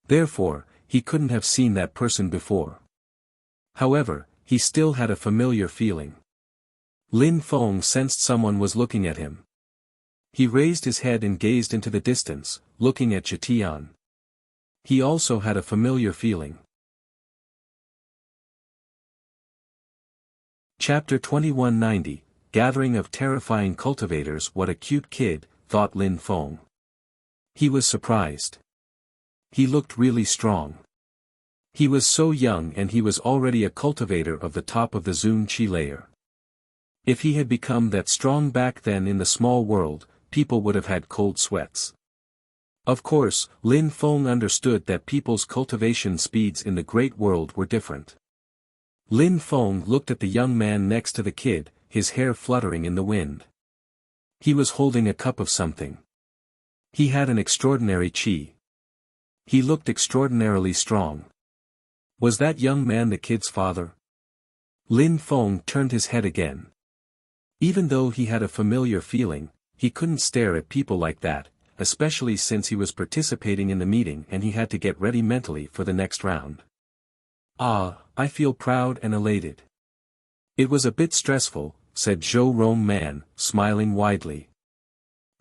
Therefore, he couldn't have seen that person before. However, he still had a familiar feeling. Lin Feng sensed someone was looking at him. He raised his head and gazed into the distance, looking at Zhetian. He also had a familiar feeling. Chapter 2190, Gathering of Terrifying Cultivators. What a cute kid, thought Lin Feng. He was surprised. He looked really strong. He was so young and he was already a cultivator of the top of the Zun Qi layer. If he had become that strong back then in the small world, people would have had cold sweats. Of course, Lin Feng understood that people's cultivation speeds in the great world were different. Lin Feng looked at the young man next to the kid, his hair fluttering in the wind. He was holding a cup of something. He had an extraordinary qi. He looked extraordinarily strong. Was that young man the kid's father? Lin Feng turned his head again. Even though he had a familiar feeling, he couldn't stare at people like that, especially since he was participating in the meeting and he had to get ready mentally for the next round. Ah, I feel proud and elated. It was a bit stressful, said Zhou Rong Man, smiling widely.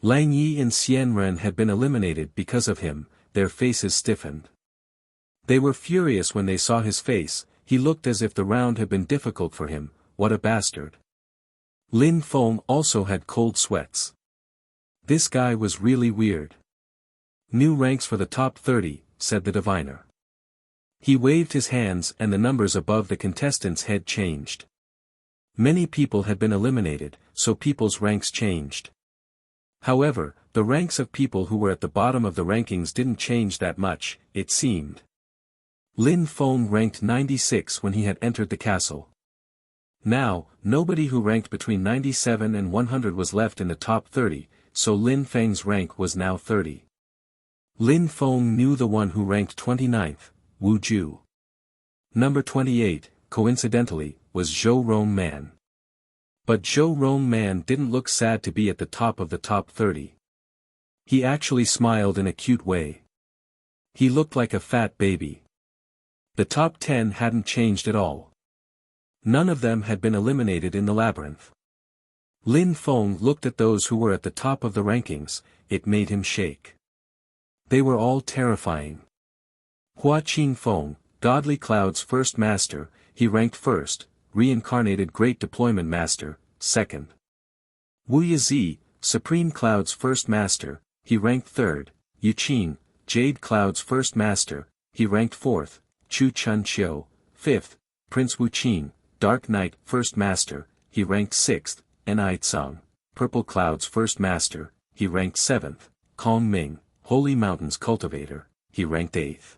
Lang Yi and Xian Ren had been eliminated because of him, their faces stiffened. They were furious when they saw his face, he looked as if the round had been difficult for him, what a bastard. Lin Feng also had cold sweats. This guy was really weird. New ranks for the top 30, said the diviner. He waved his hands and the numbers above the contestants' head changed. Many people had been eliminated, so people's ranks changed. However, the ranks of people who were at the bottom of the rankings didn't change that much, it seemed. Lin Feng ranked 96 when he had entered the castle. Now, nobody who ranked between 97 and 100 was left in the top 30, so Lin Feng's rank was now 30. Lin Feng knew the one who ranked 29th, Wu Ju. Number 28, coincidentally, was Zhou Rong Man. But Zhou Rong Man didn't look sad to be at the top of the top 30. He actually smiled in a cute way. He looked like a fat baby. The top 10 hadn't changed at all. None of them had been eliminated in the labyrinth. Lin Feng looked at those who were at the top of the rankings, it made him shake. They were all terrifying. Hua Qingfeng, Godly Cloud's first master, he ranked first, Reincarnated Great Deployment Master, second. Wu Yizi, Supreme Cloud's first master, he ranked third, Yu Qin, Jade Cloud's first master, he ranked fourth, Chu Chun Qiu, fifth, Prince Wu Qin, Dark Knight first master, he ranked sixth, Ni Tsang, Purple Cloud's first master, he ranked seventh, Kong Ming, Holy Mountain's cultivator, he ranked eighth.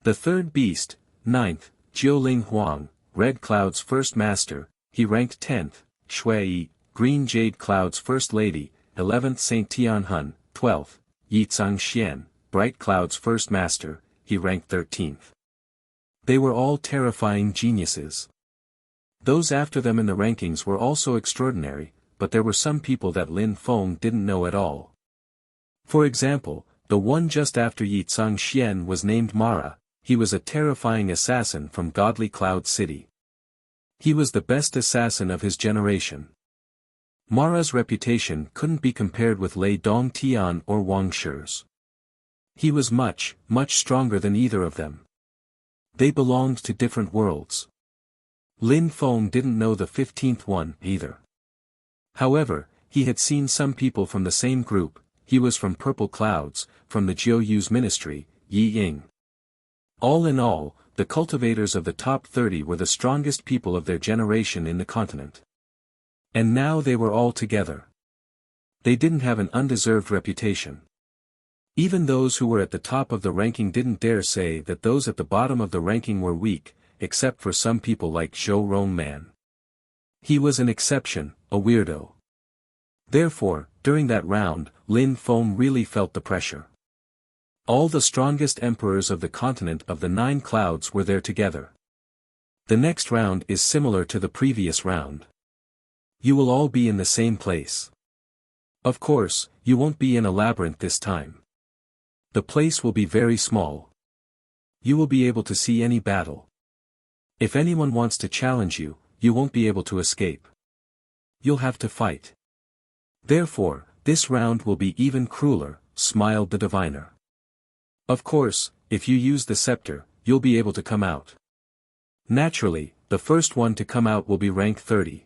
The third beast, ninth, Jiuling Huang, Red Cloud's first master, he ranked 10th, Shui, Green Jade Cloud's first lady, 11th Saint Tianhun, 12th, Yizang Xian, Bright Cloud's first master, he ranked 13th. They were all terrifying geniuses. Those after them in the rankings were also extraordinary, but there were some people that Lin Feng didn't know at all. For example, the one just after Yizang Xian was named Mara. He was a terrifying assassin from Godly Cloud City. He was the best assassin of his generation. Mara's reputation couldn't be compared with Lei Dongtian or Wang Shi's. He was much, much stronger than either of them. They belonged to different worlds. Lin Feng didn't know the 15th one either. However, he had seen some people from the same group. He was from Purple Clouds, from the Jiu Yu's ministry, Yi Ying. All in all, the cultivators of the top 30 were the strongest people of their generation in the continent. And now they were all together. They didn't have an undeserved reputation. Even those who were at the top of the ranking didn't dare say that those at the bottom of the ranking were weak, except for some people like Zhou Rong Man. He was an exception, a weirdo. Therefore, during that round, Lin Feng really felt the pressure. All the strongest emperors of the continent of the 9 clouds were there together. The next round is similar to the previous round. You will all be in the same place. Of course, you won't be in a labyrinth this time. The place will be very small. You will be able to see any battle. If anyone wants to challenge you, you won't be able to escape. You'll have to fight. Therefore, this round will be even crueler, smiled the diviner. Of course, if you use the scepter, you'll be able to come out. Naturally, the first one to come out will be rank 30.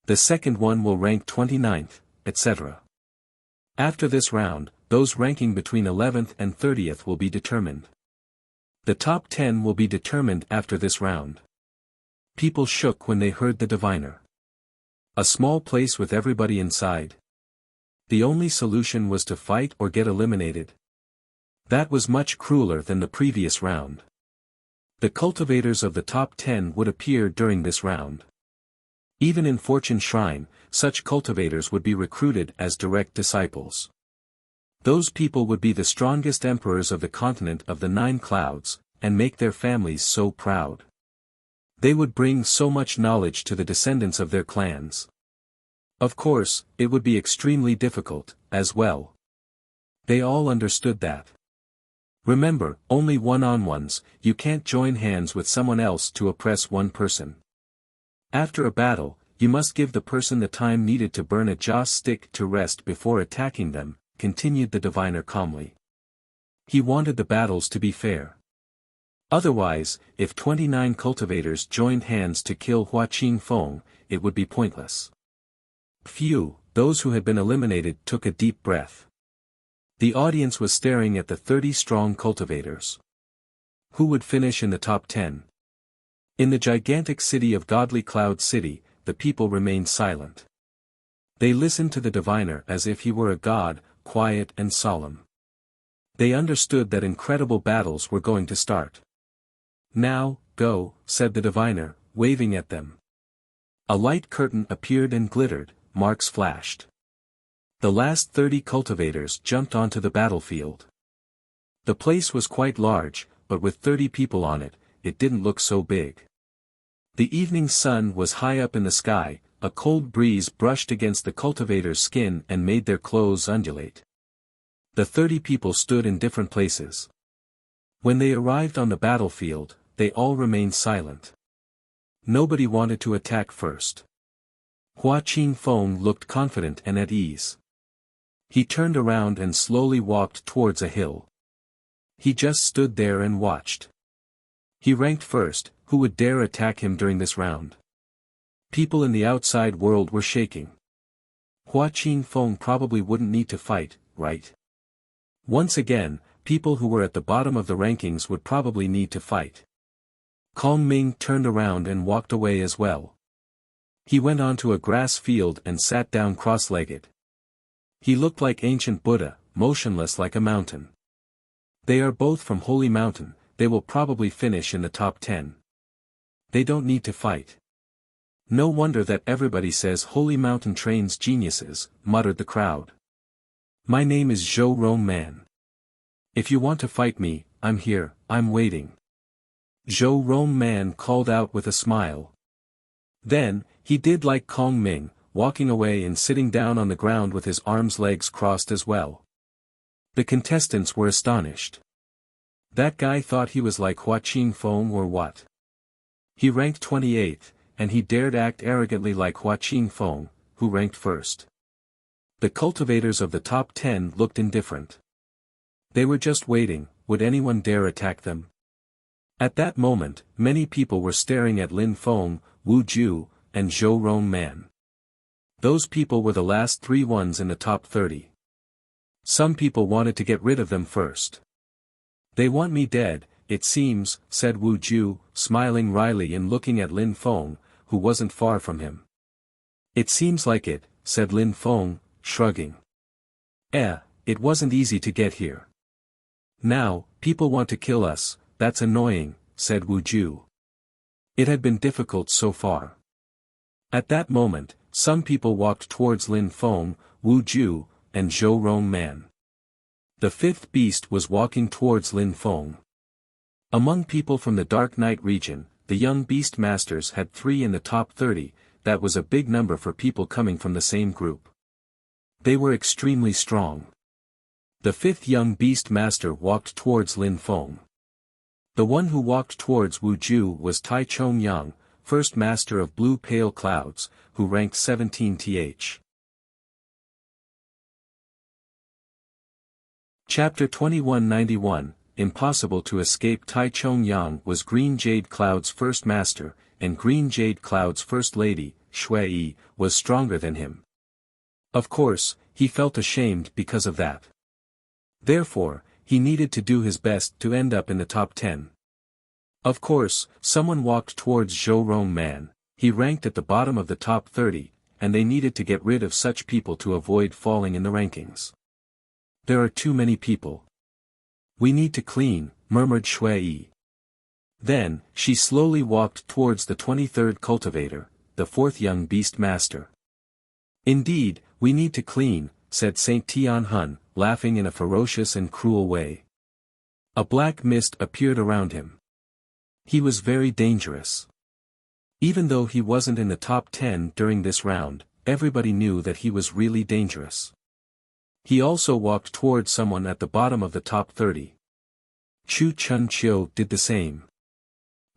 The second one will rank 29th, etc. After this round, those ranking between 11th and 30th will be determined. The top 10 will be determined after this round. People shook when they heard the diviner. A small place with everybody inside. The only solution was to fight or get eliminated. That was much crueler than the previous round. The cultivators of the top 10 would appear during this round. Even in Fortune Shrine, such cultivators would be recruited as direct disciples. Those people would be the strongest emperors of the continent of the 9 clouds, and make their families so proud. They would bring so much knowledge to the descendants of their clans. Of course, it would be extremely difficult, as well. They all understood that. Remember, only one-on-ones, you can't join hands with someone else to oppress one person. After a battle, you must give the person the time needed to burn a joss stick to rest before attacking them, continued the diviner calmly. He wanted the battles to be fair. Otherwise, if 29 cultivators joined hands to kill Hua Qingfeng, it would be pointless. Phew, those who had been eliminated took a deep breath. The audience was staring at the 30 strong cultivators. Who would finish in the top 10? In the gigantic city of Godly Cloud City, the people remained silent. They listened to the diviner as if he were a god, quiet and solemn. They understood that incredible battles were going to start. Now, go, said the diviner, waving at them. A light curtain appeared and glittered, marks flashed. The last 30 cultivators jumped onto the battlefield. The place was quite large, but with 30 people on it, it didn't look so big. The evening sun was high up in the sky, a cold breeze brushed against the cultivators' skin and made their clothes undulate. The 30 people stood in different places. When they arrived on the battlefield, they all remained silent. Nobody wanted to attack first. Hua Qingfeng looked confident and at ease. He turned around and slowly walked towards a hill. He just stood there and watched. He ranked first, who would dare attack him during this round? People in the outside world were shaking. Hua Qingfeng probably wouldn't need to fight, right? Once again, people who were at the bottom of the rankings would probably need to fight. Kong Ming turned around and walked away as well. He went onto a grass field and sat down cross-legged. He looked like ancient Buddha, motionless like a mountain. They are both from Holy Mountain, they will probably finish in the top 10. They don't need to fight. No wonder that everybody says Holy Mountain trains geniuses, muttered the crowd. My name is Zhou Rong Man. If you want to fight me, I'm here, I'm waiting. Zhou Rong Man called out with a smile. Then, he did like Kong Ming, walking away and sitting down on the ground with his legs crossed as well. The contestants were astonished. That guy thought he was like Hua Qingfeng or what? He ranked 28th, and he dared act arrogantly like Hua Qingfeng, who ranked first. The cultivators of the top 10 looked indifferent. They were just waiting, would anyone dare attack them? At that moment, many people were staring at Lin Feng, Wu Ju, and Zhou Rong Man. Those people were the last 3 ones in the top 30. Some people wanted to get rid of them first. They want me dead, it seems, said Wu Ju, smiling wryly and looking at Lin Feng, who wasn't far from him. It seems like it, said Lin Feng, shrugging. It wasn't easy to get here. Now, people want to kill us, that's annoying, said Wu Ju. It had been difficult so far. At that moment, some people walked towards Lin Feng, Wu Ju, and Zhou Rong Man. The 5th beast was walking towards Lin Feng. Among people from the Dark Night region, the young beast masters had 3 in the top 30, that was a big number for people coming from the same group. They were extremely strong. The 5th young beast master walked towards Lin Feng. The one who walked towards Wu Ju was Tai Chong Yang, first master of Blue Pale Clouds, who ranked 17th. Chapter 2191, Impossible to Escape. Tai Chong Yang was Green Jade Cloud's first master, and Green Jade Cloud's first lady, Shui, was stronger than him. Of course, he felt ashamed because of that. Therefore, he needed to do his best to end up in the top 10. Of course, someone walked towards Zhou Rong Man, he ranked at the bottom of the top 30, and they needed to get rid of such people to avoid falling in the rankings. There are too many people. We need to clean, murmured Shui. Then, she slowly walked towards the 23rd cultivator, the 4th young beast master. Indeed, we need to clean, said Saint Tianhun, laughing in a ferocious and cruel way. A black mist appeared around him. He was very dangerous. Even though he wasn't in the top 10 during this round, everybody knew that he was really dangerous. He also walked towards someone at the bottom of the top 30. Chu Chun Chiu did the same.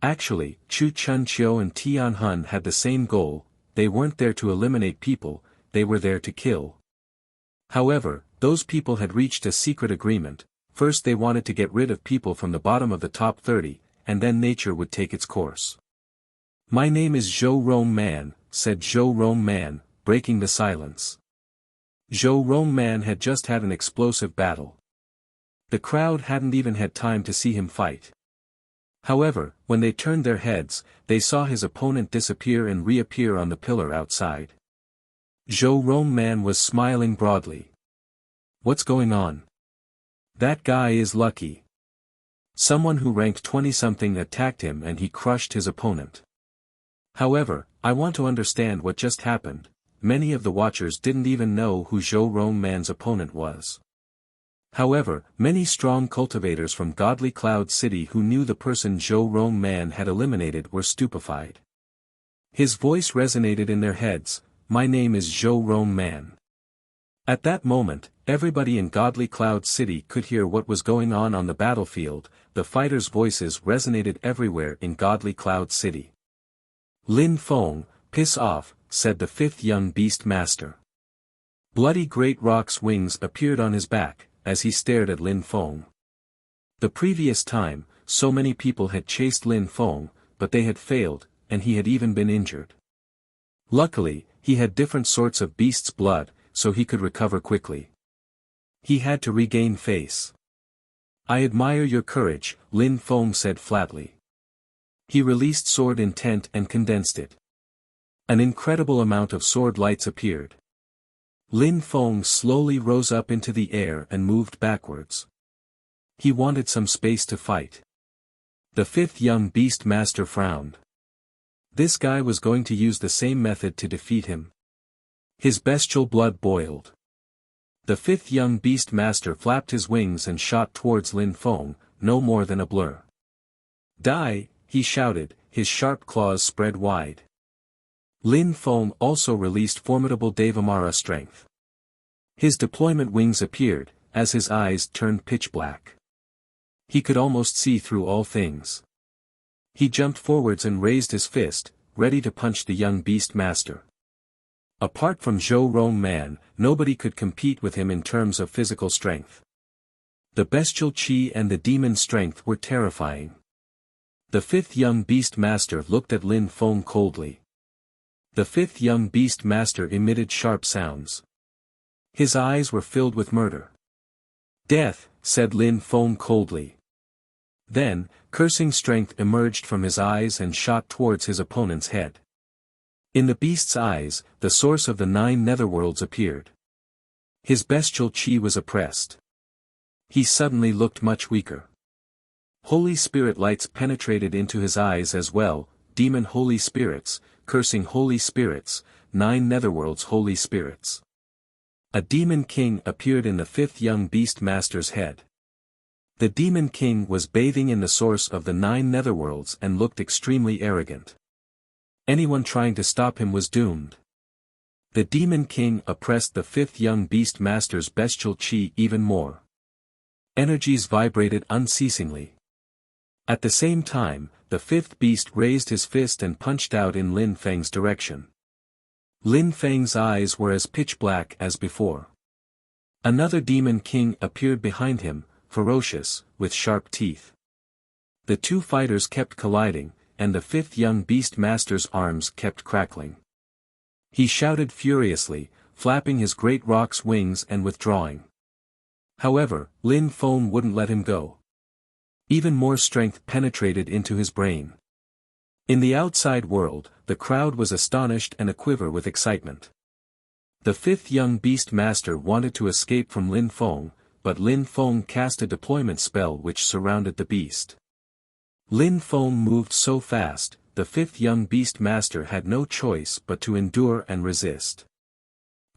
Actually, Chu Chunqiu and Tian Hun had the same goal. They weren't there to eliminate people, they were there to kill. However, those people had reached a secret agreement. First they wanted to get rid of people from the bottom of the top 30, and then nature would take its course. "My name is Zhou Rong Man," said Zhou Rong Man, breaking the silence. Zhou Rong Man had just had an explosive battle. The crowd hadn't even had time to see him fight. However, when they turned their heads, they saw his opponent disappear and reappear on the pillar outside. Zhou Rong Man was smiling broadly. "What's going on? That guy is lucky. Someone who ranked 20-something attacked him and he crushed his opponent. However, I want to understand what just happened." Many of the watchers didn't even know who Zhou Rong Man's opponent was. However, many strong cultivators from Godly Cloud City who knew the person Zhou Rong Man had eliminated were stupefied. His voice resonated in their heads, "My name is Zhou Rong Man." At that moment, everybody in Godly Cloud City could hear what was going on the battlefield. The fighters' voices resonated everywhere in Godly Cloud City. "Lin Feng, piss off," said the fifth young beast master. Bloody great rock's wings appeared on his back, as he stared at Lin Feng. The previous time, so many people had chased Lin Feng, but they had failed, and he had even been injured. Luckily, he had different sorts of beast's blood, so he could recover quickly. He had to regain face. "I admire your courage," Lin Feng said flatly. He released sword intent and condensed it. An incredible amount of sword lights appeared. Lin Feng slowly rose up into the air and moved backwards. He wanted some space to fight. The fifth young beast master frowned. This guy was going to use the same method to defeat him. His bestial blood boiled. The fifth young beast master flapped his wings and shot towards Lin Feng, no more than a blur. "Die!" he shouted, his sharp claws spread wide. Lin Feng also released formidable Devamara strength. His deployment wings appeared, as his eyes turned pitch black. He could almost see through all things. He jumped forwards and raised his fist, ready to punch the young beast master. Apart from Zhou Rong Man, nobody could compete with him in terms of physical strength. The bestial chi and the demon strength were terrifying. The fifth young beast master looked at Lin Feng coldly. The fifth young beast master emitted sharp sounds. His eyes were filled with murder. "Death," said Lin Feng coldly. Then, cursing strength emerged from his eyes and shot towards his opponent's head. In the beast's eyes, the source of the 9 netherworlds appeared. His bestial chi was oppressed. He suddenly looked much weaker. Holy spirit lights penetrated into his eyes as well, demon holy spirits, cursing holy spirits, 9 netherworlds holy spirits. A demon king appeared in the fifth young beast master's head. The demon king was bathing in the source of the 9 netherworlds and looked extremely arrogant. Anyone trying to stop him was doomed. The demon king oppressed the fifth young beast master's bestial chi even more. Energies vibrated unceasingly. At the same time, the fifth beast raised his fist and punched out in Lin Feng's direction. Lin Feng's eyes were as pitch black as before. Another demon king appeared behind him, ferocious, with sharp teeth. The two fighters kept colliding, and the fifth young beast master's arms kept crackling. He shouted furiously, flapping his great rock's wings and withdrawing. However, Lin Feng wouldn't let him go. Even more strength penetrated into his brain. In the outside world, the crowd was astonished and aquiver with excitement. The fifth young beast master wanted to escape from Lin Feng, but Lin Feng cast a deployment spell which surrounded the beast. Lin Feng moved so fast, the fifth young beast master had no choice but to endure and resist.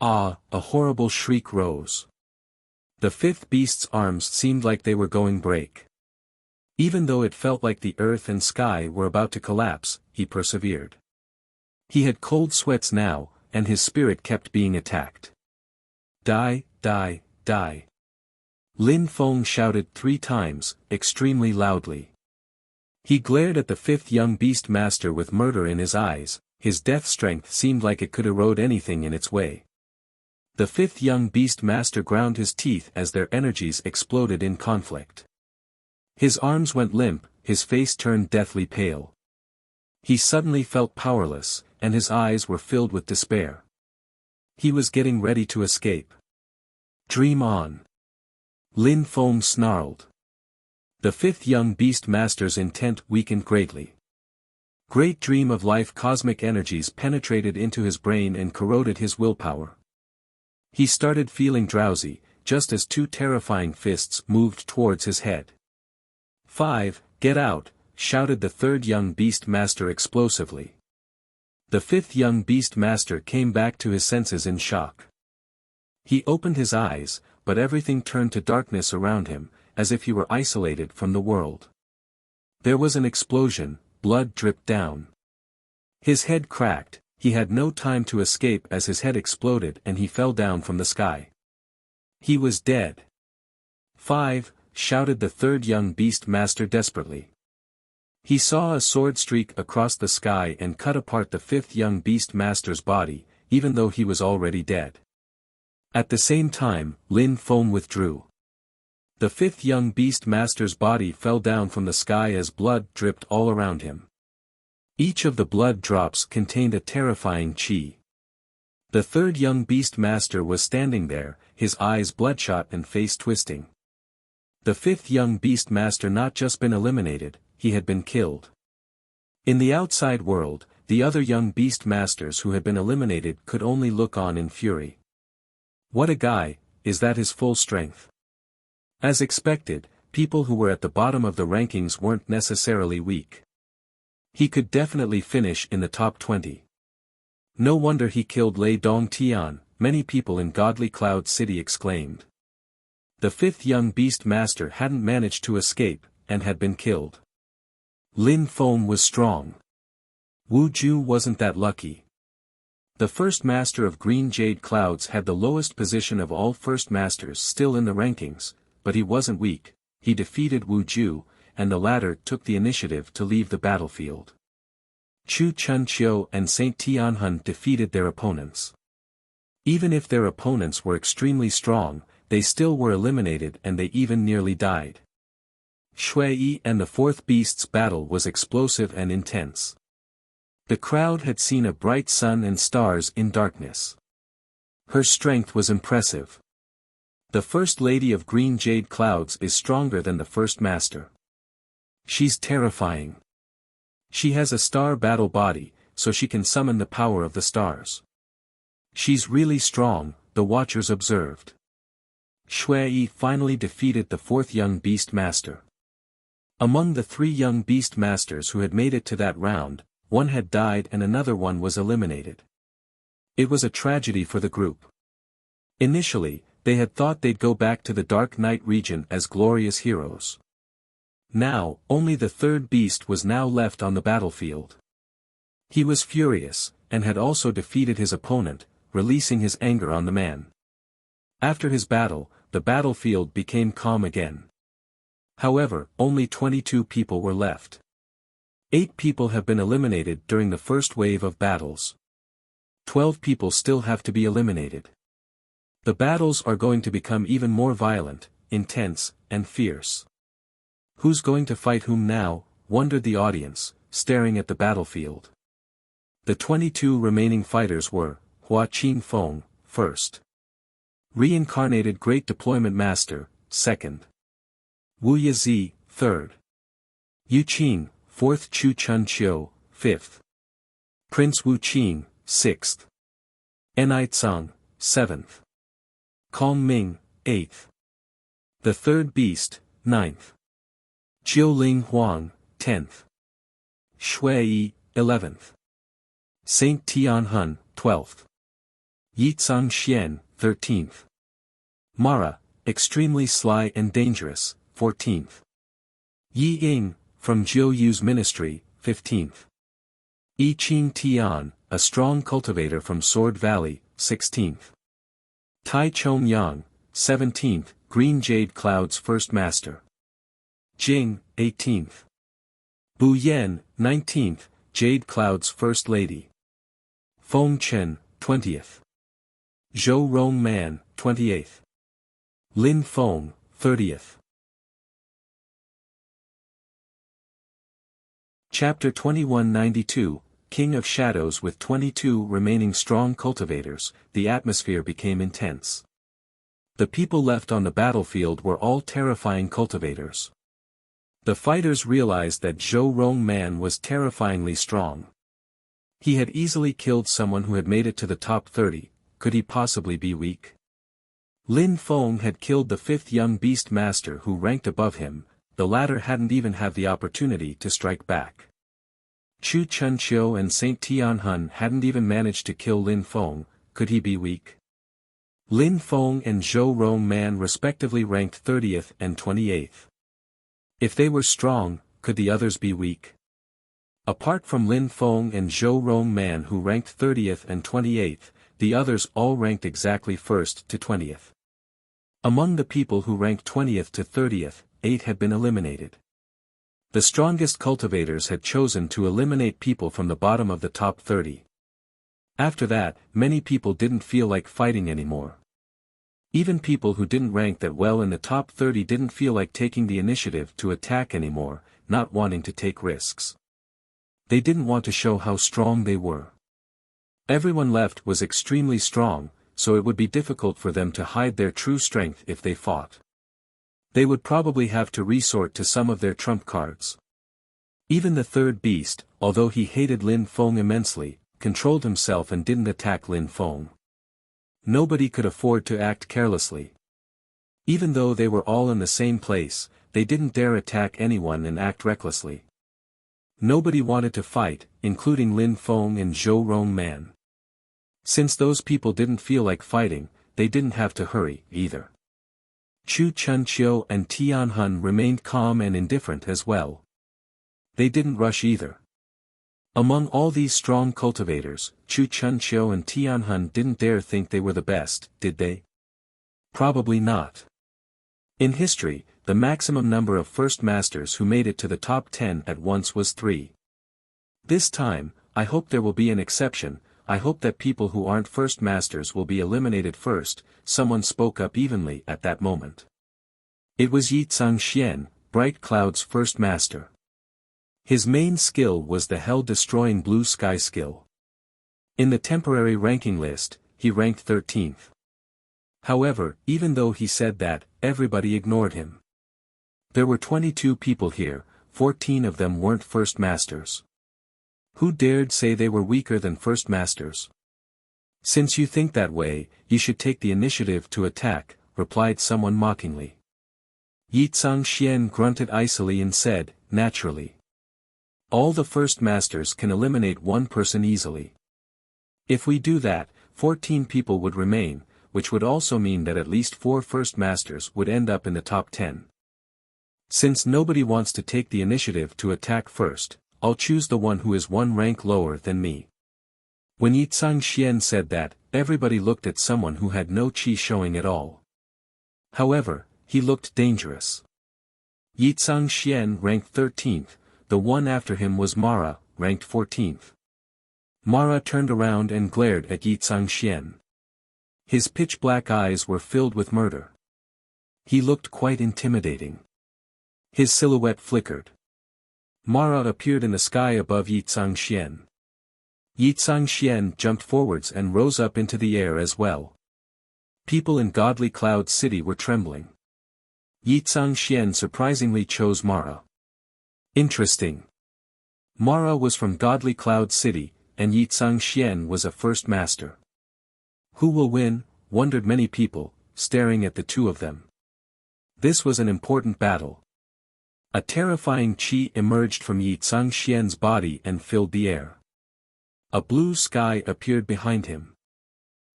Ah! A horrible shriek rose. The fifth beast's arms seemed like they were going break. Even though it felt like the earth and sky were about to collapse, he persevered. He had cold sweats now, and his spirit kept being attacked. "Die, die, die." Lin Feng shouted 3 times, extremely loudly. He glared at the fifth young beast master with murder in his eyes. His death strength seemed like it could erode anything in its way. The fifth young beast master ground his teeth as their energies exploded in conflict. His arms went limp, his face turned deathly pale. He suddenly felt powerless, and his eyes were filled with despair. He was getting ready to escape. Dream on. Lin Feng snarled. The fifth young beast master's intent weakened greatly. Great dream of life cosmic energies penetrated into his brain and corroded his willpower. He started feeling drowsy, just as two terrifying fists moved towards his head. 5, get out, shouted the third young beast master explosively. The fifth young beast master came back to his senses in shock. He opened his eyes, but everything turned to darkness around him, as if he were isolated from the world. There was an explosion, blood dripped down. His head cracked, he had no time to escape as his head exploded and he fell down from the sky. He was dead. 5, shouted the third young beast master desperately. He saw a sword streak across the sky and cut apart the fifth young beast master's body, even though he was already dead. At the same time, Lin Feng withdrew. The fifth young beast master's body fell down from the sky as blood dripped all around him. Each of the blood drops contained a terrifying chi. The third young beast master was standing there, his eyes bloodshot and face twisting. The fifth young beast master not just been eliminated, he had been killed. In the outside world, the other young beast masters who had been eliminated could only look on in fury. What a guy, is that his full strength? As expected, people who were at the bottom of the rankings weren't necessarily weak. He could definitely finish in the top 20. No wonder he killed Lei Dongtian, many people in Godly Cloud City exclaimed. The fifth young beast master hadn't managed to escape, and had been killed. Lin Feng was strong. Wu Ju wasn't that lucky. The first master of Green Jade Clouds had the lowest position of all first masters still in the rankings, but he wasn't weak. He defeated Wu Ju, and the latter took the initiative to leave the battlefield. Chu Chunqiu and Saint Tianhun defeated their opponents. Even if their opponents were extremely strong, they still were eliminated and they even nearly died. Shui and the fourth beast's battle was explosive and intense. The crowd had seen a bright sun and stars in darkness. Her strength was impressive. The First Lady of Green Jade Clouds is stronger than the First Master. She's terrifying. She has a star battle body, so she can summon the power of the stars. She's really strong, the watchers observed. Shui finally defeated the fourth young beast master. Among the three young beast masters who had made it to that round, one had died and another one was eliminated. It was a tragedy for the group. Initially, they had thought they'd go back to the Dark Night region as glorious heroes. Now, only the third beast was now left on the battlefield. He was furious, and had also defeated his opponent, releasing his anger on the man. After his battle, the battlefield became calm again. However, only 22 people were left. 8 people have been eliminated during the first wave of battles. 12 people still have to be eliminated. The battles are going to become even more violent, intense, and fierce. Who's going to fight whom now, wondered the audience, staring at the battlefield. The 22 remaining fighters were, Hua Qingfeng, first. Reincarnated Great Deployment Master, second. Wu Yazi, third. Yu Qing, fourth. Chu Chunqiu, fifth. Prince Wu Qing, sixth. Enai Tsang, seventh. Kong Ming, eighth. The third beast, ninth. Jiuling Huang, 10th. Shui, 11th. Saint Tianhun, 12th. Yizang Xian, 13th. Mara, extremely sly and dangerous, 14th. Yi Ying, from Jiu Yu's ministry, 15th. Yi Qing Tian, a strong cultivator from Sword Valley, 16th. Tai Chong Yang, 17th, Green Jade Cloud's first master. Jing, 18th. Bu Yan, 19th, Jade Cloud's First Lady. Feng Chen, 20th. Zhou Rong Man, 28th. Lin Feng, 30th. Chapter 2192, King of Shadows. With 22 remaining strong cultivators, the atmosphere became intense. The people left on the battlefield were all terrifying cultivators. The fighters realized that Zhou Rong Man was terrifyingly strong. He had easily killed someone who had made it to the top 30, could he possibly be weak? Lin Feng had killed the 5th young beast master who ranked above him, the latter hadn't even had the opportunity to strike back. Chu Chunqiu and Saint Tianhun hadn't even managed to kill Lin Feng, could he be weak? Lin Feng and Zhou Rong Man respectively ranked 30th and 28th. If they were strong, could the others be weak? Apart from Lin Feng and Zhou Rong Man who ranked 30th and 28th, the others all ranked exactly 1st to 20th. Among the people who ranked 20th to 30th, 8 had been eliminated. The strongest cultivators had chosen to eliminate people from the bottom of the top 30. After that, many people didn't feel like fighting anymore. Even people who didn't rank that well in the top 30 didn't feel like taking the initiative to attack anymore, not wanting to take risks. They didn't want to show how strong they were. Everyone left was extremely strong, so it would be difficult for them to hide their true strength if they fought. They would probably have to resort to some of their trump cards. Even the 3rd beast, although he hated Lin Feng immensely, controlled himself and didn't attack Lin Feng. Nobody could afford to act carelessly. Even though they were all in the same place, they didn't dare attack anyone and act recklessly. Nobody wanted to fight, including Lin Feng and Zhou Rong Man. Since those people didn't feel like fighting, they didn't have to hurry, either. Chu Chunqiu and Tianhun remained calm and indifferent as well. They didn't rush either. Among all these strong cultivators, Chu Chunqiu and Tianhun didn't dare think they were the best, did they? Probably not. In history, the maximum number of first masters who made it to the top 10 at once was 3. This time, I hope there will be an exception. I hope that people who aren't first masters will be eliminated first, someone spoke up evenly at that moment. It was Yi Xian, Bright Cloud's first master. His main skill was the hell-destroying blue sky skill. In the temporary ranking list, he ranked 13th. However, even though he said that, everybody ignored him. There were 22 people here, 14 of them weren't first masters. Who dared say they were weaker than first masters? Since you think that way, you should take the initiative to attack, replied someone mockingly. Yi Xian grunted icily and said, naturally. All the first masters can eliminate one person easily. If we do that, 14 people would remain, which would also mean that at least 4 first masters would end up in the top 10. Since nobody wants to take the initiative to attack first, I'll choose the one who is 1 rank lower than me. When Yi Xian said that, everybody looked at someone who had no qi showing at all. However, he looked dangerous. Yi Xian ranked 13th, the one after him was Mara, ranked 14th. Mara turned around and glared at Yi Xian. His pitch-black eyes were filled with murder. He looked quite intimidating. His silhouette flickered. Mara appeared in the sky above Yi Xian. Yi Xian jumped forwards and rose up into the air as well. People in Godly Cloud City were trembling. Yi Xian surprisingly chose Mara. Interesting. Mara was from Godly Cloud City, and Yi Xian was a first master. Who will win? Wondered many people, staring at the two of them. This was an important battle. A terrifying qi emerged from Yi Xian's body and filled the air. A blue sky appeared behind him.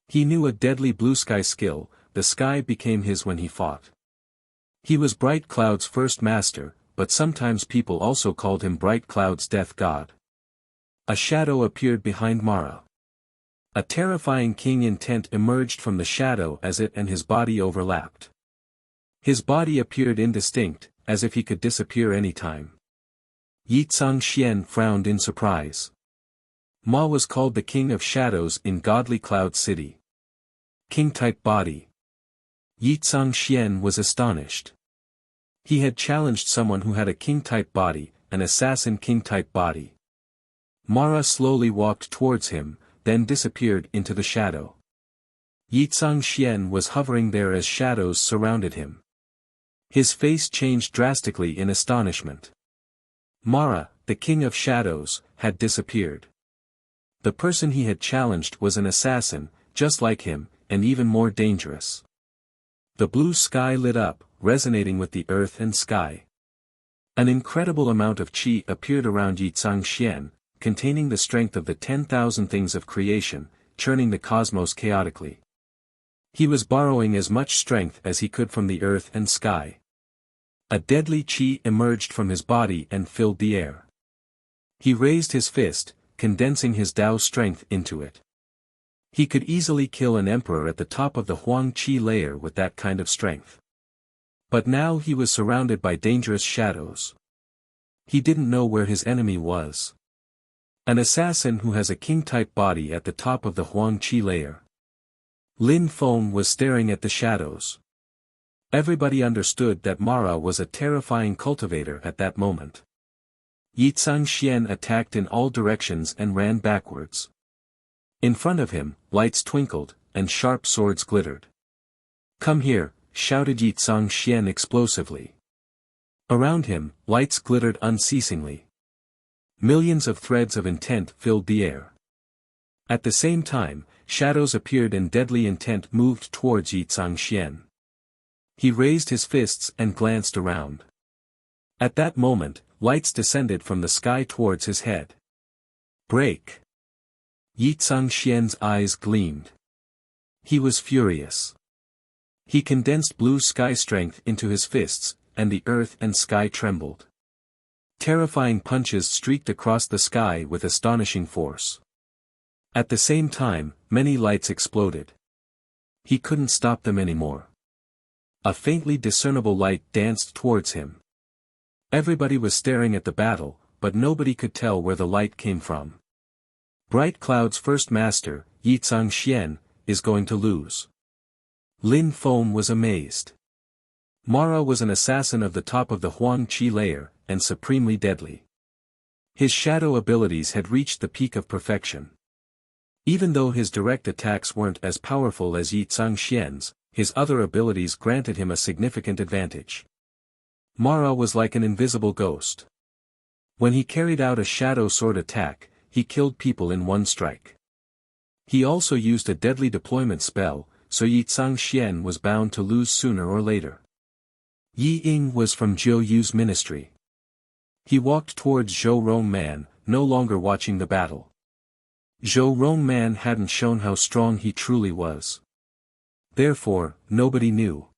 He knew a deadly blue sky skill, the sky became his when he fought. He was Bright Cloud's first master, but sometimes people also called him Bright Cloud's death god. A shadow appeared behind Mara. A terrifying king intent emerged from the shadow as it and his body overlapped. His body appeared indistinct, as if he could disappear any time. Yi Xian frowned in surprise. Ma was called the King of Shadows in Godly Cloud City. King-type body. Yi Xian was astonished. He had challenged someone who had a king-type body, an assassin king-type body. Mara slowly walked towards him, then disappeared into the shadow. Yi Xian was hovering there as shadows surrounded him. His face changed drastically in astonishment. Mara, the King of Shadows, had disappeared. The person he had challenged was an assassin, just like him, and even more dangerous. The blue sky lit up, resonating with the earth and sky. An incredible amount of qi appeared around Yi Xian, containing the strength of the 10,000 things of creation, churning the cosmos chaotically. He was borrowing as much strength as he could from the earth and sky. A deadly qi emerged from his body and filled the air. He raised his fist, condensing his Tao strength into it. He could easily kill an emperor at the top of the Huang Qi layer with that kind of strength. But now he was surrounded by dangerous shadows. He didn't know where his enemy was. An assassin who has a king-type body at the top of the Huang Qi layer. Lin Feng was staring at the shadows. Everybody understood that Mara was a terrifying cultivator at that moment. Yi Xian attacked in all directions and ran backwards. In front of him, lights twinkled, and sharp swords glittered. "Come here," shouted Yi Xian explosively. Around him, lights glittered unceasingly. Millions of threads of intent filled the air. At the same time, shadows appeared and deadly intent moved towards Yi Xian. He raised his fists and glanced around. At that moment, lights descended from the sky towards his head. "Break!" Yi Xian's eyes gleamed. He was furious. He condensed blue sky strength into his fists, and the earth and sky trembled. Terrifying punches streaked across the sky with astonishing force. At the same time, many lights exploded. He couldn't stop them anymore. A faintly discernible light danced towards him. Everybody was staring at the battle, but nobody could tell where the light came from. Bright Cloud's first master, Yi Xian, is going to lose. Lin Feng was amazed. Mara was an assassin of the top of the Huang Qi layer, and supremely deadly. His shadow abilities had reached the peak of perfection. Even though his direct attacks weren't as powerful as Yi Xian's, his other abilities granted him a significant advantage. Mara was like an invisible ghost. When he carried out a shadow sword attack, he killed people in one strike. He also used a deadly deployment spell, so Yi Xian was bound to lose sooner or later. Yi Ying was from Zhou Yu's ministry. He walked towards Zhou Rongman, no longer watching the battle. Zhou Rongman hadn't shown how strong he truly was. Therefore, nobody knew.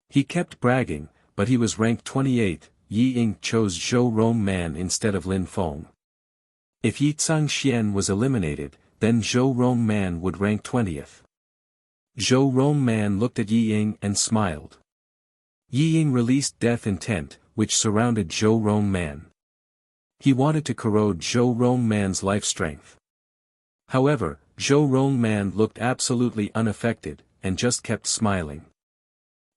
He kept bragging, but he was ranked 28th, Yi Ying chose Zhou Rongman instead of Lin Feng. If Yi Xian was eliminated, then Zhou Rongman would rank 20th. Zhou Rongman looked at Yi Ying and smiled. Yi Ying released death intent, which surrounded Zhou Rongman. He wanted to corrode Zhou Rongman's life strength. However, Zhou Rongman looked absolutely unaffected, and just kept smiling.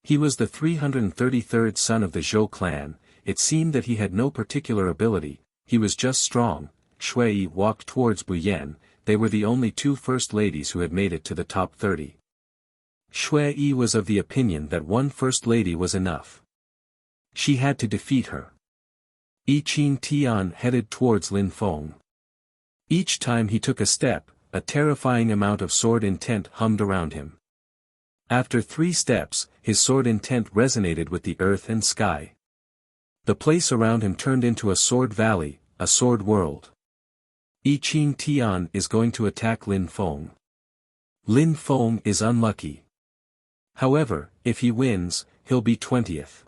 He was the 333rd son of the Zhou clan. It seemed that he had no particular ability, he was just strong. Shui walked towards Buyan. They were the only two first ladies who had made it to the top 30. Shui was of the opinion that one first lady was enough. She had to defeat her. Yi Qing Tian headed towards Lin Feng. Each time he took a step, a terrifying amount of sword intent hummed around him. After 3 steps, his sword intent resonated with the earth and sky. The place around him turned into a sword valley, a sword world. Yi Qing Tian is going to attack Lin Feng. Lin Feng is unlucky. However, if he wins, he'll be 20th.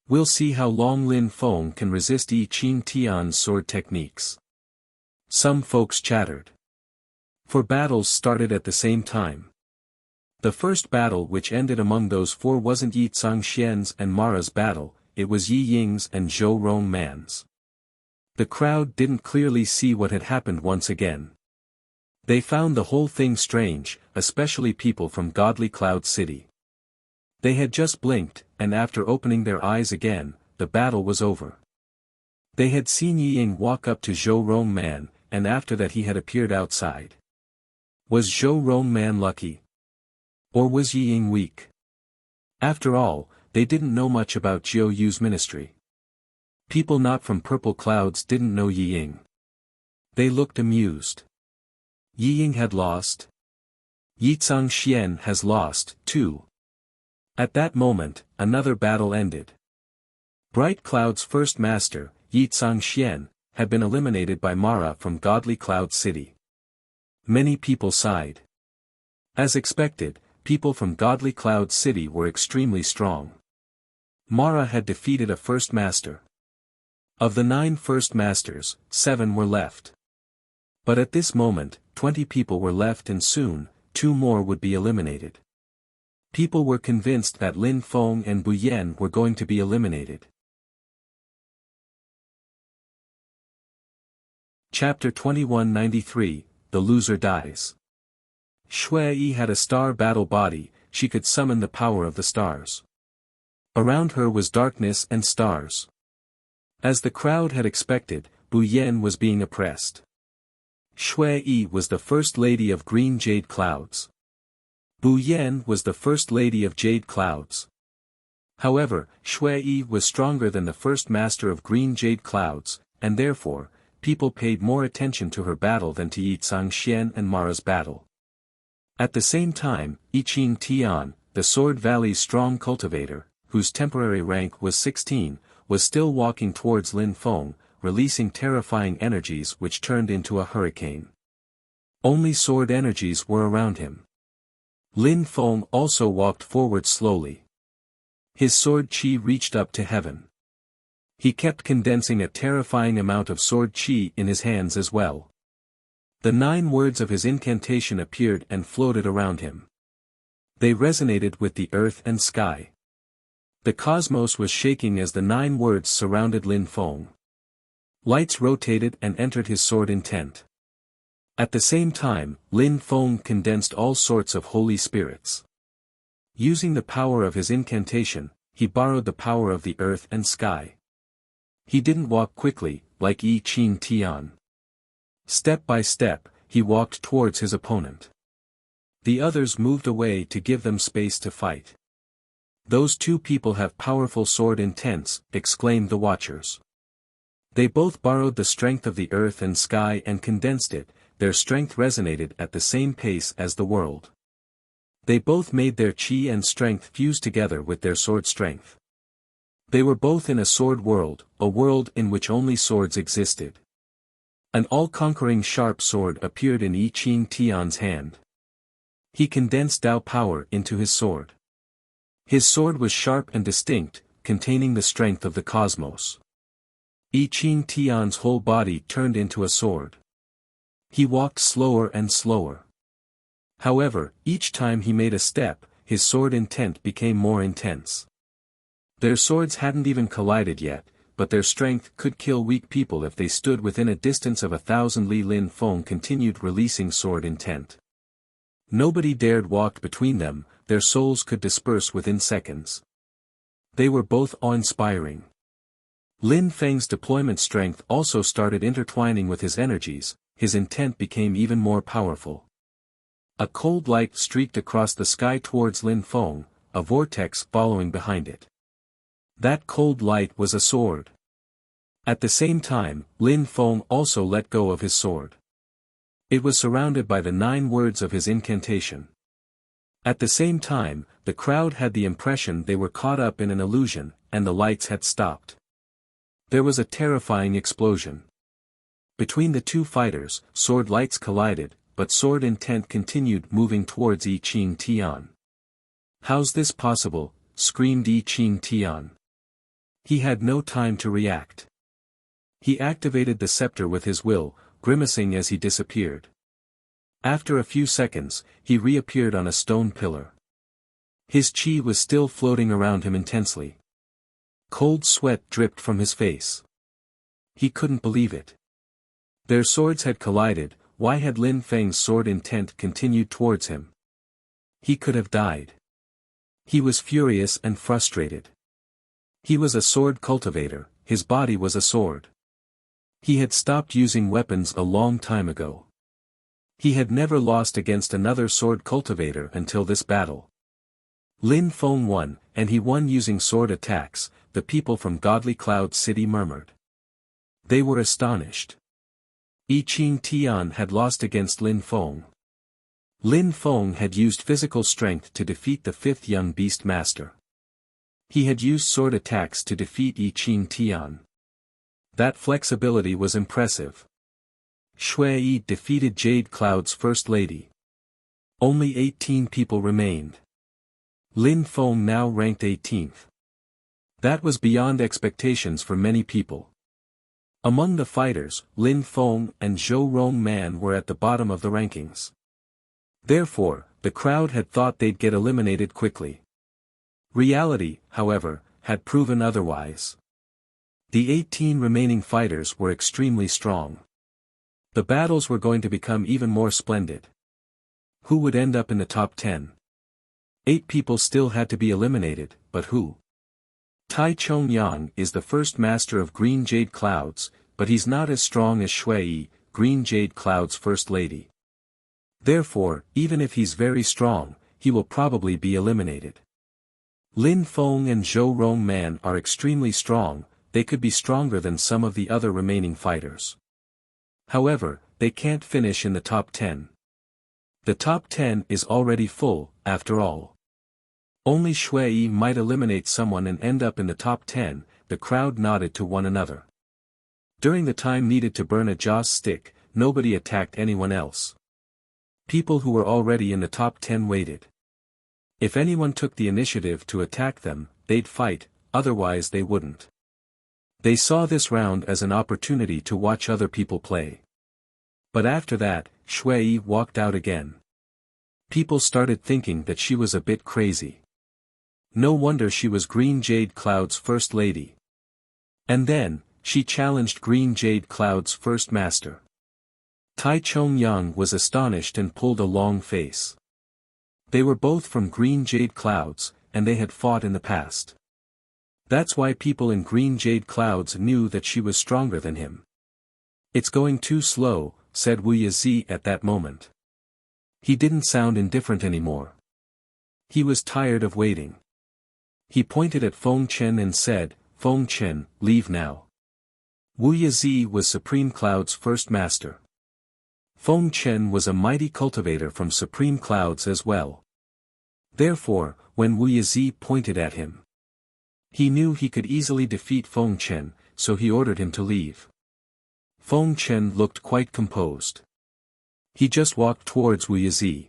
We'll see how long Lin Feng can resist Yi Qing Tian's sword techniques. Some folks chattered. 4 battles started at the same time. The first battle which ended among those 4 wasn't Yi Xian's and Mara's battle, it was Yi Ying's and Zhou Rongman's. The crowd didn't clearly see what had happened once again. They found the whole thing strange, especially people from Godly Cloud City. They had just blinked, and after opening their eyes again, the battle was over. They had seen Yi Ying walk up to Zhou Rong Man, and after that he had appeared outside. Was Zhou Rong Man lucky? Or was Yi Ying weak? After all, they didn't know much about Jiu Yu's ministry. People not from Purple Clouds didn't know Yi Ying. They looked amused. Yi Ying had lost. Yi Xian has lost, too. At that moment, another battle ended. Bright Cloud's first master, Yi Xian, had been eliminated by Mara from Godly Cloud City. Many people sighed. As expected, people from Godly Cloud City were extremely strong. Mara had defeated a first master. Of the 9 first masters, 7 were left. But at this moment, 20 people were left and soon, 2 more would be eliminated. People were convinced that Lin Feng and Bu Yan were going to be eliminated. Chapter 2193, The Loser Dies. Shui Yi had a star battle body, she could summon the power of the stars. Around her was darkness and stars. As the crowd had expected, Bu Yan was being oppressed. Shui Yi was the first lady of green jade clouds. Bu Yan was the first lady of jade clouds. However, Shui Yi was stronger than the first master of green jade clouds, and therefore, people paid more attention to her battle than to Yi Xian and Mara's battle. At the same time, Yi Qing Tian, the Sword Valley's strong cultivator, whose temporary rank was 16, was still walking towards Lin Feng, releasing terrifying energies which turned into a hurricane. Only sword energies were around him. Lin Feng also walked forward slowly. His sword qi reached up to heaven. He kept condensing a terrifying amount of sword qi in his hands as well. The 9 words of his incantation appeared and floated around him. They resonated with the earth and sky. The cosmos was shaking as the 9 words surrounded Lin Feng. Lights rotated and entered his sword intent. At the same time, Lin Feng condensed all sorts of holy spirits. Using the power of his incantation, he borrowed the power of the earth and sky. He didn't walk quickly, like Yi Qing Tian. Step by step, he walked towards his opponent. The others moved away to give them space to fight. Those 2 people have powerful sword intents, exclaimed the watchers. They both borrowed the strength of the earth and sky and condensed it, their strength resonated at the same pace as the world. They both made their chi and strength fuse together with their sword strength. They were both in a sword world, a world in which only swords existed. An all-conquering sharp sword appeared in Yi Qing Tian's hand. He condensed Dao power into his sword. His sword was sharp and distinct, containing the strength of the cosmos. Yi Qing Tian's whole body turned into a sword. He walked slower and slower. However, each time he made a step, his sword intent became more intense. Their swords hadn't even collided yet, but their strength could kill weak people if they stood within a distance of 1,000 li. Lin Feng continued releasing sword intent. Nobody dared walk between them, their souls could disperse within seconds. They were both awe-inspiring. Lin Feng's deployment strength also started intertwining with his energies, his intent became even more powerful. A cold light streaked across the sky towards Lin Feng, a vortex following behind it. That cold light was a sword. At the same time, Lin Feng also let go of his sword. It was surrounded by the 9 words of his incantation. At the same time, the crowd had the impression they were caught up in an illusion, and the lights had stopped. There was a terrifying explosion. Between the 2 fighters, sword lights collided, but sword intent continued moving towards Yi Qing Tian. "How's this possible?" screamed Yi Qing Tian. He had no time to react. He activated the scepter with his will, grimacing as he disappeared. After a few seconds, he reappeared on a stone pillar. His chi was still floating around him intensely. Cold sweat dripped from his face. He couldn't believe it. Their swords had collided. Why had Lin Feng's sword intent continued towards him? He could have died. He was furious and frustrated. He was a sword cultivator, his body was a sword. He had stopped using weapons a long time ago. He had never lost against another sword cultivator until this battle. Lin Feng won, and he won using sword attacks, the people from Godly Cloud City murmured. They were astonished. Yi Qing Tian had lost against Lin Feng. Lin Feng had used physical strength to defeat the fifth young beast master. He had used sword attacks to defeat Yi Qing Tian. That flexibility was impressive. Shui Yi defeated Jade Cloud's first lady. Only 18 people remained. Lin Feng now ranked 18th. That was beyond expectations for many people. Among the fighters, Lin Feng and Zhou Rongman were at the bottom of the rankings. Therefore, the crowd had thought they'd get eliminated quickly. Reality, however, had proven otherwise. The 18 remaining fighters were extremely strong. The battles were going to become even more splendid. Who would end up in the top 10? 8 people still had to be eliminated, but who? Tai Chongyang is the first master of Green Jade Clouds, but he's not as strong as Shui Yi, Green Jade Cloud's first lady. Therefore, even if he's very strong, he will probably be eliminated. Lin Feng and Zhou Rongman are extremely strong, they could be stronger than some of the other remaining fighters. However, they can't finish in the top 10. The top 10 is already full, after all. Only Shui Yi might eliminate someone and end up in the top 10, the crowd nodded to one another. During the time needed to burn a joss stick, nobody attacked anyone else. People who were already in the top 10 waited. If anyone took the initiative to attack them, they'd fight, otherwise they wouldn't. They saw this round as an opportunity to watch other people play. But after that, Shui Yi walked out again. People started thinking that she was a bit crazy. No wonder she was Green Jade Cloud's first lady. And then, she challenged Green Jade Cloud's first master. Tai Chongyang was astonished and pulled a long face. They were both from Green Jade Clouds, and they had fought in the past. That's why people in Green Jade Clouds knew that she was stronger than him. It's going too slow, said Wuxia at that moment. He didn't sound indifferent anymore. He was tired of waiting. He pointed at Feng Chen and said, Feng Chen, leave now. Wuxia was Supreme Cloud's first master. Feng Chen was a mighty cultivator from Supreme Clouds as well. Therefore, when Wuxia pointed at him, he knew he could easily defeat Feng Chen, so he ordered him to leave. Feng Chen looked quite composed. He just walked towards Wuxia.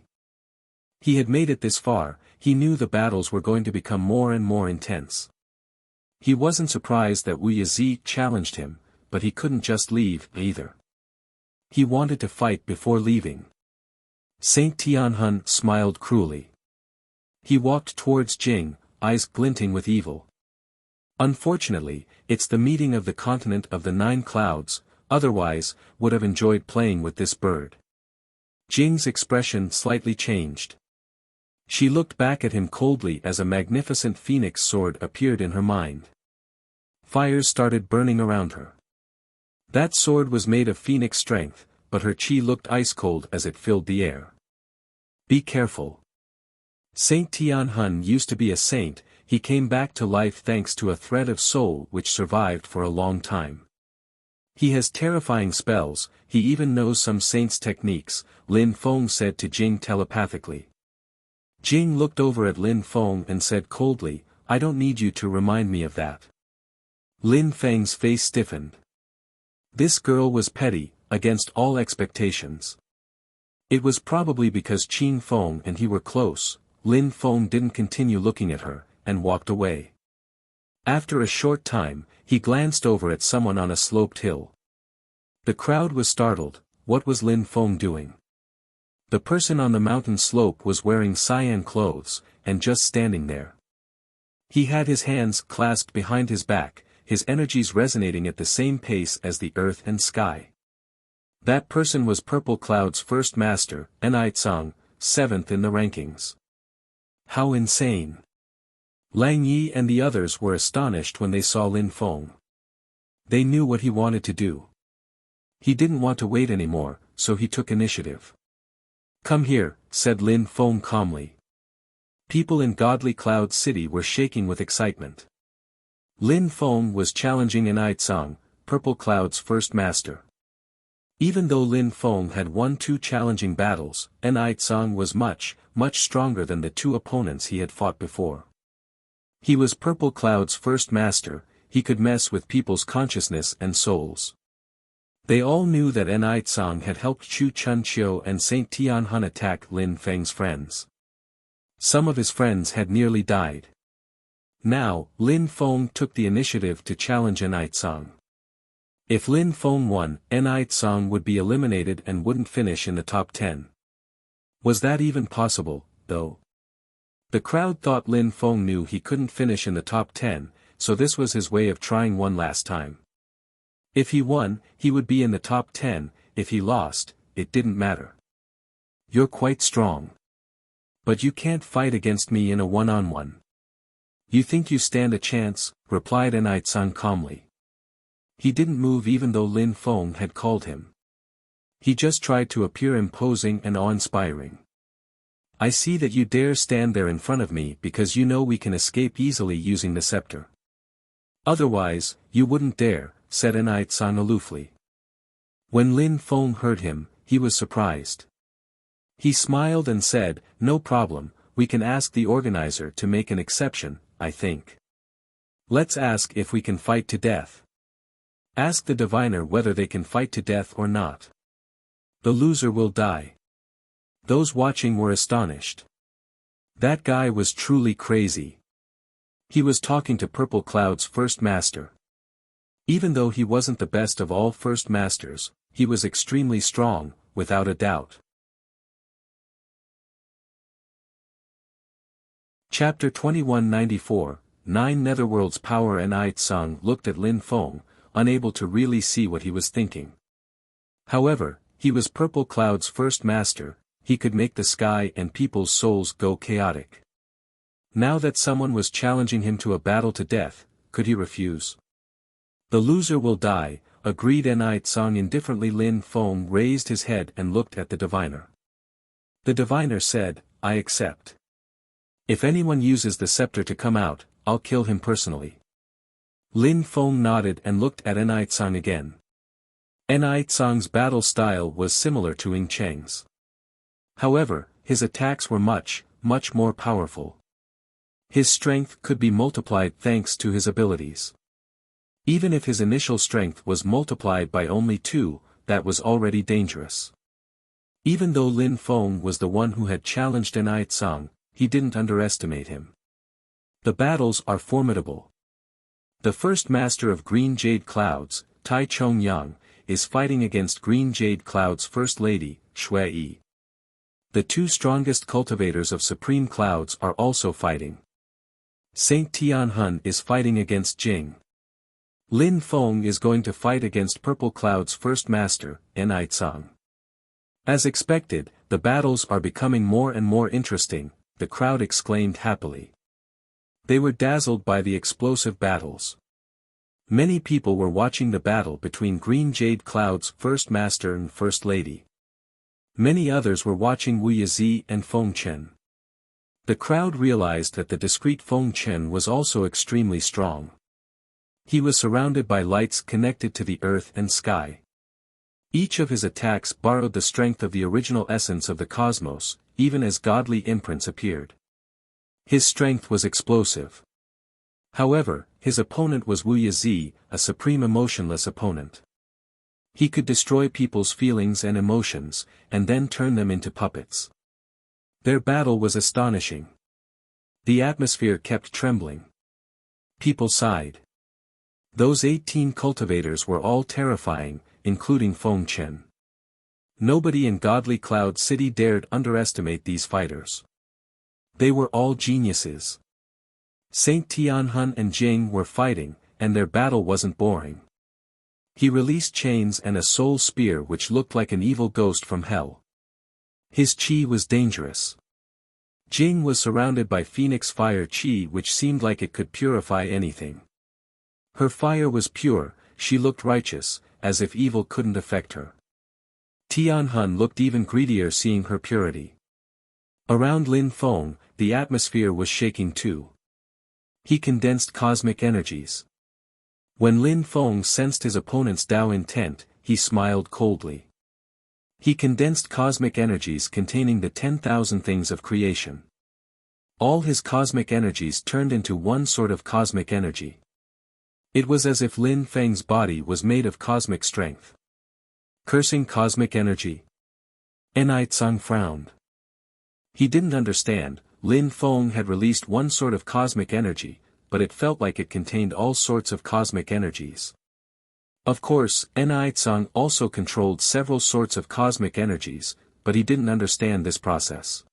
He had made it this far, he knew the battles were going to become more and more intense. He wasn't surprised that Wuxia challenged him, but he couldn't just leave, either. He wanted to fight before leaving. Saint Tianhun smiled cruelly. He walked towards Jing, eyes glinting with evil. Unfortunately, it's the meeting of the continent of the 9 clouds, otherwise, would have enjoyed playing with this bird. Jing's expression slightly changed. She looked back at him coldly as a magnificent phoenix sword appeared in her mind. Fires started burning around her. That sword was made of phoenix strength, but her chi looked ice-cold as it filled the air. Be careful. Saint Tianhun used to be a saint, he came back to life thanks to a thread of soul which survived for a long time. He has terrifying spells, he even knows some saints' techniques, Lin Feng said to Jing telepathically. Jing looked over at Lin Feng and said coldly, I don't need you to remind me of that. Lin Feng's face stiffened. This girl was petty, against all expectations. It was probably because Qing Feng and he were close, Lin Feng didn't continue looking at her, and walked away. After a short time, he glanced over at someone on a sloped hill. The crowd was startled, what was Lin Feng doing? The person on the mountain slope was wearing cyan clothes, and just standing there. He had his hands clasped behind his back, his energies resonating at the same pace as the earth and sky. That person was Purple Cloud's first master, Enai-tsang, 7th in the rankings. How insane! Lang Yi and the others were astonished when they saw Lin Feng. They knew what he wanted to do. He didn't want to wait anymore, so he took initiative. "Come here," said Lin Feng calmly. People in Godly Cloud City were shaking with excitement. Lin Feng was challenging Enai-tsang, Purple Cloud's first master. Even though Lin Feng had won 2 challenging battles, Enai-tsang was much stronger than the 2 opponents he had fought before. He was Purple Cloud's first master, he could mess with people's consciousness and souls. They all knew that Enai-tsang had helped Chu Chunqiu and Saint Tianhun attack Lin Feng's friends. Some of his friends had nearly died. Now, Lin Feng took the initiative to challenge Enai-tsang. If Lin Feng won, Enai-tsang would be eliminated and wouldn't finish in the top 10. Was that even possible, though? The crowd thought Lin Feng knew he couldn't finish in the top 10, so this was his way of trying one last time. If he won, he would be in the top 10, if he lost, it didn't matter. "You're quite strong. But you can't fight against me in a one-on-one. You think you stand a chance," replied Enai-tsang calmly. He didn't move even though Lin Feng had called him. He just tried to appear imposing and awe-inspiring. "I see that you dare stand there in front of me because you know we can escape easily using the scepter. Otherwise, you wouldn't dare," said Enai-tsang aloofly. When Lin Feng heard him, he was surprised. He smiled and said, "No problem, we can ask the organizer to make an exception, I think. Let's ask if we can fight to death. Ask the diviner whether they can fight to death or not. The loser will die." Those watching were astonished. That guy was truly crazy. He was talking to Purple Cloud's first master. Even though he wasn't the best of all first masters, he was extremely strong, without a doubt. Chapter 2194, 9 Netherworld's Power. Enai-tsang looked at Lin Feng, unable to really see what he was thinking. However, he was Purple Cloud's first master, he could make the sky and people's souls go chaotic. Now that someone was challenging him to a battle to death, could he refuse? "The loser will die," agreed Enai-tsang indifferently. Lin Feng raised his head and looked at the diviner. The diviner said, "I accept. If anyone uses the scepter to come out, I'll kill him personally." Lin Feng nodded and looked at Enai-tsang again. Enai-tsang's battle style was similar to Ying Cheng's. However, his attacks were much more powerful. His strength could be multiplied thanks to his abilities. Even if his initial strength was multiplied by only 2, that was already dangerous. Even though Lin Feng was the one who had challenged Enai-tsang, he didn't underestimate him. The battles are formidable. The first master of Green Jade Clouds, Tai Chongyang, is fighting against Green Jade Cloud's first lady, Shui Yi. The 2 strongest cultivators of Supreme Clouds are also fighting. Saint Tianhun is fighting against Jing. Lin Feng is going to fight against Purple Cloud's first master, Enai-tsang. As expected, the battles are becoming more and more interesting, the crowd exclaimed happily. They were dazzled by the explosive battles. Many people were watching the battle between Green Jade Cloud's first master and first lady. Many others were watching Wu Yizi and Feng Chen. The crowd realized that the discreet Feng Chen was also extremely strong. He was surrounded by lights connected to the earth and sky. Each of his attacks borrowed the strength of the original essence of the cosmos, even as godly imprints appeared. His strength was explosive. However, his opponent was Wu Yizi, a supreme emotionless opponent. He could destroy people's feelings and emotions, and then turn them into puppets. Their battle was astonishing. The atmosphere kept trembling. People sighed. Those 18 cultivators were all terrifying, including Feng Chen. Nobody in Godly Cloud City dared underestimate these fighters. They were all geniuses. Saint Tianhun and Jing were fighting, and their battle wasn't boring. He released chains and a soul spear which looked like an evil ghost from hell. His chi was dangerous. Jing was surrounded by phoenix fire chi which seemed like it could purify anything. Her fire was pure, she looked righteous, as if evil couldn't affect her. Tianhun looked even greedier seeing her purity. Around Lin Feng, the atmosphere was shaking too. He condensed cosmic energies. When Lin Feng sensed his opponent's Tao intent, he smiled coldly. He condensed cosmic energies containing the 10,000 things of creation. All his cosmic energies turned into one sort of cosmic energy. It was as if Lin Feng's body was made of cosmic strength. Cursing cosmic energy? Enai frowned. He didn't understand. Lin Feng had released one sort of cosmic energy, but it felt like it contained all sorts of cosmic energies. Of course, Enai also controlled several sorts of cosmic energies, but he didn't understand this process.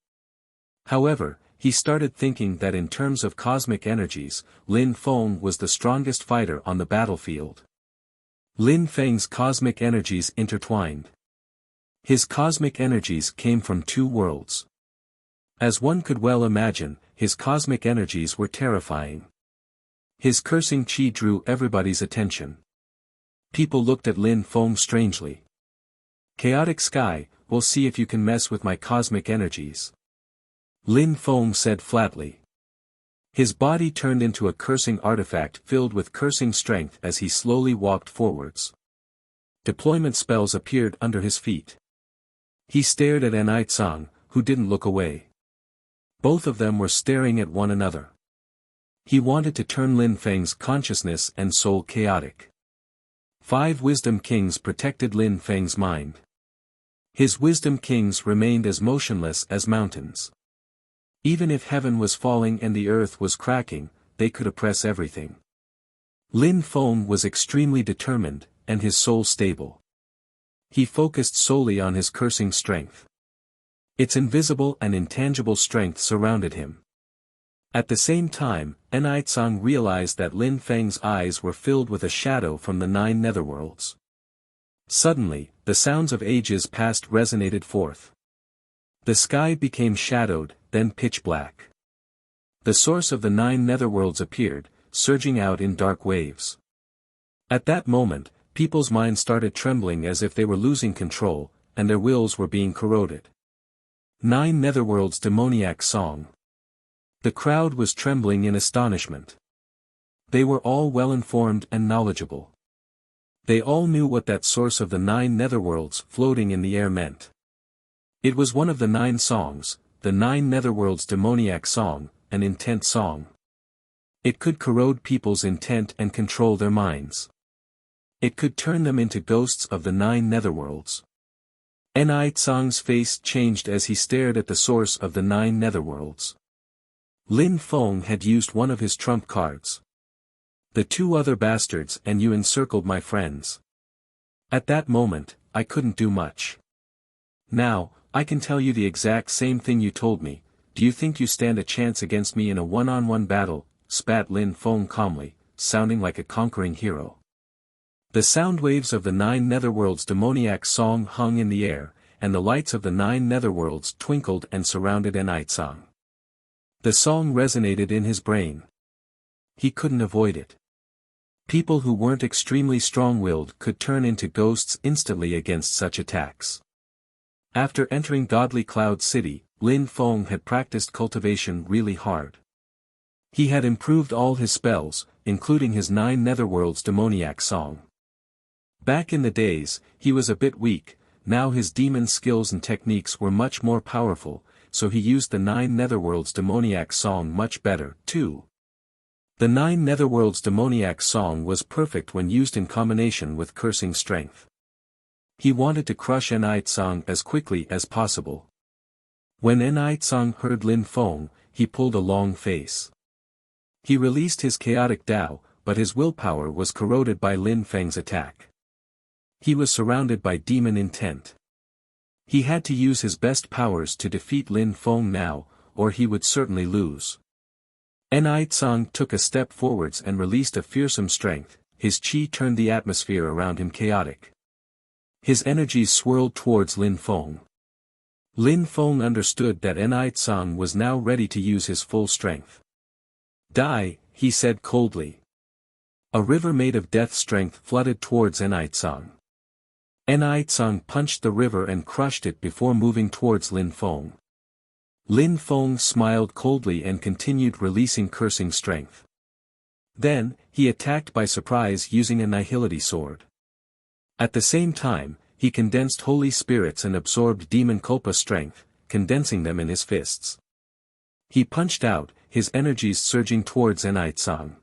However, he started thinking that in terms of cosmic energies, Lin Feng was the strongest fighter on the battlefield. Lin Feng's cosmic energies intertwined. His cosmic energies came from two worlds. As one could well imagine, his cosmic energies were terrifying. His cursing chi drew everybody's attention. People looked at Lin Feng strangely. Chaotic sky, we'll see if you can mess with my cosmic energies. Lin Feng said flatly. His body turned into a cursing artifact filled with cursing strength as he slowly walked forwards. Deployment spells appeared under his feet. He stared at Enai, who didn't look away. Both of them were staring at one another. He wanted to turn Lin Feng's consciousness and soul chaotic. 5 wisdom kings protected Lin Feng's mind. His wisdom kings remained as motionless as mountains. Even if heaven was falling and the earth was cracking, they could oppress everything. Lin Feng was extremely determined, and his soul stable. He focused solely on his cursing strength. Its invisible and intangible strength surrounded him. At the same time, Enai realized that Lin Feng's eyes were filled with a shadow from the 9 netherworlds. Suddenly, the sounds of ages past resonated forth. The sky became shadowed, then pitch black. The source of the 9 netherworlds appeared, surging out in dark waves. At that moment, people's minds started trembling as if they were losing control, and their wills were being corroded. 9 netherworlds demoniac song. The crowd was trembling in astonishment. They were all well-informed and knowledgeable. They all knew what that source of the 9 netherworlds floating in the air meant. It was one of the 9 songs, the 9 netherworlds demoniac song, an intent song. It could corrode people's intent and control their minds. It could turn them into ghosts of the 9 netherworlds. Enai face changed as he stared at the source of the 9 netherworlds. Lin Feng had used one of his trump cards. The 2 other bastards and you encircled my friends. At that moment, I couldn't do much. Now, I can tell you the exact same thing you told me. Do you think you stand a chance against me in a one-on-one battle? Spat Lin Feng calmly, sounding like a conquering hero. The sound waves of the 9 netherworlds demoniac song hung in the air, and the lights of the 9 netherworlds twinkled and surrounded Enai. The song resonated in his brain. He couldn't avoid it. People who weren't extremely strong-willed could turn into ghosts instantly against such attacks. After entering Godly Cloud City, Lin Feng had practiced cultivation really hard. He had improved all his spells, including his 9 netherworlds demoniac song. Back in the days, he was a bit weak. Now his demon skills and techniques were much more powerful, so he used the 9 netherworlds demoniac song much better, too. The 9 netherworlds demoniac song was perfect when used in combination with cursing strength. He wanted to crush Enai as quickly as possible. When Enai heard Lin Feng, he pulled a long face. He released his chaotic Tao, but his willpower was corroded by Lin Feng's attack. He was surrounded by demon intent. He had to use his best powers to defeat Lin Feng now, or he would certainly lose. Song took a step forwards and released a fearsome strength, his chi turned the atmosphere around him chaotic. His energies swirled towards Lin Feng. Lin Feng understood that Song was now ready to use his full strength. Die, he said coldly. A river made of death strength flooded towards Song. Song punched the river and crushed it before moving towards Lin Feng. Lin Feng smiled coldly and continued releasing cursing strength. Then, he attacked by surprise using a Nihility sword. At the same time, he condensed holy spirits and absorbed demon Kulpa strength, condensing them in his fists. He punched out, his energies surging towards Song.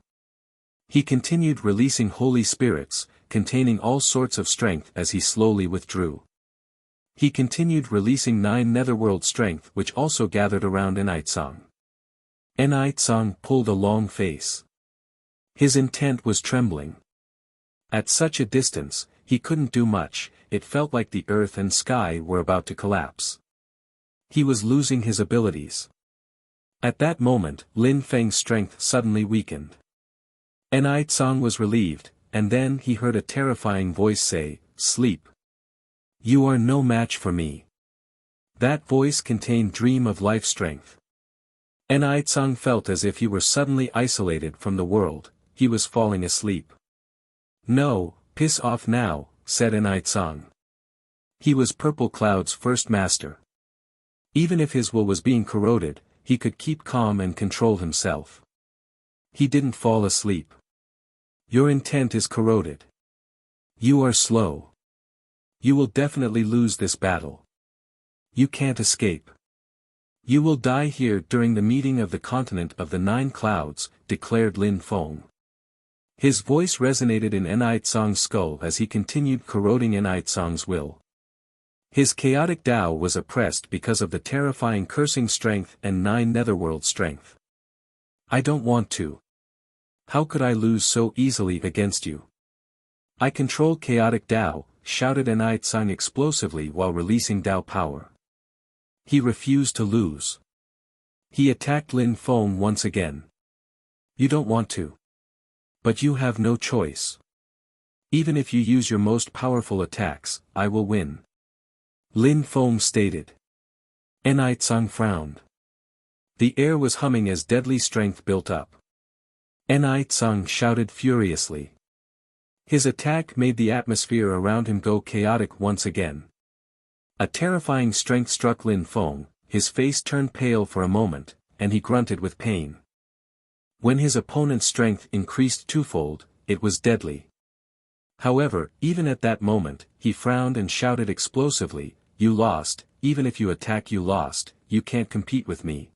He continued releasing holy spirits, containing all sorts of strength as he slowly withdrew. He continued releasing 9 netherworld strength which also gathered around Song. Song pulled a long face. His intent was trembling. At such a distance, he couldn't do much, it felt like the earth and sky were about to collapse. He was losing his abilities. At that moment, Lin Feng's strength suddenly weakened. Song was relieved, and then he heard a terrifying voice say, "Sleep. You are no match for me." That voice contained dream of life strength. Song felt as if he were suddenly isolated from the world, he was falling asleep. "No, piss off now," said Song. He was Purple Cloud's first master. Even if his will was being corroded, he could keep calm and control himself. He didn't fall asleep. "Your intent is corroded. You are slow. You will definitely lose this battle. You can't escape. You will die here during the meeting of the continent of the 9 clouds," declared Lin Feng. His voice resonated in Song's skull as he continued corroding Song's will. His chaotic Tao was oppressed because of the terrifying cursing strength and 9 netherworld strength. "I don't want to. How could I lose so easily against you? I control chaotic Tao," shouted Song explosively while releasing Tao power. He refused to lose. He attacked Lin Feng once again. "You don't want to. But you have no choice. Even if you use your most powerful attacks, I will win," Lin Feng stated. Song frowned. The air was humming as deadly strength built up. Song shouted furiously. His attack made the atmosphere around him go chaotic once again. A terrifying strength struck Lin Feng, his face turned pale for a moment, and he grunted with pain. When his opponent's strength increased twofold, it was deadly. However, even at that moment, he frowned and shouted explosively, "You lost, even if you attack you lost, you can't compete with me."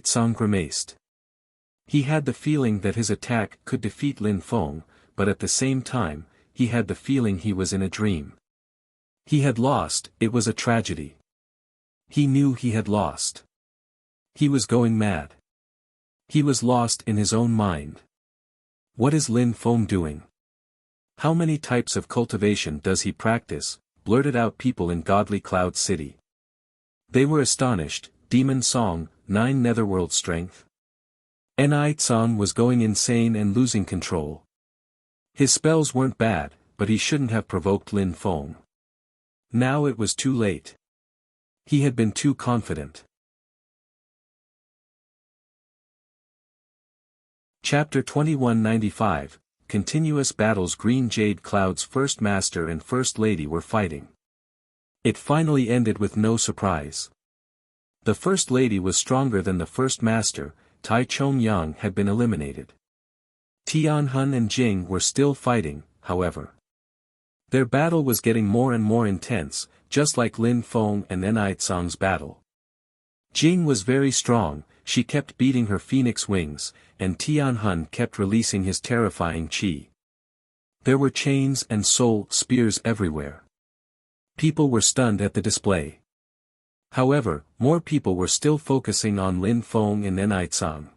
Song grimaced. He had the feeling that his attack could defeat Lin Feng, but at the same time, he had the feeling he was in a dream. He had lost, it was a tragedy. He knew he had lost. He was going mad. He was lost in his own mind. What is Lin Feng doing? How many types of cultivation does he practice? Blurted out people in Godly Cloud City. They were astonished. Demon Song, 9 netherworld strength. Song was going insane and losing control. His spells weren't bad, but he shouldn't have provoked Lin Feng. Now it was too late. He had been too confident. Chapter 2195, Continuous Battles. Green Jade Cloud's first master and first lady were fighting. It finally ended with no surprise. The first lady was stronger than the first master. Tai Chongyang had been eliminated. Tianhun and Jing were still fighting, however. Their battle was getting more and more intense, just like Lin Feng and Song's battle. Jing was very strong, she kept beating her phoenix wings, and Tianhun kept releasing his terrifying qi. There were chains and soul spears everywhere. People were stunned at the display. However, more people were still focusing on Lin Feng and Song.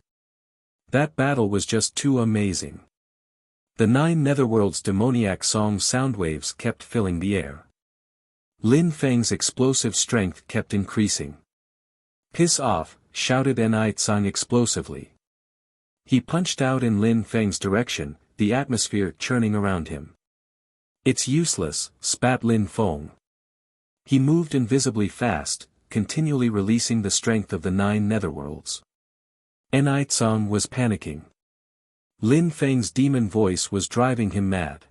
That battle was just too amazing. The 9 netherworld's demoniac song soundwaves kept filling the air. Lin Feng's explosive strength kept increasing. "Piss off," shouted Song explosively. He punched out in Lin Feng's direction, the atmosphere churning around him. "It's useless," spat Lin Feng. He moved invisibly fast, continually releasing the strength of the 9 netherworlds. Enai was panicking. Lin Feng's demon voice was driving him mad.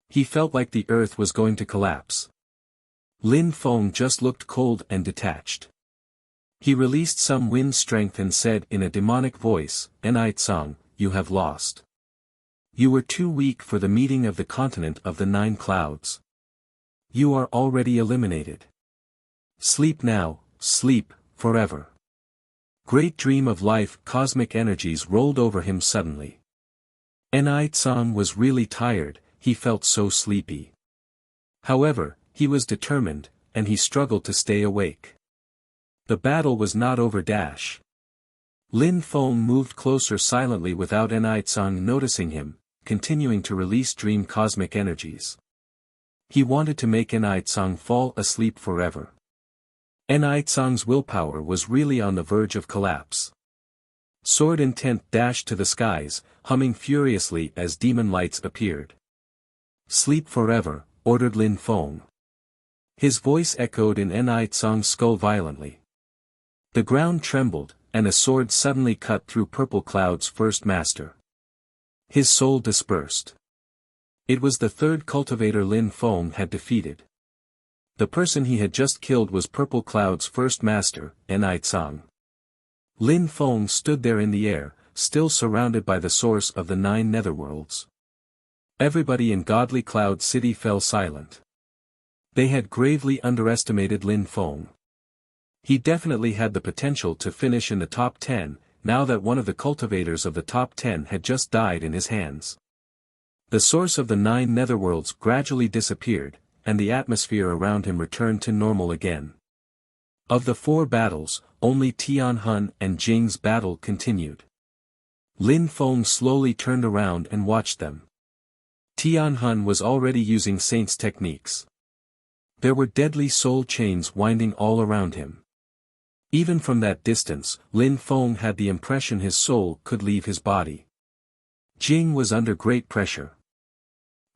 He felt like the earth was going to collapse. Lin Feng just looked cold and detached. He released some wind strength and said in a demonic voice, "Enai, you have lost. You were too weak for the meeting of the continent of the 9 clouds. You are already eliminated. Sleep now, sleep, forever." Great dream of life cosmic energies rolled over him suddenly. Enai was really tired, he felt so sleepy. However, he was determined, and he struggled to stay awake. The battle was not over. Lin Feng moved closer silently without Enai noticing him, continuing to release dream cosmic energies. He wanted to make Enai fall asleep forever. Enai willpower was really on the verge of collapse. Sword intent dashed to the skies, humming furiously as demon lights appeared. "Sleep forever," ordered Lin Feng. His voice echoed in Enai skull violently. The ground trembled, and a sword suddenly cut through Purple Cloud's first master. His soul dispersed. It was the 3rd cultivator Lin Feng had defeated. The person he had just killed was Purple Cloud's first master, Enai. Lin Feng stood there in the air, still surrounded by the source of the 9 netherworlds. Everybody in Godly Cloud City fell silent. They had gravely underestimated Lin Feng. He definitely had the potential to finish in the top 10, now that one of the cultivators of the top 10 had just died in his hands. The source of the 9 netherworlds gradually disappeared, and the atmosphere around him returned to normal again. Of the 4 battles, only Tianhun and Jing's battle continued. Lin Feng slowly turned around and watched them. Tianhun was already using Saint's techniques. There were deadly soul chains winding all around him. Even from that distance, Lin Feng had the impression his soul could leave his body. Jing was under great pressure.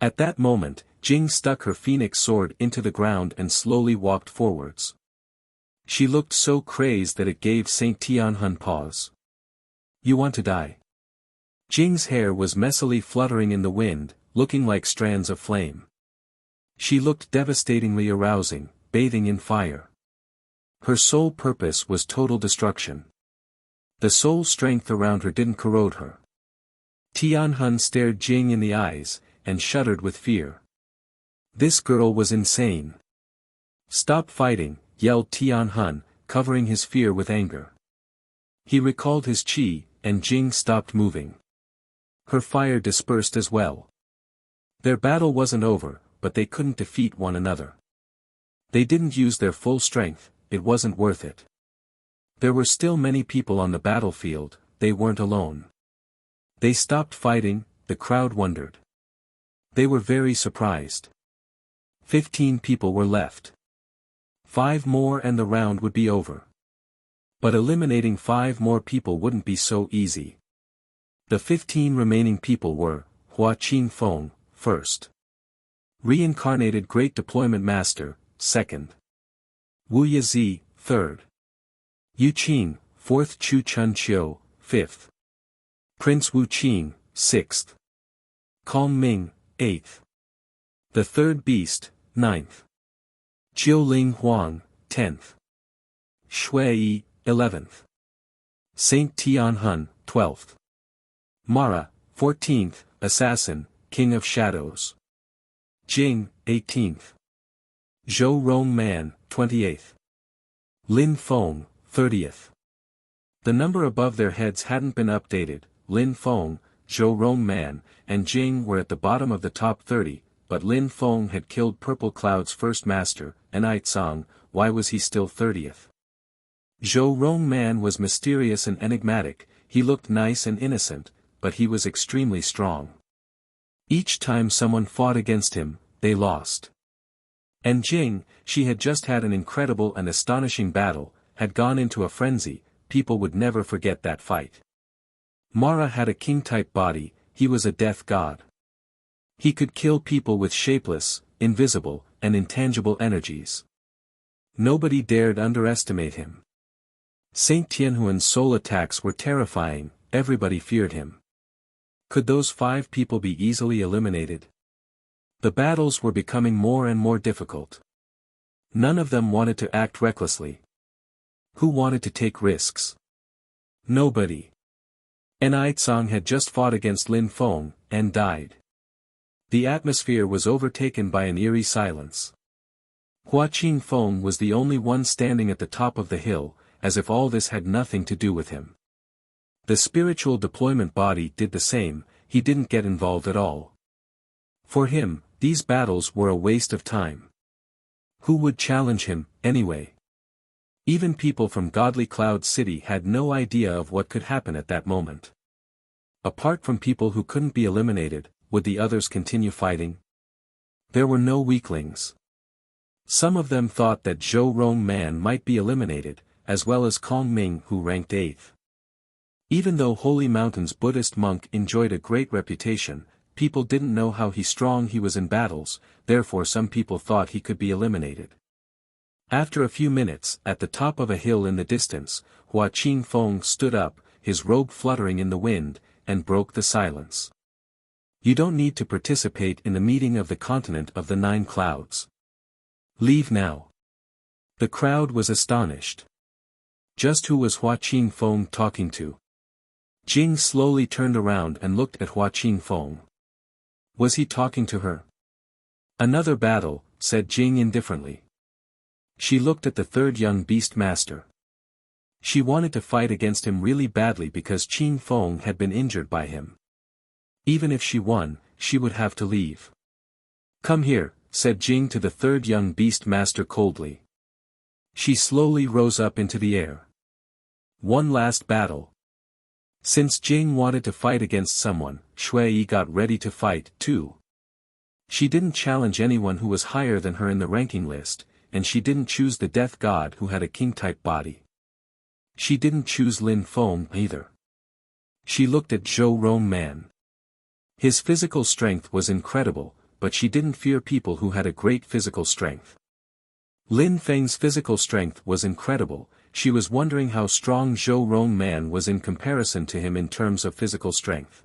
At that moment, Jing stuck her phoenix sword into the ground and slowly walked forwards. She looked so crazed that it gave Saint Tianhun pause. "You want to die?" Jing's hair was messily fluttering in the wind, looking like strands of flame. She looked devastatingly arousing, bathing in fire. Her sole purpose was total destruction. The soul strength around her didn't corrode her. Tianhun stared Jing in the eyes, and shuddered with fear. This girl was insane. "Stop fighting," yelled Tianhun, covering his fear with anger. He recalled his chi, and Jing stopped moving. Her fire dispersed as well. Their battle wasn't over, but they couldn't defeat one another. They didn't use their full strength, it wasn't worth it. There were still many people on the battlefield, they weren't alone. They stopped fighting, the crowd wondered. They were very surprised. 15 people were left. 5 more and the round would be over. But eliminating 5 more people wouldn't be so easy. The 15 remaining people were, Hua Qingfeng, first. Reincarnated Great Deployment Master, second. Wu Yazi, third. Yu Qing, fourth. Chu Chun Chiu, fifth. Prince Wu Qing, sixth. Calm Ming, eighth. The third beast, ninth. Jiu Ling Huang, 10th. Shui, 11th. Saint Tianhun, 12th. Mara, 14th, Assassin, King of Shadows. Jing, 18th. Zhou Rong Man, 28th. Lin Feng, 30th. The number above their heads hadn't been updated. Lin Feng, Zhou Rong Man, and Jing were at the bottom of the top 30, but Lin Feng had killed Purple Cloud's first master, Enai. Why was he still 30th? Zhou Rong Man was mysterious and enigmatic, he looked nice and innocent, but he was extremely strong. Each time someone fought against him, they lost. And Jing, she had just had an incredible and astonishing battle, had gone into a frenzy, people would never forget that fight. Mara had a king-type body, he was a death god. He could kill people with shapeless, invisible, and intangible energies. Nobody dared underestimate him. Saint Tianhuan's soul attacks were terrifying, everybody feared him. Could those 5 people be easily eliminated? The battles were becoming more and more difficult. None of them wanted to act recklessly. Who wanted to take risks? Nobody. Aitsong had just fought against Lin Feng, and died. The atmosphere was overtaken by an eerie silence. Hua Qingfeng was the only one standing at the top of the hill, as if all this had nothing to do with him. The spiritual deployment body did the same, he didn't get involved at all. For him, these battles were a waste of time. Who would challenge him, anyway? Even people from Godly Cloud City had no idea of what could happen at that moment. Apart from people who couldn't be eliminated, would the others continue fighting? There were no weaklings. Some of them thought that Zhou Rongman might be eliminated, as well as Kong Ming who ranked 8th. Even though Holy Mountain's Buddhist monk enjoyed a great reputation, people didn't know how strong he was in battles, therefore some people thought he could be eliminated. After a few minutes, at the top of a hill in the distance, Hua Qingfeng stood up, his robe fluttering in the wind, and broke the silence. You don't need to participate in the meeting of the continent of the 9 clouds. Leave now. The crowd was astonished. Just who was Hua Qingfeng talking to? Jing slowly turned around and looked at Hua Qingfeng. Was he talking to her? Another battle, said Jing indifferently. She looked at the 3rd young beast master. She wanted to fight against him really badly because Qingfeng had been injured by him. Even if she won, she would have to leave. Come here, said Jing to the 3rd young beast master coldly. She slowly rose up into the air. One last battle. Since Jing wanted to fight against someone, Shui got ready to fight, too. She didn't challenge anyone who was higher than her in the ranking list, and she didn't choose the death god who had a king-type body. She didn't choose Lin Feng either. She looked at Zhou Rongman. His physical strength was incredible, but she didn't fear people who had a great physical strength. Lin Feng's physical strength was incredible, she was wondering how strong Zhou Rongman was in comparison to him in terms of physical strength.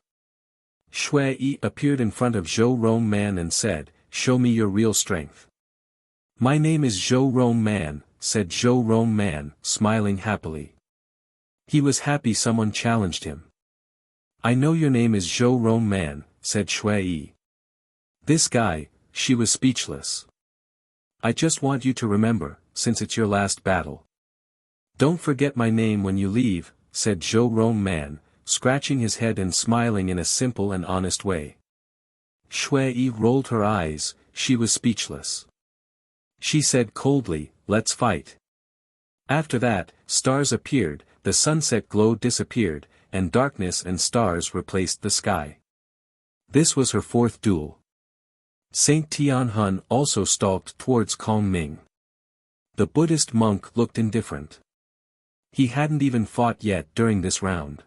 Shui appeared in front of Zhou Rongman and said, "Show me your real strength." "My name is Zhou Rongman," said Zhou Rongman, smiling happily. He was happy someone challenged him. "I know your name is Zhou Rongman," said Shui. This guy, she was speechless. "I just want you to remember, since it's your last battle. Don't forget my name when you leave," said Zhou Rongman, scratching his head and smiling in a simple and honest way. Shui rolled her eyes, she was speechless. She said coldly, "Let's fight." After that, stars appeared, the sunset glow disappeared, and darkness and stars replaced the sky. This was her 4th duel. Saint Tianhun also stalked towards Kong Ming. The Buddhist monk looked indifferent. He hadn't even fought yet during this round.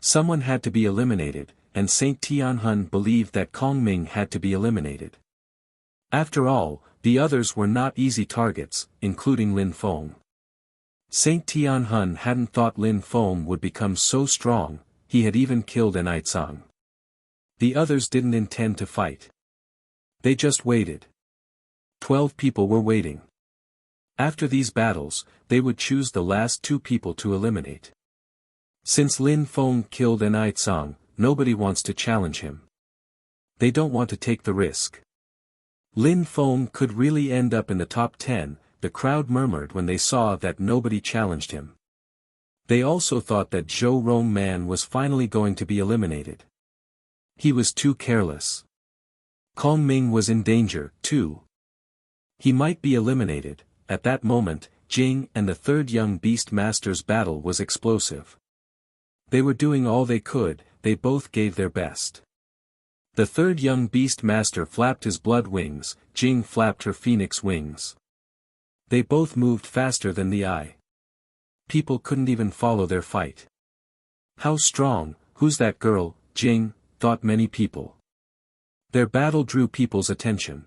Someone had to be eliminated, and Saint Tianhun believed that Kong Ming had to be eliminated. After all, the others were not easy targets, including Lin Feng. Saint Tianhun hadn't thought Lin Feng would become so strong, he had even killed Aitsong. The others didn't intend to fight. They just waited. 12 people were waiting. After these battles, they would choose the last 2 people to eliminate. Since Lin Feng killed Aitsong, nobody wants to challenge him. They don't want to take the risk. Lin Feng could really end up in the top 10, the crowd murmured when they saw that nobody challenged him. They also thought that Zhou Rongman was finally going to be eliminated. He was too careless. Kong Ming was in danger, too. He might be eliminated. At that moment, Jing and the 3rd young beast master's battle was explosive. They were doing all they could, they both gave their best. The 3rd young beast master flapped his blood wings, Jing flapped her phoenix wings. They both moved faster than the eye. People couldn't even follow their fight. How strong, who's that girl, Jing, thought many people. Their battle drew people's attention.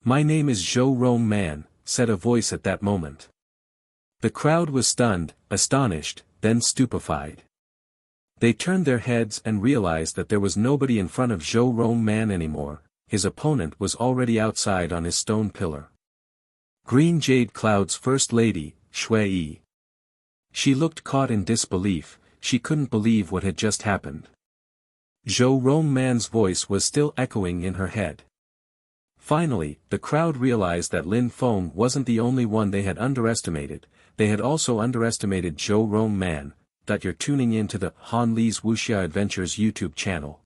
My name is Zhou Rong Man, said a voice at that moment. The crowd was stunned, astonished, then stupefied. They turned their heads and realized that there was nobody in front of Zhou Rong Man anymore. His opponent was already outside on his stone pillar. Green Jade Cloud's First Lady, Shui Yi. She looked caught in disbelief, she couldn't believe what had just happened. Zhou Rong Man's voice was still echoing in her head. Finally, the crowd realized that Lin Feng wasn't the only one they had underestimated, they had also underestimated Zhou Rong Man, that you're tuning in to the Han Li's Wuxia Adventures YouTube channel.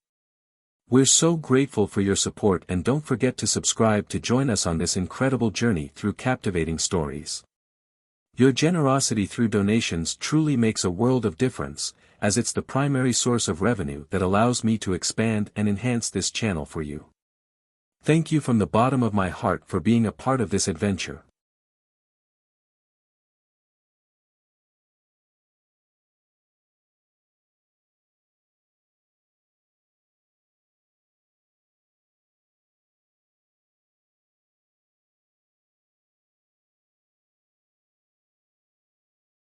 We're so grateful for your support and don't forget to subscribe to join us on this incredible journey through captivating stories. Your generosity through donations truly makes a world of difference, as it's the primary source of revenue that allows me to expand and enhance this channel for you. Thank you from the bottom of my heart for being a part of this adventure.